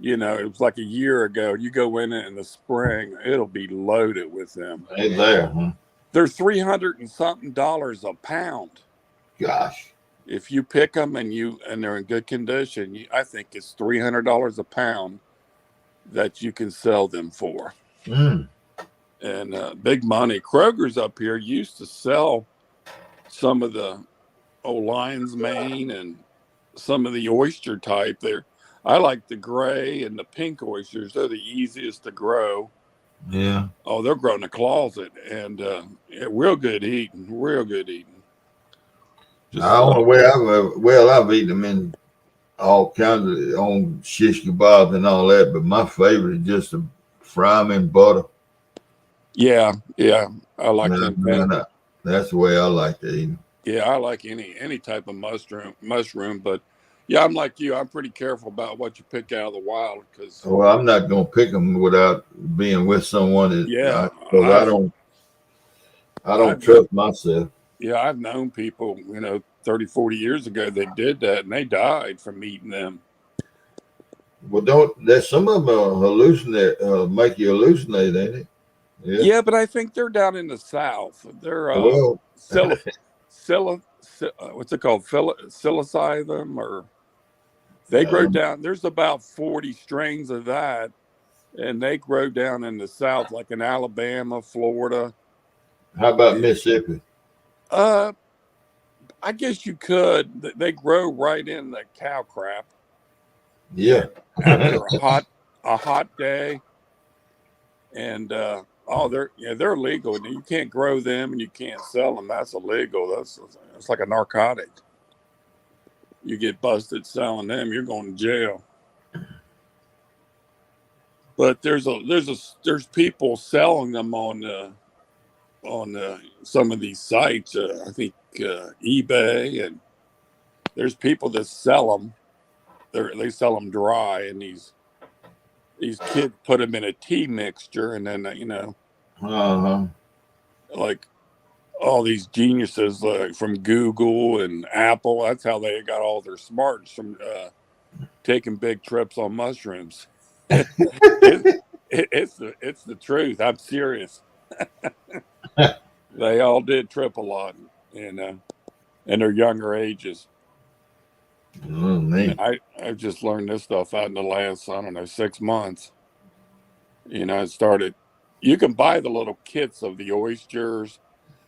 was like a year ago, you go in it in the spring, it'll be loaded with them. They there, huh? They're 300 and something dollars a pound. Gosh. If you pick them and they're in good condition, I think it's $300 a pound that you can sell them for. Mm. And big money. Kroger's up here used to sell some of the old lion's mane and some of the oyster type there. I like the gray and the pink oysters. They're the easiest to grow. Yeah. Oh, they're grown in a closet, and real good eating. Real good eating. I don't know where I've eaten them in all kinds of on shish kebabs and all that, but my favorite is just to fry them in butter. Yeah, I like them. That's the way I like to eat them. Yeah, I like any type of mushroom, but yeah, I'm like you. I'm pretty careful about what you pick out of the wild because Well, I'm not gonna pick them without being with someone yeah, because I don't trust myself. Yeah, I've known people, 30, 40 years ago, they did that and they died from eating them. Well, there's some of them hallucinate, make you hallucinate, ain't it? Yeah, but I think they're down in the South. They're what's it called? Psilocybin, or they grow down. There's about 40 strains of that, and they grow down in the South, like in Alabama, Florida. How about Mississippi? I guess you could. They grow right in the cow crap. Yeah. After a hot day, and they're legal. You can't grow them and you can't sell them. That's illegal. It's like a narcotic. You get busted selling them, you're going to jail. But there's people selling them on some of these sites. I think eBay, and there's people that sell them. They sell them dry, and these kids put them in a tea mixture, and then Uh-huh. like all these geniuses from Google and Apple. That's how they got all their smarts, from taking big trips on mushrooms. It's the truth. I'm serious. They all did trip a lot, in their younger ages. Oh, man. I've just learned this stuff out in the last, I don't know, 6 months. It started. You can buy the little kits of the oysters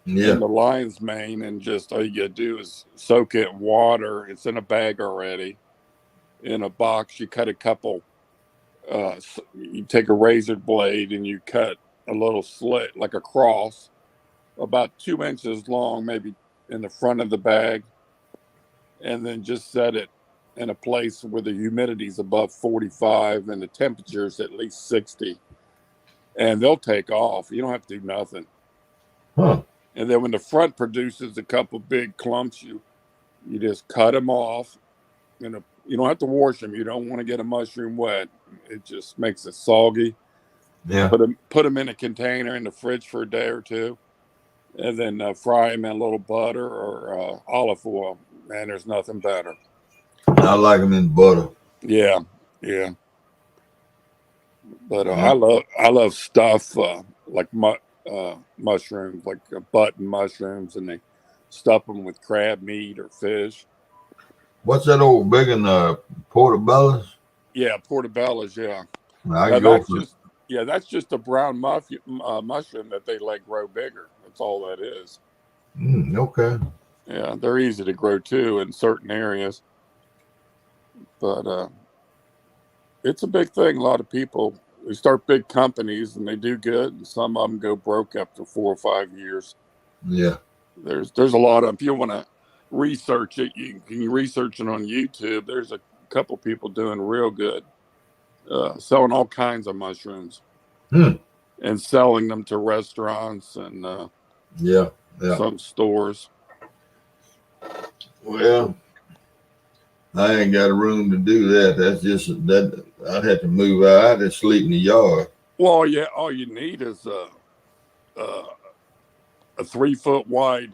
Yeah. and the lion's mane, and just all you do is soak it in water. It's in a bag already, in a box. You cut a couple. You take a razor blade and you cut a little slit, like a cross, about 2 inches long, maybe, in the front of the bag, and then just set it in a place where the humidity is above 45 and the temperature is at least 60, and they'll take off. You don't have to do nothing. Huh. And then when the front produces a couple big clumps, you just cut them off. You don't have to wash them. You don't want to get a mushroom wet. It just makes it soggy. Yeah. Put them in a container in the fridge for a day or two, and then fry them in a little butter or olive oil. Man, there's nothing better. I like them in butter. Yeah. But I love stuff like mushrooms, like button mushrooms, and they stuff them with crab meat or fish. What's that old big one, portobellos? Yeah, portobellos. Yeah. I Now, go for that's just a brown mushroom that they let grow bigger. That's all that is. Okay. Yeah, they're easy to grow too in certain areas, but it's a big thing. A lot of people, they start big companies and they do good, and some of them go broke after 4 or 5 years. Yeah. There's a lot of. If you want to research it, you can research it on YouTube. There's a couple people doing real good, selling all kinds of mushrooms and selling them to restaurants and some stores. Well, I ain't got a room to do that. That's just that. I'd have to move out. I'd just sleep in the yard. Well, yeah, all you need is a 3 foot wide,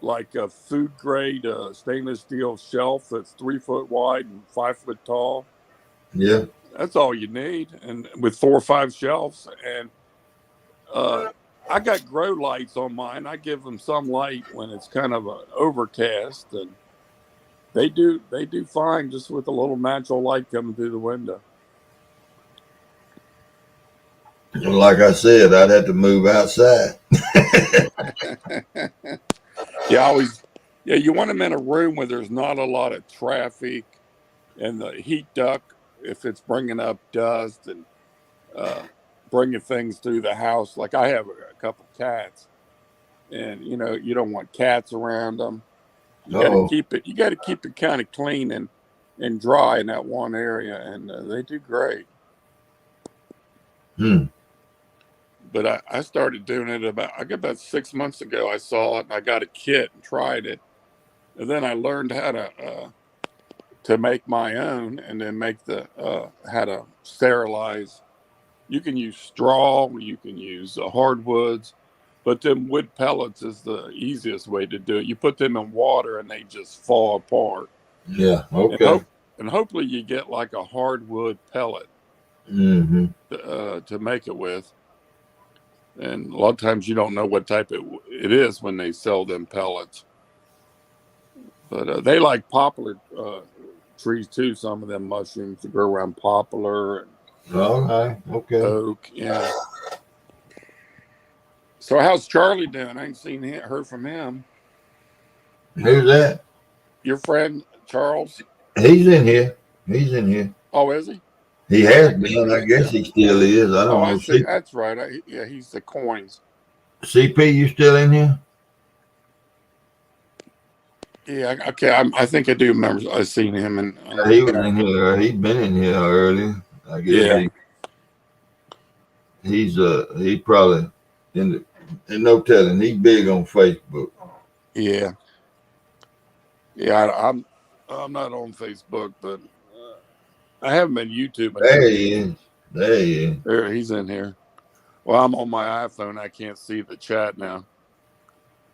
like a food grade stainless steel shelf that's 3 foot wide and 5 foot tall. Yeah. That's all you need, and with 4 or 5 shelves. And I got grow lights on mine. I give them some light when it's kind of overcast, and they do fine just with a little natural light coming through the window. Like I said, I'd have to move outside. You want them in a room where there's not a lot of traffic, and the heat duct, if it's bringing up dust and bringing things through the house. Like, I have a couple cats, and you don't want cats around them. You got to keep it kind of clean and dry in that one area, and they do great. But I started doing it about 6 months ago. I saw it and I got a kit and tried it, and then I learned how to make my own, and then how to sterilize. You can use straw, you can use hardwoods, but them wood pellets is the easiest way to do it. You put them in water and they just fall apart. Yeah. Okay. And hopefully you get like a hardwood pellet to make it with. And a lot of times you don't know what type it is when they sell them pellets. But they like poplar trees too. Some of them mushrooms that grow around poplar, and All right. Okay. Oak. Yeah. So how's Charlie doing? I ain't seen heard from him. Who's that? Your friend Charles? He's in here. He's in here. Oh, is he? He I has think he been. I did. guess Yeah. he still is. I Oh, don't I know. see. That's right. Yeah, he's the coins. CP, you still in here? Yeah. Okay. I think I do remember. I seen him and He was in here. He's been in here earlier. I guess yeah. he probably in no telling. He's big on Facebook. Yeah. Yeah. I'm not on Facebook, but I haven't been YouTube. There he is. There he is. There, he's in here. Well, I'm on my iPhone. I can't see the chat now.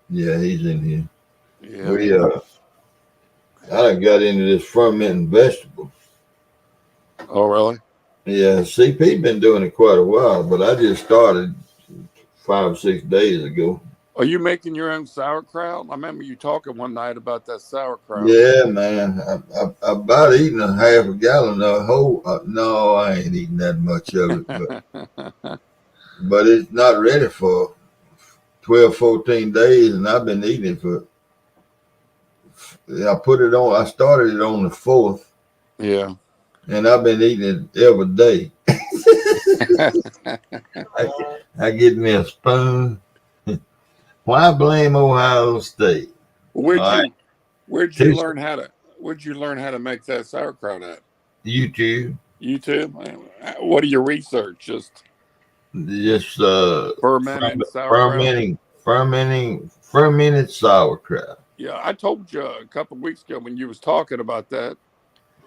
Yeah, he's in here. Yeah. We I got into this fermenting vegetable. Oh, really? Yeah, CP been doing it quite a while, but I just started 5 or 6 days ago. Are you making your own sauerkraut? I remember you talking one night about that sauerkraut. Yeah, man. I about eating a half a gallon of whole. No, I ain't eating that much of it, but it's not ready for 12, 14 days, and I've been eating it for. I put it on. I started it on the 4th. Yeah. And I've been eating it every day. I get me a spoon. Why blame Ohio State? Where'd you learn how to make that sauerkraut at? YouTube. YouTube? What do you research? Just fermented sauerkraut. Fermented sauerkraut. Yeah, I told you a couple of weeks ago when you was talking about that.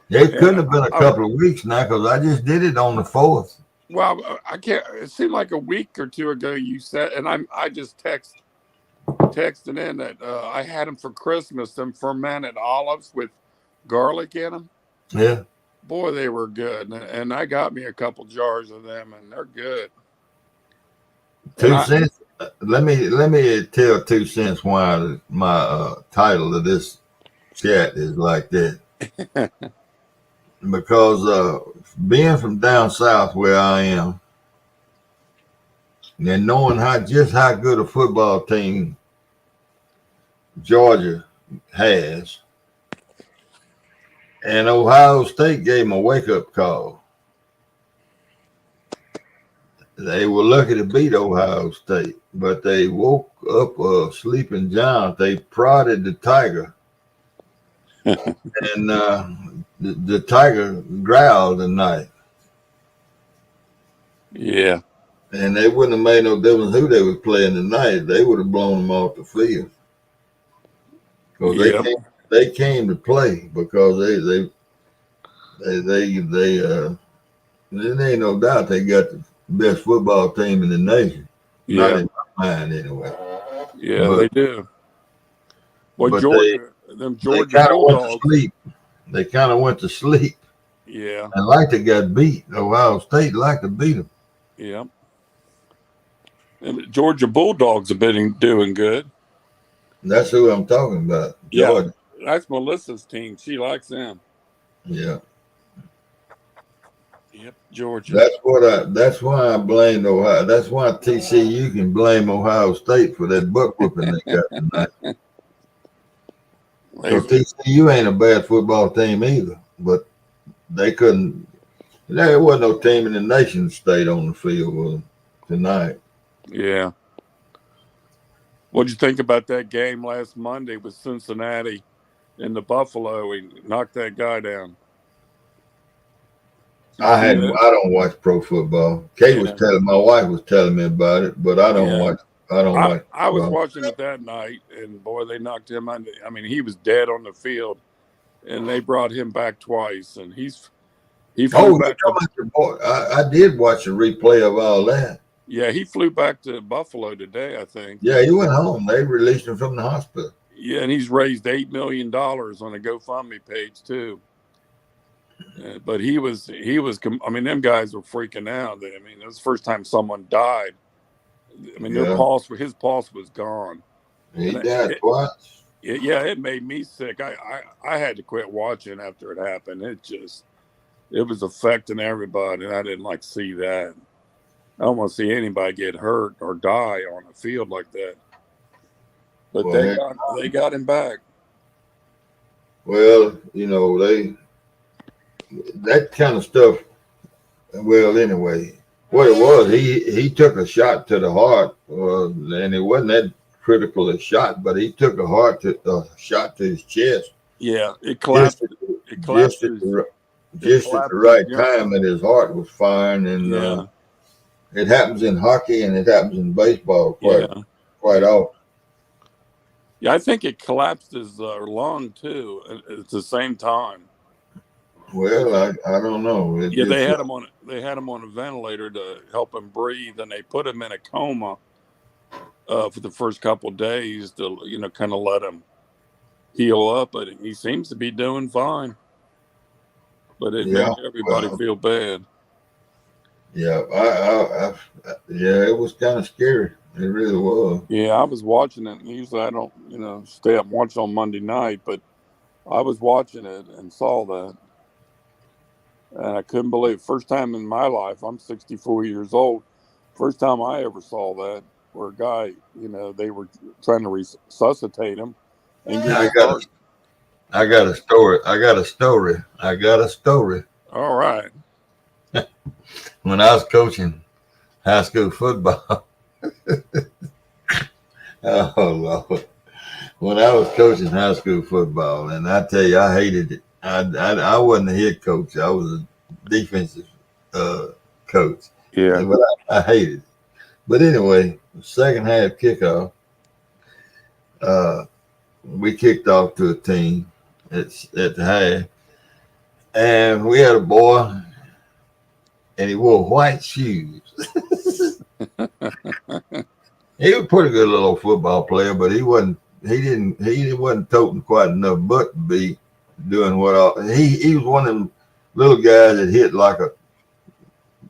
It couldn't have been a couple of weeks now because I just did it on the 4th. Well, I can't. It seemed like a week or two ago you said, and I just texted in that I had them for Christmas. Them fermented olives with garlic in them. Yeah. Boy, they were good, and I got me a couple jars of them, and they're good. 2 cents. Let me tell 2 cents why my title of this chat is like that. Because being from down south where I am, and knowing just how good a football team Georgia has, and Ohio State gave them a wake-up call. They were lucky to beat Ohio State, but they woke up a sleeping giant. They prodded the tiger, and the tiger growled tonight. Yeah. And they wouldn't have made no difference who they was playing tonight. They would have blown them off the field. Because they came to play because there ain't no doubt they got the best football team in the nation. Yeah. Not in my mind anyway. Yeah, they do. Well, Georgia Bulldogs. They kind of went to sleep. Yeah. And like they got beat. Ohio State like to beat them. Yeah. And the Georgia Bulldogs have been doing good. That's who I'm talking about. Georgia. Yeah, that's Melissa's team. She likes them. Yeah. Yep, Georgia. That's why I blamed Ohio. That's why TCU can blame Ohio State for that butt whooping they got tonight. So TCU ain't a bad football team either, but they couldn't. There wasn't no team in the nation that stayed on the field with them tonight. Yeah. What'd you think about that game last Monday with Cincinnati and the Buffalo? He knocked that guy down. I don't watch pro football. My wife was telling me about it, but I don't watch. I was watching it that night, and boy, they knocked him out. I mean, he was dead on the field, and they brought him back twice, and he flew back. I did watch a replay of all that. Yeah, he flew back to Buffalo today, I think. Yeah, he went home. They released him from the hospital. Yeah, and he's raised $8 million on a GoFundMe page too. But he was. I mean, them guys were freaking out. I mean, it was the first time someone died. I mean, his pulse was gone. He died twice. Yeah, it made me sick. I had to quit watching after it happened. it was affecting everybody, and I didn't like to see that. I don't want to see anybody get hurt or die on a field like that. But Well, they got him back. well, you know, that kind of stuff. Well, anyway, what it was, he took a shot to the heart, and it wasn't that critical a shot, but he took a shot to his chest. Yeah, it collapsed. It collapsed. Just at the right time, and his heart was firing. And Yeah. it happens in hockey and it happens in baseball quite often. Yeah, I think it collapsed his lung too at the same time. Well, I don't know. They had him on a ventilator to help him breathe, and they put him in a coma for the first couple of days to kind of let him heal up. But he seems to be doing fine. But it made everybody feel bad. Yeah, it was kind of scary. It really was. Yeah, I was watching it. Usually I don't, stay up and watch on Monday night, but I was watching it and saw that. And I couldn't believe it. First time in my life, I'm 64 years old. First time I ever saw that, where a guy, they were trying to resuscitate him. And I got a story. All right. When I was coaching high school football, oh Lord, when I was coaching high school football, and I tell you, I hated it. I wasn't a head coach. I was a defensive coach. Yeah. But I hated it. But anyway, second half kickoff, we kicked off to a team at the half, and we had a boy, and he wore white shoes. He was a pretty good little football player, but he wasn't toting quite enough butt to be doing he was one of them little guys that hit like a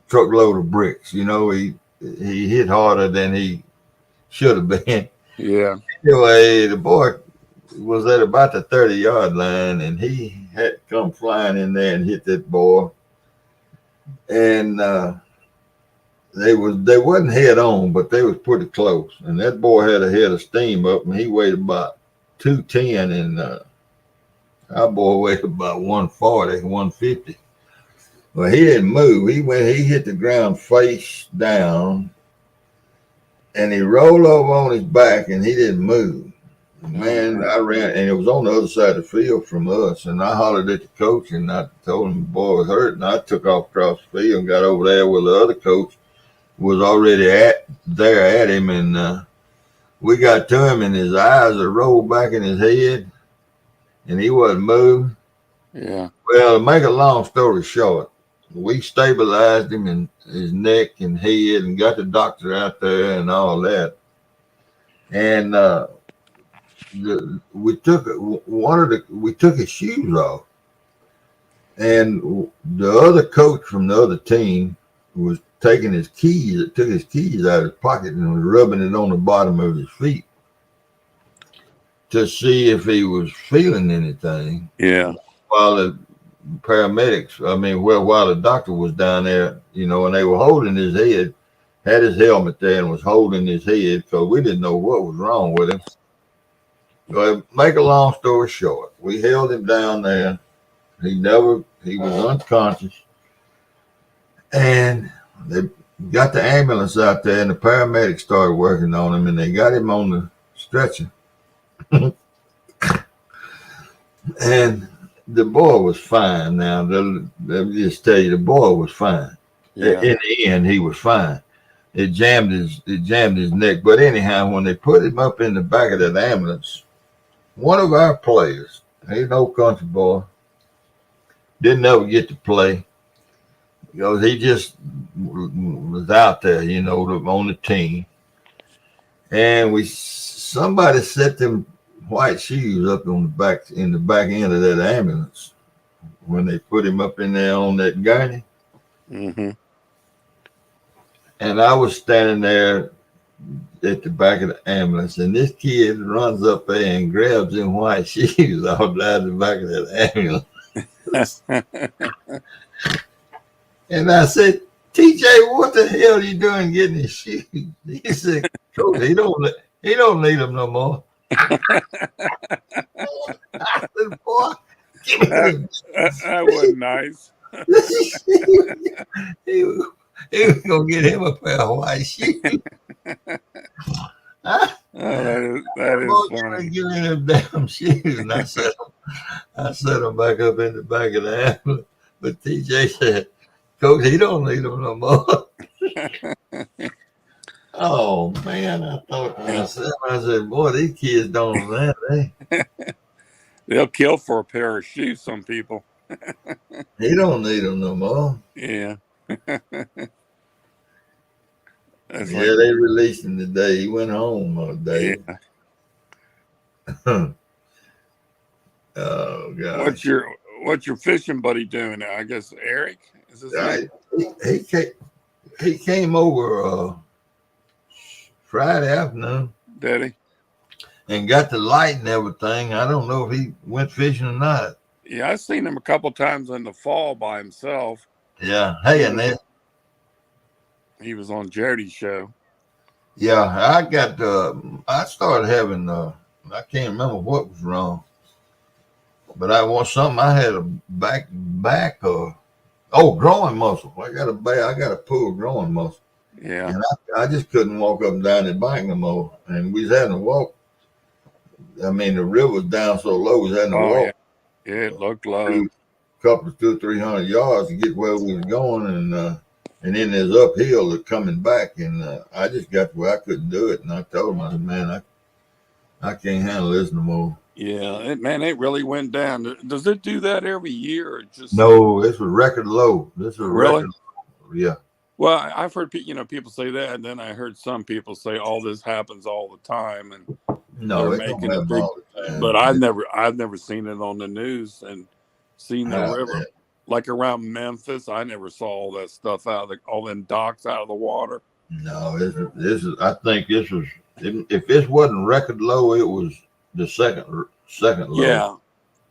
truckload of bricks. He hit harder than he should have been. Yeah. Anyway, the boy was at about the 30-yard line, and he had come flying in there and hit that boy. And they wasn't head on, but they was pretty close. And that boy had a head of steam up, and he weighed about 210, and our boy weighed about 140, 150. Well, he didn't move. He hit the ground face down, and he rolled over on his back, and he didn't move. Man, I ran, and it was on the other side of the field from us, and I hollered at the coach, and I told him the boy was hurt, and I took off across the field and got over there where the other coach was already at him, and we got to him, and his eyes are rolled back in his head, and he wasn't moving. Yeah. Well, to make a long story short, we stabilized him in his neck and head and got the doctor out there and all that. And we took his shoes off. And the other coach from the other team was taking took his keys out of his pocket and was rubbing it on the bottom of his feet to see if he was feeling anything. Yeah. While the while the doctor was down there, and they were holding his head, had his helmet there and was holding his head because we didn't know what was wrong with him. So make a long story short, we held him down there. He was unconscious. And they got the ambulance out there, and the paramedics started working on him, and they got him on the stretcher. And the boy was fine. Now, let me just tell you, the boy was fine. Yeah. In the end, he was fine. It jammed his neck. But anyhow, when they put him up in the back of that ambulance, one of our players, he's an old country boy, didn't ever get to play because he just was out there, on the team. And somebody set them white shoes up in the back end of that ambulance when they put him up in there on that gurney. Mm-hmm. And I was standing there at the back of the ambulance, and this kid runs up there and grabs them white shoes off the back of that ambulance. And I said, TJ, what the hell are you doing getting his shoes? He said, Coach, he don't need them no more. I said, boy, give me them. That was nice. he was gonna get him a pair of white shoes. Oh, that is funny. Give me them damn shoes. And I set them back up in the back of the ambulance. But TJ said, Coach, he don't need them no more. Oh man, I thought to myself, I said, boy, these kids don't know that. They'll kill for a pair of shoes, some people. He don't need them no more. Yeah. Yeah, they released him today. He went home today. Yeah. Oh God. What's your fishing buddy doing now? I guess Eric is his name? He came over Friday afternoon. Did he? And got the light and everything. I don't know if he went fishing or not. Yeah, I've seen him a couple times in the fall by himself. Yeah. Hey, and then he was on Jody's show. Yeah, I started having I can't remember what was wrong, but I want something. I had a back growing muscle. I got a poor growing muscle. Yeah. And I just couldn't walk up and down the bank no more. And we was having to walk. I mean, the river was down so low, we was having to walk. Yeah, it looked low. Couple 200-300 yards to get where we was going, and then there's uphill to coming back, and I just got to where I couldn't do it, and I told him, I said, man, I can't handle this no more. Yeah, it really went down. Does it do that every year, or just? No, this was record low. This was really? Record low. Yeah. Well, I've heard people say that, and then I heard some people say all this happens all the time, and no, they're making a big. But I've never seen it on the news and seen the river. Yeah. Like around Memphis, I never saw all that stuff all them docks out of the water. No, this is. I think this was. If this wasn't record low, it was the second low.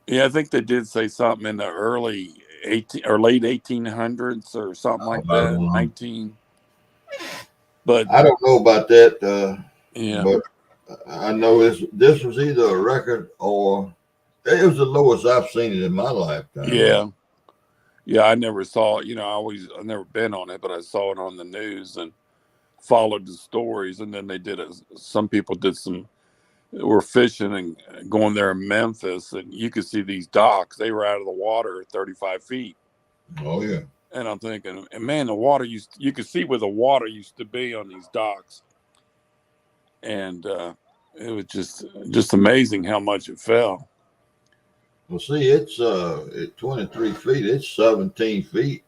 Yeah. I think they did say something in the early late 1800s or something like that. 19. But I don't know about that. Yeah. But I know this was either a record or it was the lowest I've seen it in my lifetime. Yeah. Yeah, I never saw it. I've never been on it, but I saw it on the news and followed the stories. And then they did it. Some people were fishing and going there in Memphis, and you could see these docks. They were out of the water 35 feet. Oh, yeah. And I'm thinking, and man, the water you could see where the water used to be on these docks. And it was just amazing how much it fell. Well, see, it's 23 feet. It's 17 feet.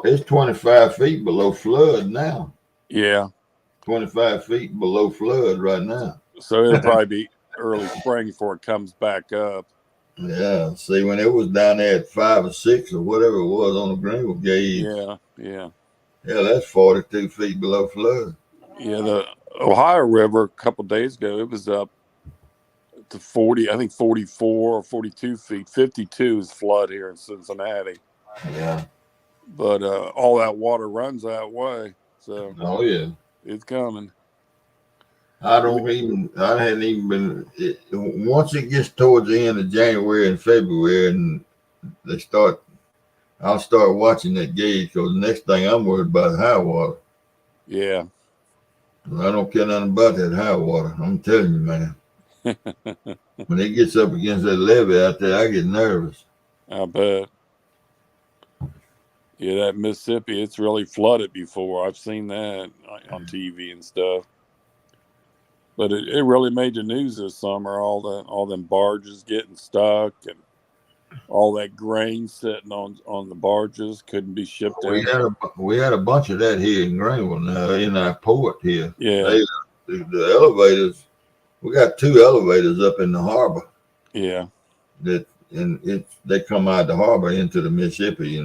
It's 25 feet below flood now. Yeah. 25 feet below flood right now. So it'll probably be early spring before it comes back up. Yeah. See, when it was down there at 5 or 6 or whatever it was on the Greenville gauge. Yeah. Yeah, that's 42 feet below flood. Yeah, the Ohio River a couple of days ago, it was up to 40, I think 44 or 42 feet. 52 is flood here in Cincinnati. Yeah. But all that water runs that way. So it's coming. I hadn't even been, once it gets towards the end of January and February and I'll start watching that gauge because the next thing I'm worried about is high water. Yeah. I don't care nothing about that high water. I'm telling you, man. When it gets up against that levee out there, I get nervous. I bet. Yeah, that Mississippi, it's really flooded before. I've seen that on TV and stuff. But it really made the news this summer. All them barges getting stuck and all that grain sitting on the barges couldn't be shipped out. We had a bunch of that here in Greenville now in our port here. Yeah. The elevators. We got 2 elevators up in the harbor. Yeah. They come out the harbor into the Mississippi,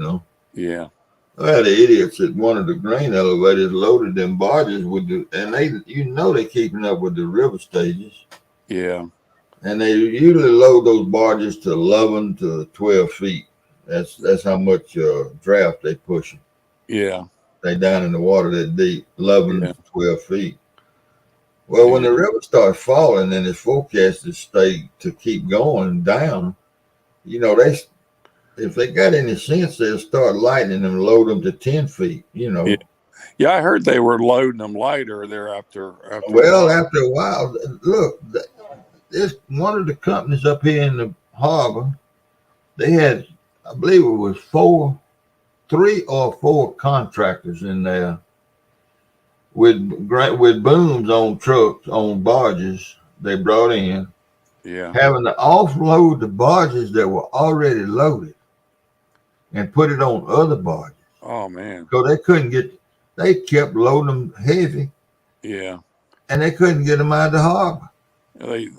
Yeah. Well, the idiots at one of the grain elevators loaded them barges with they keeping up with the river stages. Yeah. and they usually load those barges to 11 to 12 feet. That's how much draft they push. Yeah. They down in the water that deep, 11 Yeah. to 12 feet. Well, when Yeah. the river starts falling and it's forecasted stay to keep going down, they if they got any sense, they'll start lightening them, load them to 10 feet. Yeah. Yeah. I heard they were loading them lighter there after a Well, while. after a while, look, there's one of the companies up here in the harbor. They had, I believe it was 3 or 4 contractors in there with booms on trucks on barges they brought in, Yeah. having to offload the barges that were already loaded and put it on other barges. Oh man. So they kept loading them heavy Yeah. and they couldn't get them out of the harbor. They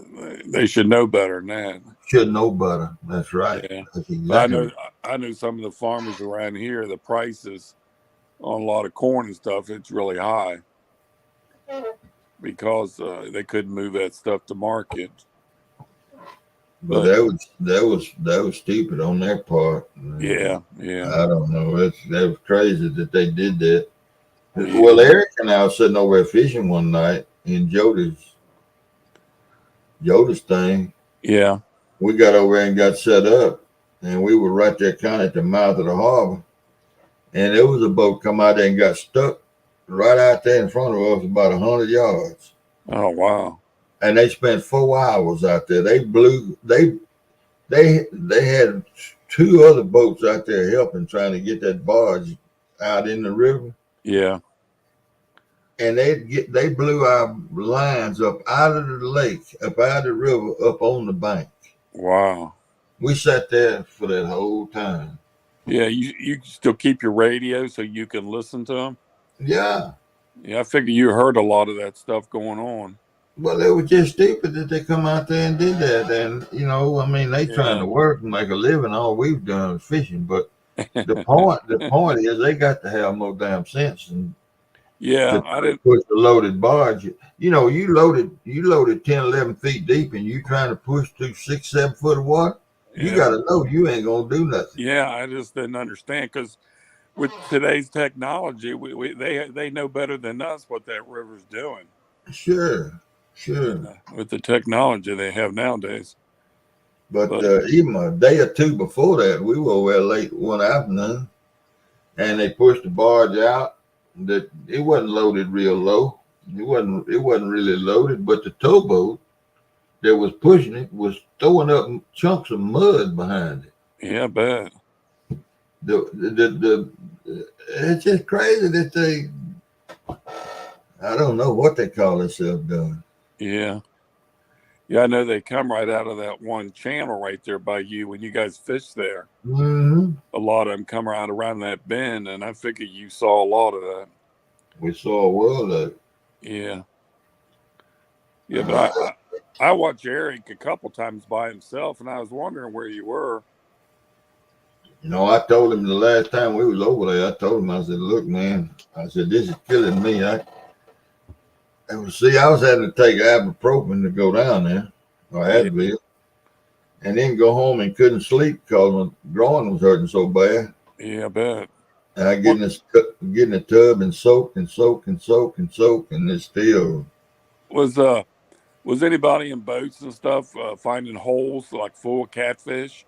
they should know better than that. Should know better. That's right. Yeah. That's But exactly right. I know some of the farmers around here, the prices on a lot of corn and stuff, it's really high because they couldn't move that stuff to market. But that was stupid on their part. Yeah. Yeah. I don't know. That was crazy that they did that. Yeah. Well, Eric and I was sitting over there fishing one night in Joda's thing. Yeah. We got over there and got set up, and we were right there kind of at the mouth of the harbor. And there was a boat come out there and got stuck right out there in front of us, about 100 yards. Oh wow. And they spent 4 hours out there. They had 2 other boats out there helping, trying to get that barge out in the river. Yeah. And they blew our lines up out of the lake, up out of the river, up on the bank. Wow. We sat there for that whole time. Yeah. You still keep your radio so you can listen to them. Yeah. Yeah. I figure you heard a lot of that stuff going on. Well, it was just stupid that they come out there and did that. And, they trying to work and make a living. All we've done is fishing. But the point is they got to have more damn sense and Yeah. to I didn't. push the loaded barge. You loaded 10, 11 feet deep and you trying to push through 6, 7 foot of water. You Yeah. got to know you ain't going to do nothing. Yeah. I just didn't understand because with today's technology, they know better than us what that river's doing. Sure. With the technology they have nowadays. But even a day or 2 before that, we were over there late one afternoon, and they pushed the barge out. That it wasn't loaded real low. It wasn't really loaded, but the towboat that was pushing it was throwing up chunks of mud behind it. Yeah, I bet. It's just crazy that I don't know what they call themselves doing. Yeah. Yeah, I know they come right out of that one channel right there by you when you guys fish there. Mm-hmm. A lot of them come out around that bend, and I figure you saw a lot of that. We saw a world of it. Yeah. Yeah, but I watched Eric a couple times by himself, and I was wondering where you were. I told him the last time we was over there, I told him, I said, look, man, I said, this is killing me. I was having to take ibuprofen to go down there, or Advil, and then go home and couldn't sleep because my groin was hurting so bad. Yeah, I bet. And I get in the tub and soak, and it's still. Was anybody in boats and stuff finding holes like full of catfish?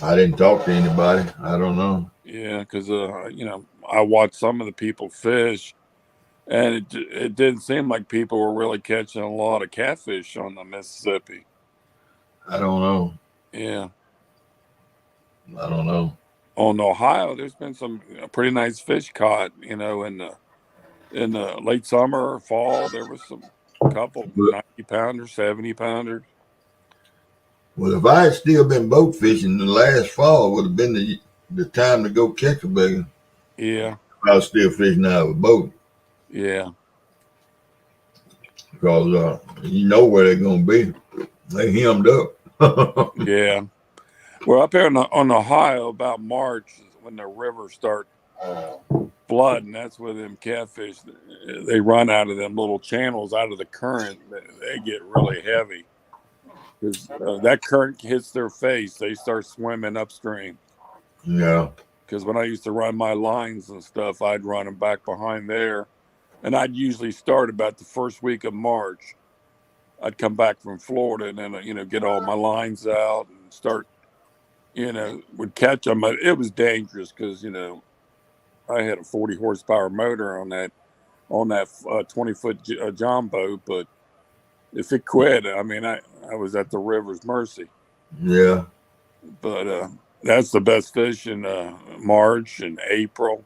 I didn't talk to anybody. I don't know. Yeah, because I watched some of the people fish, and it didn't seem like people were really catching a lot of catfish on the Mississippi. I don't know. Yeah. I don't know. On Ohio, there's been some pretty nice fish caught. In the late summer or fall, there was a couple 90-pounder, 70-pounder. Well, if I had still been boat fishing, the last fall would have been the time to go catch a bigger. Yeah. If I was still fishing out of a boat. Yeah. Because you know where they're going to be. They hemmed up. Yeah. Well, up here on Ohio, about March is when the rivers start flooding. That's where them catfish, they run out of them little channels out of the current. They get really heavy. because that current hits their face, they start swimming upstream. Yeah. Because when I used to run my lines and stuff, I'd run them back behind there, and I'd usually start about the first week of March. I'd come back from Florida and then get all my lines out and start would catch them. But it was dangerous because I had a 40 horsepower motor on that 20-foot John boat, but if it quit, I mean, I was at the river's mercy. Yeah. But that's the best fish in March and April,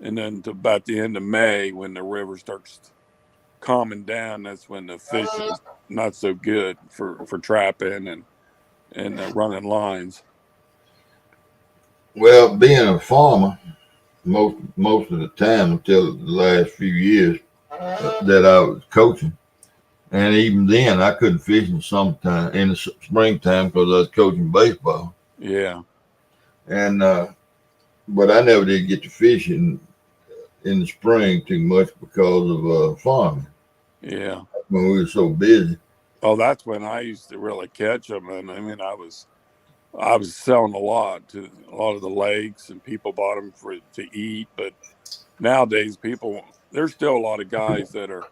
and then to about the end of May when the river starts calming down. That's when the fish is not so good for trapping and running lines. Well, being a farmer, most of the time until the last few years that I was coaching, and even then I couldn't fish in the springtime because I was coaching baseball. Yeah. And but I never did get to fish in the spring too much because of farming. Yeah. When we were so busy. Oh, that's when I used to really catch them, and I mean, I was selling a lot to a lot of the lakes, and people bought them to eat. But nowadays, there's still a lot of guys that are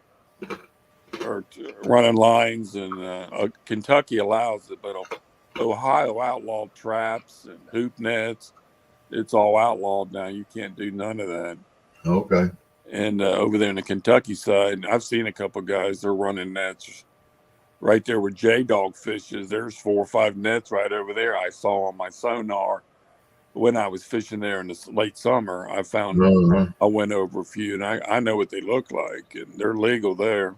running lines, and Kentucky allows it, but Ohio outlawed traps and hoop nets. It's all outlawed now. You can't do none of that. Okay. And over there in the Kentucky side, I've seen a couple guys, they're running nets right there where J-Dog fishes. There's 4 or 5 nets right over there I saw on my sonar when I was fishing there in the late summer. I found I went over a few, and I know what they look like, and they're legal there.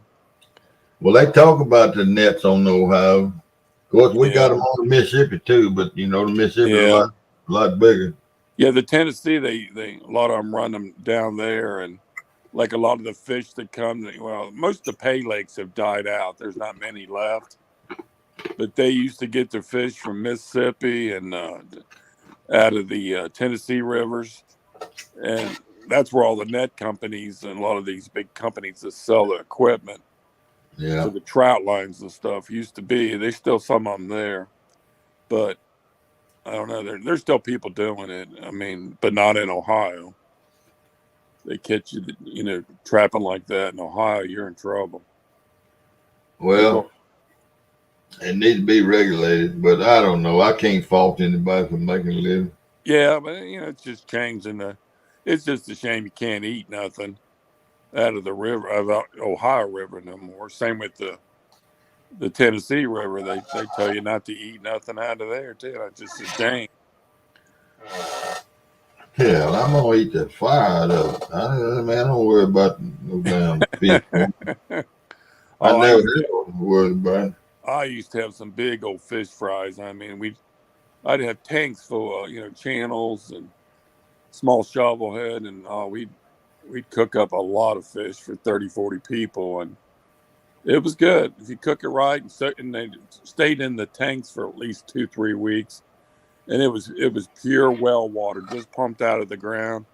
Well, they talk about the nets on Ohio. Of course, we got them on the Mississippi too, but the Mississippi is a lot bigger. Yeah, the Tennessee, they a lot of them run them down there, and like a lot of the fish that come, most of the pay lakes have died out. There's not many left, but they used to get their fish from Mississippi and out of the Tennessee rivers, and that's where all the net companies and a lot of these big companies that sell the equipment for the trout lines and stuff used to be. There's still some of them there, but I don't know. There's still people doing it. I mean, but not in Ohio. They catch you, trapping like that in Ohio, you're in trouble. Well, it needs to be regulated, but I don't know. I can't fault anybody for making a living. Yeah, but it's just changing it's just a shame you can't eat nothing out of the river, of the Ohio River no more. Same with the Tennessee River. They tell you not to eat nothing out of there too. It's just a shame. Yeah, I'm gonna eat the fire though. I don't worry about no damn fish. I never did worry about it. I used to have some big old fish fries. I mean, I'd have tanks full of channels and small shovel head, and we'd cook up a lot of fish for 30, 40 people, and it was good if you cook it right. And they stayed in the tanks for at least 2-3 weeks. And it was pure well water, just pumped out of the ground.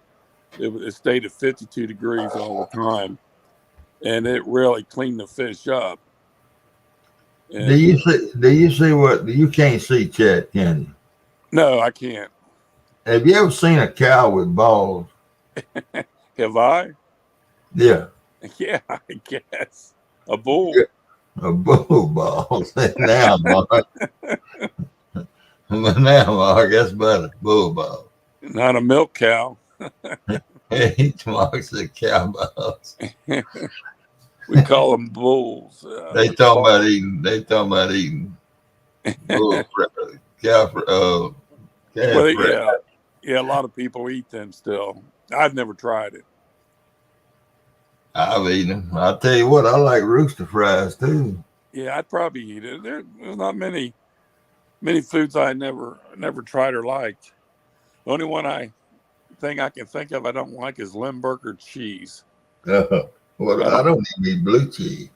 It stayed at 52 degrees all the time, and it really cleaned the fish up. And do you see what you can't see, Chad? Can you? No, I can't. Have you ever seen a cow with balls? Have I? Yeah. Yeah, I guess a bull. A bull balls. Now, Mark. Now, Mark, that's better. Bull balls. Not a milk cow. He Mark said cow balls. We call them bulls. They talking about eating bull cow. Well, yeah, a lot of people eat them still. I've never tried it. I've eaten them. I'll tell you what, I like rooster fries too. Yeah, I'd probably eat it. There's not many foods I never tried or liked. The only thing I can think of I don't like is Limburger cheese. Well, I don't even eat blue cheese.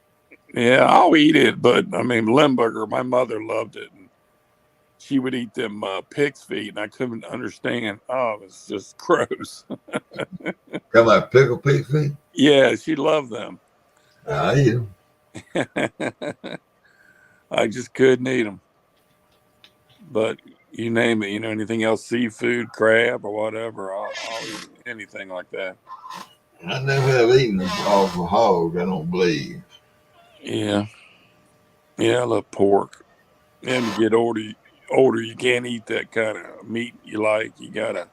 Yeah, I'll eat it, but I mean Limburger. My mother loved it, and she would eat them pig's feet, and I couldn't understand. Oh, it's just gross. Come on, pickle pig feet? Yeah, she loved them. I eat them. I just couldn't eat them. But you name it, anything else, seafood, crab, or whatever, I'll eat anything like that. I never have eaten off a hog, I don't believe. Yeah. Yeah, I love pork. And you get older, you can't eat that kind of meat you like. You gotta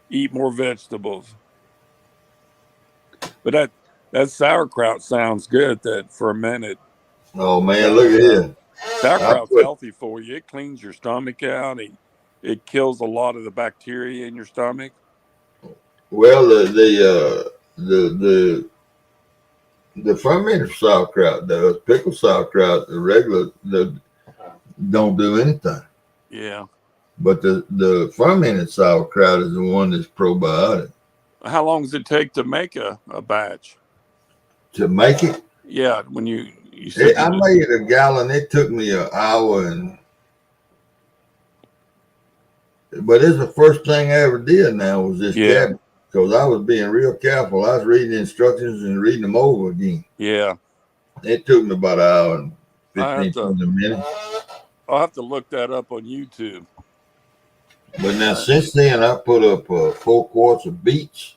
eat more vegetables. But that sauerkraut sounds good. That fermented Oh man, look at sauerkraut. here. I Sauerkraut's put healthy for you. It cleans your stomach out. It kills a lot of the bacteria in your stomach. well the fermented sauerkraut does. Pickled sauerkraut, the regular don't do anything. Yeah. But the fermented sauerkraut is the one that's probiotic. How long does it take to make a batch? To make it, Yeah, when you said you I did. made a gallon. It took me an hour, but it's the first thing I ever did. Now was this Yeah. cabinet because I was being real careful. I was reading the instructions and reading them over again. Yeah. It took me about an hour and I have 15, 20 minutes. I'll have to look that up on YouTube. But now since then, I put up 4 quarts of beets,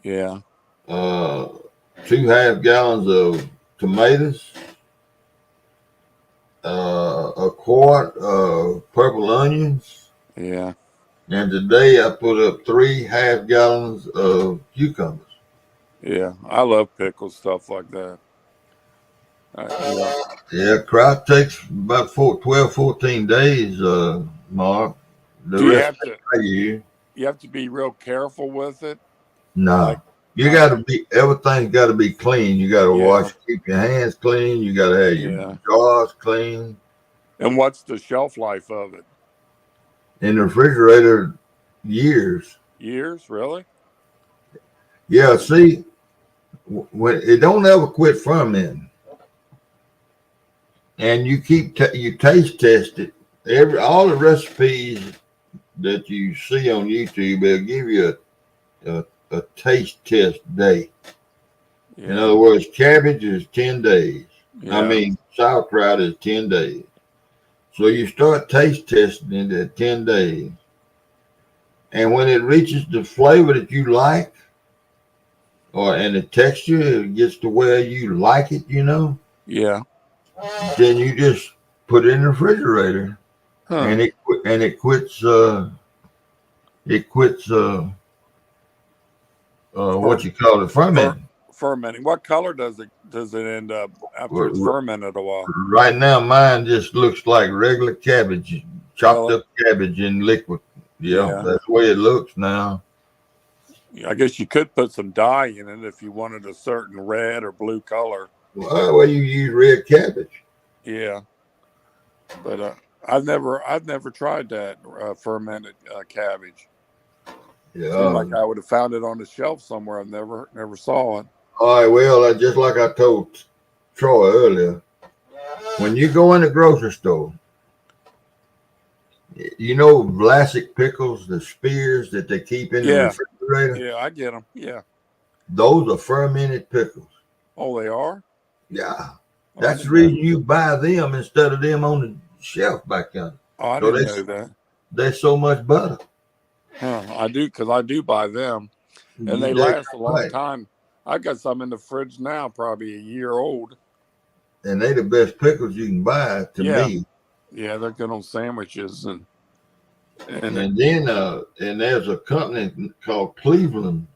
Yeah. 2.5 gallons of tomatoes, a quart of purple onions, Yeah. and today I put up 3.5 gallons of cucumbers. Yeah. I love pickles, stuff like that. Yeah. Yeah, kraut takes about 12, 14 days, Mark. The Do you rest have to I use. you have to be real careful with it? No. Like You got to be, everything's got to be clean. You got to Yeah. wash, keep your hands clean. You got to have your Yeah. jars clean. And what's the shelf life of it? In the refrigerator, years. Years, really? Yeah, see, when it don't ever quit fermenting, and you you taste test it. All the recipes that you see on YouTube, they'll give you a taste test day. Yeah. In other words, cabbage is 10 days. Yeah. I mean, sauerkraut is 10 days. So you start taste testing it at 10 days. And when it reaches the flavor that you like, and the texture, it gets to where you like it, Yeah. then you just put it in the refrigerator, Huh. and it quits. What you call it, fermenting. Fermenting. What color does it end up after it's fermented a while? Right now, mine just looks like regular cabbage, chopped up cabbage in liquid. Yeah, that's the way it looks now. I guess you could put some dye in it if you wanted a certain red or blue color. Well, you use red cabbage. Yeah, but I've never tried that fermented cabbage. Yeah, Seemed like I would have found it on the shelf somewhere. I never saw it. All right, well, just like I told Troy earlier, when you go in the grocery store, Vlasic pickles, the spears that they keep in the refrigerator. Yeah, I get them. Yeah, those are fermented pickles. Oh, they are. Yeah, that's the reason you buy them instead of them on the shelf back there. Oh, I didn't know that. They're so much better. Huh, I do, because I do buy them, and they last a long time. I got some in the fridge now, probably a year old. And they the best pickles you can buy to me. Yeah, they're good on sandwiches and then and there's a company called Cleveland.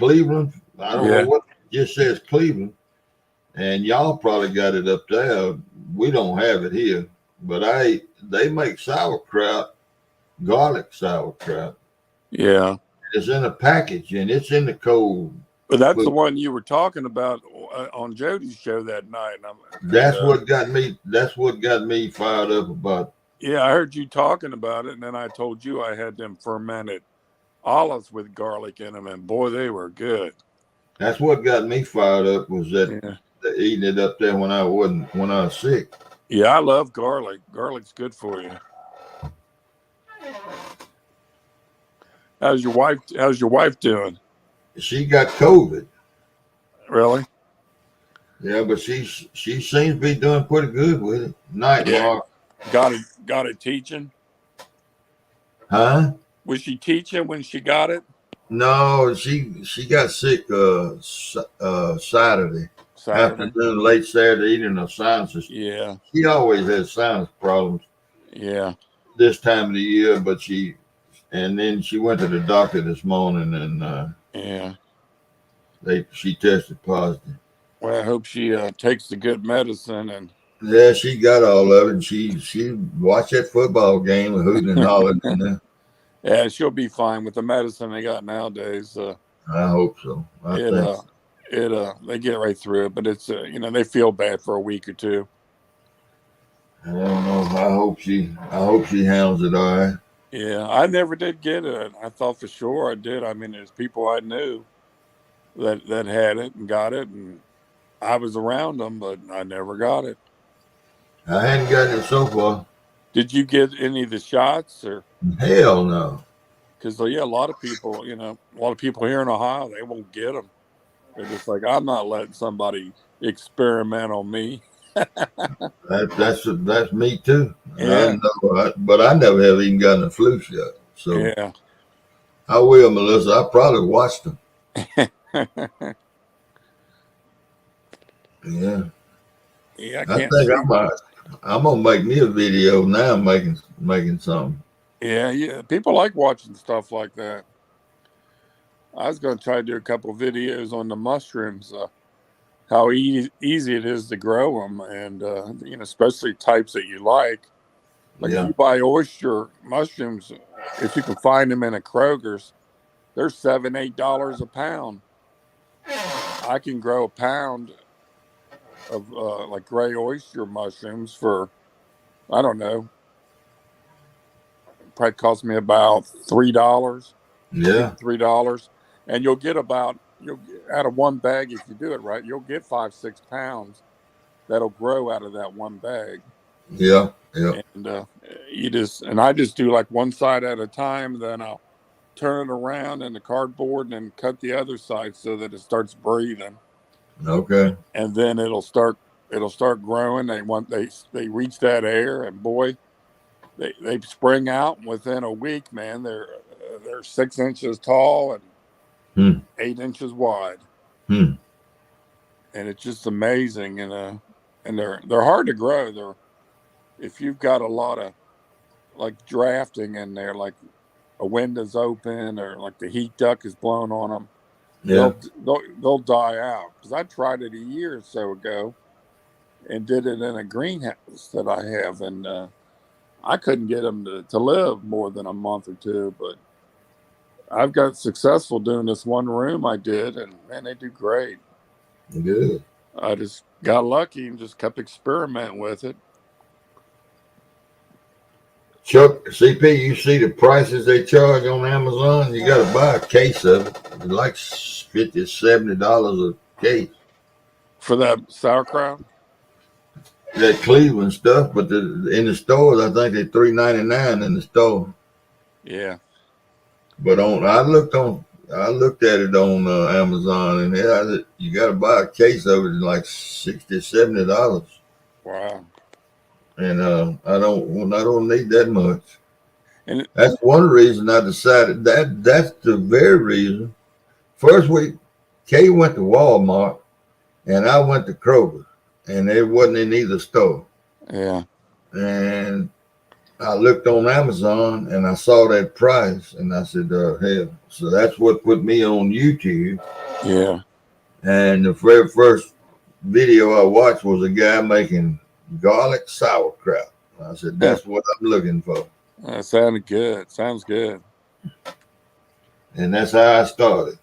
I don't know what it just says Cleveland. And y'all probably got it up there. We don't have it here. But they make sauerkraut, garlic sauerkraut. Yeah. It's in a package and it's in the cold. But that's the one you were talking about on Jody's show that night. That's what got me fired up about. Yeah, I heard you talking about it, and then I told you I had them fermented olives with garlic in them, and boy, they were good. That's what got me fired up was that eating it up there when I was sick. Yeah, I love garlic. Garlic's good for you. How's your wife doing? She got COVID. Really? Yeah, but she seems to be doing pretty good with it. Night, Yeah, Mark. got it teaching. Huh? Was she teaching when she got it? No, she got sick Saturday Saturday. afternoon, late Saturday evening of sinuses. Yeah, She always has sinus problems yeah, this time of the year, but and then she went to the doctor this morning and yeah. she tested positive. Well, I hope she takes the good medicine and Yeah, she got all of it. And she watched that football game with hooting and hollering. And yeah, she'll be fine with the medicine they got nowadays. I hope so. I It think they get right through it, but it's they feel bad for a week or two. I don't know. I hope she handles it all right. Yeah, I never did get it. I thought for sure I did. I mean, there's people I knew that had it and got it, and I was around them, but I never got it. I hadn't gotten it so far. Did you get any of the shots, or Hell no. because yeah, a lot of people, a lot of people here in Ohio, they won't get them. They're just like, I'm not letting somebody experiment on me. That's me too. I Yeah, know, but I never have even gotten a flu shot. So yeah, I will, Melissa. I probably watched them. Yeah, yeah. I I can't think see. I'm gonna make me a video now. I'm making something. Yeah, yeah. People like watching stuff like that. I was going to try to do a couple of videos on the mushrooms, how easy it is to grow them, and especially types that you like. Like if Yeah, you buy oyster mushrooms, if you can find them in a Kroger's, they're $7-8 a pound. I can grow a pound of like gray oyster mushrooms for, I don't know, probably cost me about $3, yeah, $3, and you'll get out of one bag if you do it right. You'll get 5-6 pounds that'll grow out of that one bag, yeah, yeah. and I just do like one side at a time. Then I'll turn it around in the cardboard and then cut the other side so that it starts breathing, Okay. and then it'll start growing. They reach that air, and boy, they spring out within a week. Man, they're 6 inches tall and Hmm. 8 inches wide, Hmm. and it's just amazing. And they're hard to grow. They're if you've got a lot of like drafting in there, like a window's open or like the heat duct is blowing on them, Yeah. they'll die out. Because I tried it a year or so ago and did it in a greenhouse that I have, and I couldn't get them to live more than a month or two. But I've got successful doing this one room I did, and man, they do great. Good. I just got lucky and just kept experimenting with it. Chuck, CP, you see the prices they charge on Amazon? You got to buy a case of it. It's like $50, $70 a case. For that sauerkraut? That Cleveland stuff, but in the stores, I think they're $3.99 in the store. Yeah. But I looked at it on Amazon, and you got to buy a case of it in like $60, $70. Wow. And I don't need that much. And That's one reason I decided that's the very reason. First week, Kay went to Walmart and I went to Kroger, and it wasn't in either store. yeah. And I looked on Amazon and I saw that price, and I said, hell. So that's what put me on YouTube. Yeah. And the very first video I watched was a guy making garlic sauerkraut. I said, that's what I'm looking for. That sounded good. Sounds good. And that's how I started.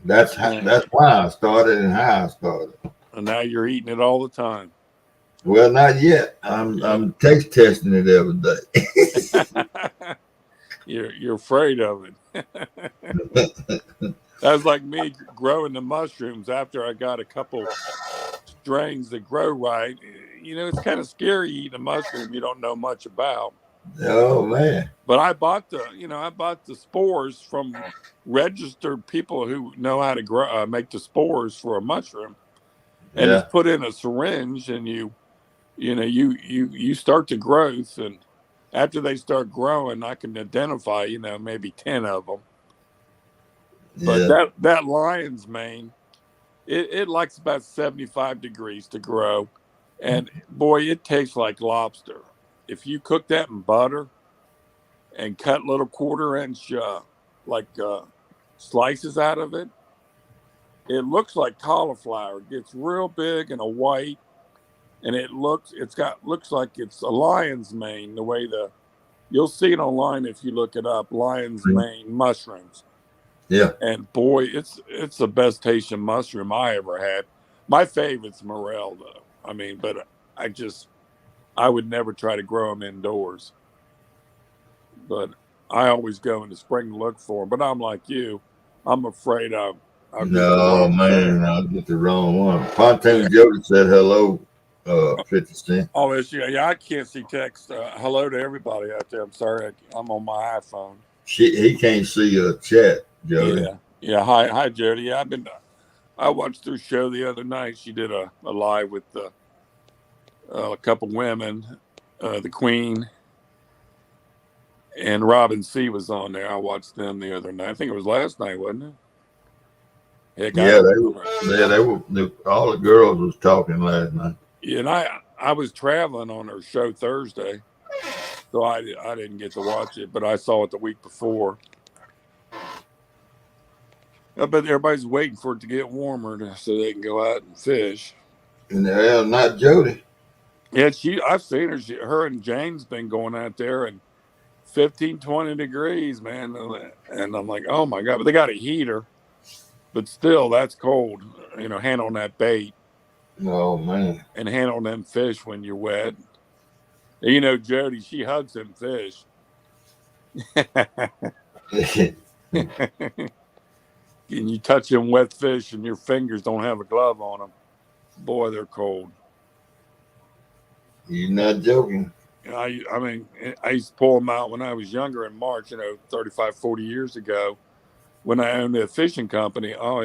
That's why I started and how I started. And now you're eating it all the time. Well, not yet. I'm taste testing it every day. You're afraid of it. That's like me growing the mushrooms after I got a couple strains that grow right. It's kind of scary eating a mushroom you don't know much about. Oh man. But I bought the spores from registered people who know how to grow, make the spores for a mushroom. and Yeah. it's put in a syringe, and you start the growth, and after they start growing, I can identify maybe 10 of them. But Yeah. that lion's mane, it likes about 75 degrees to grow, and boy, it tastes like lobster. If you cook that in butter and cut little quarter-inch slices out of it, it looks like cauliflower. It gets real big and a white, and looks like it's a lion's mane. The way you'll see it online if you look it up, lion's mane mushrooms. Yeah. And boy, it's the best tasting mushroom I ever had. My favorite's morel, though. I mean, but I would never try to grow them indoors. But I always go in the spring to look for them. But I'm like you, I'm afraid I'll get the No, wrong man, thing. I'll get the wrong one. Pontoon Yeah. Jody said hello, 50 Cent. Oh, yeah. I can't see text. Hello to everybody out there. I'm sorry, I'm on my iPhone. He can't see a chat, Jody. Yeah. Hi, Jody. Yeah, I watched her show the other night. She did a live with a couple women, the Queen and Robin C was on there. I watched them the other night. I think it was last night, wasn't it? Heck, Yeah, they were. All the girls was talking last night. Yeah, and I was traveling on her show Thursday, so I didn't get to watch it, but I saw it the week before. I bet everybody's waiting for it to get warmer so they can go out and fish. And hell, not Jody. Yeah, I've seen her. Her and Jane's been going out there and 15, 20 degrees, man. And I'm like, oh my God, but they got a heater, but still, that's cold. Handling that bait Oh man. and handling them fish when you're wet. Jody, she hugs them fish. And you touch them wet fish and your fingers don't have a glove on them. Boy, they're cold. You're not joking. I mean, I used to pull them out when I was younger in March, 35, 40 years ago when I owned a fishing company. Oh,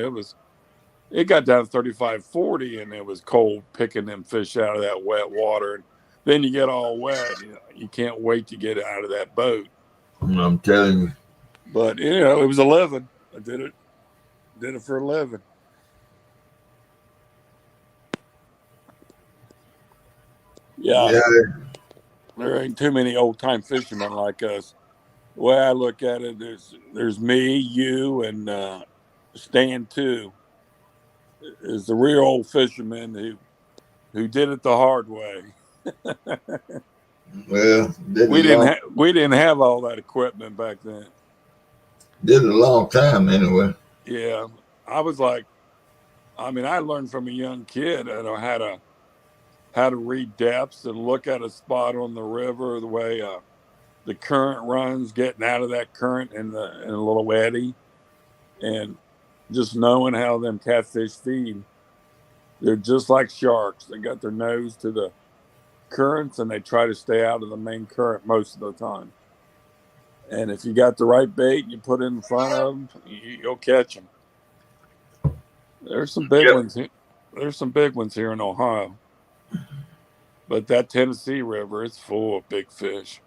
it got down to 35, 40 and it was cold picking them fish out of that wet water. And then you get all wet. You can't wait to get out of that boat. I'm telling you. But, it was a living. I did it for a living. Yeah. There ain't too many old time fishermen like us. The way I look at it, there's me, you, and Stan too. Is the real old fisherman who did it the hard way. Well, We didn't have all that equipment back then. Did it a long time anyway. Yeah, I was like, I learned from a young kid how to read depths and look at a spot on the river, the way the current runs, getting out of that current in a little eddy, and just knowing how them catfish feed. They're just like sharks. They got their nose to the currents and they try to stay out of the main current most of the time. And if you got the right bait, you put it in front of them, you'll catch them. There's some big ones. There's some big ones here in Ohio. But that Tennessee River, it's full of big fish.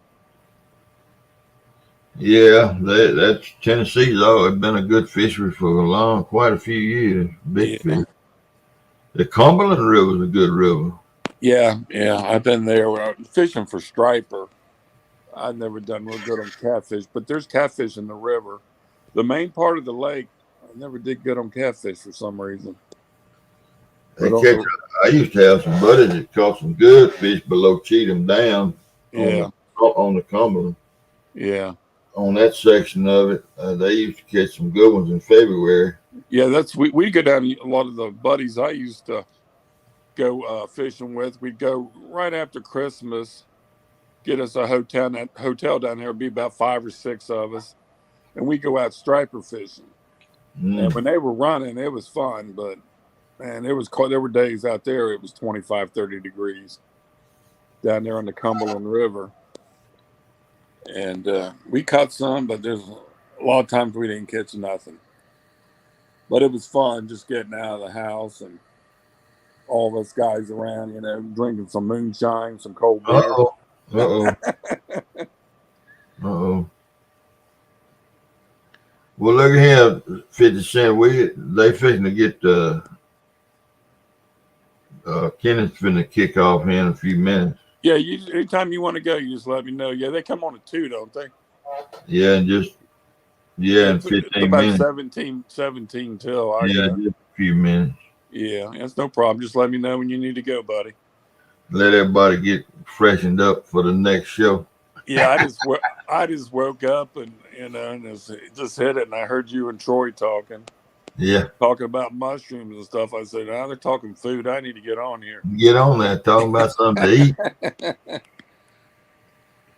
Yeah, that's Tennessee's always been a good fishery for quite a few years. Big fish. The Cumberland River is a good river. Yeah, I've been there fishing for striper. I've never done real good on catfish, but there's catfish in the river. The main part of the lake, I never did good on catfish for some reason. I used to have some buddies that caught some good fish below Cheatham Dam. Yeah. On the Cumberland. Yeah. On that section of it, they used to catch some good ones in February. Yeah, we go down. A lot of the buddies I used to go fishing with, we'd go right after Christmas, get us a hotel down there. It'd be about 5 or 6 of us, and we go out striper fishing. And when they were running, it was fun, but man, it was cold. There were days out there it was 25, 30 degrees down there on the Cumberland River. And we caught some, but there's a lot of times we didn't catch nothing. But it was fun just getting out of the house and all of us guys around, drinking some moonshine, some cold beer. Uh-oh. Uh-oh. Uh-oh. Well, look at here, 50 Cent. They fixing to get Kenneth's finna kick off here in a few minutes. Yeah, anytime you want to go, you just let me know. Yeah, they come on at 2, don't they? Yeah, and in It's 15 about minutes. 17 till. Yeah, just a few minutes. Yeah, that's no problem. Just let me know when you need to go, buddy. Let everybody get freshened up for the next show. Yeah, I just woke up and just hit it, and I heard you and Troy talking about mushrooms and stuff. I said, "Now they're talking food. I need to get on here." Get on there, talking about something to eat.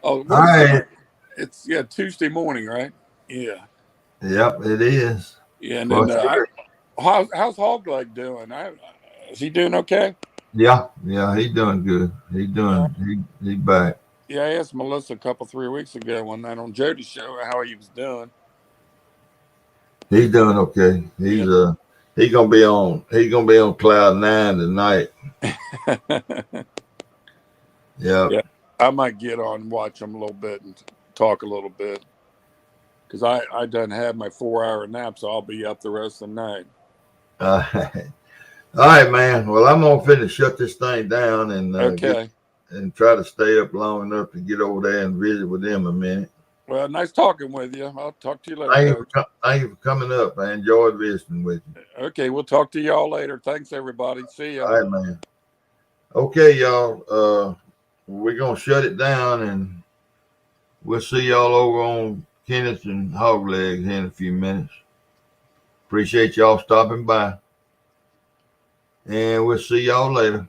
Oh, All right. It's Tuesday morning, right? Yeah. Yep, it is. Yeah, and then how's Hogleg doing? Is he doing okay? Yeah, he's doing good. He's back. Yeah, I asked Melissa a couple 3 weeks ago one night on Jody's show how he was doing. He's doing okay. He's gonna be on cloud 9 tonight. Yeah. I might get on and watch him a little bit and talk a little bit. Because I done had my 4-hour nap, so I'll be up the rest of the night. All right, man. Well, I'm gonna finish shut this thing down and and try to stay up long enough to get over there and visit with them a minute. Well, nice talking with you. I'll talk to you later. Thank you for coming up. I enjoyed visiting with you. Okay, we'll talk to y'all later. Thanks, everybody. See ya. All right, man. Okay, y'all. We're gonna shut it down, and we'll see y'all over on Kenneth and Hogleg here in a few minutes. Appreciate y'all stopping by, and we'll see y'all later.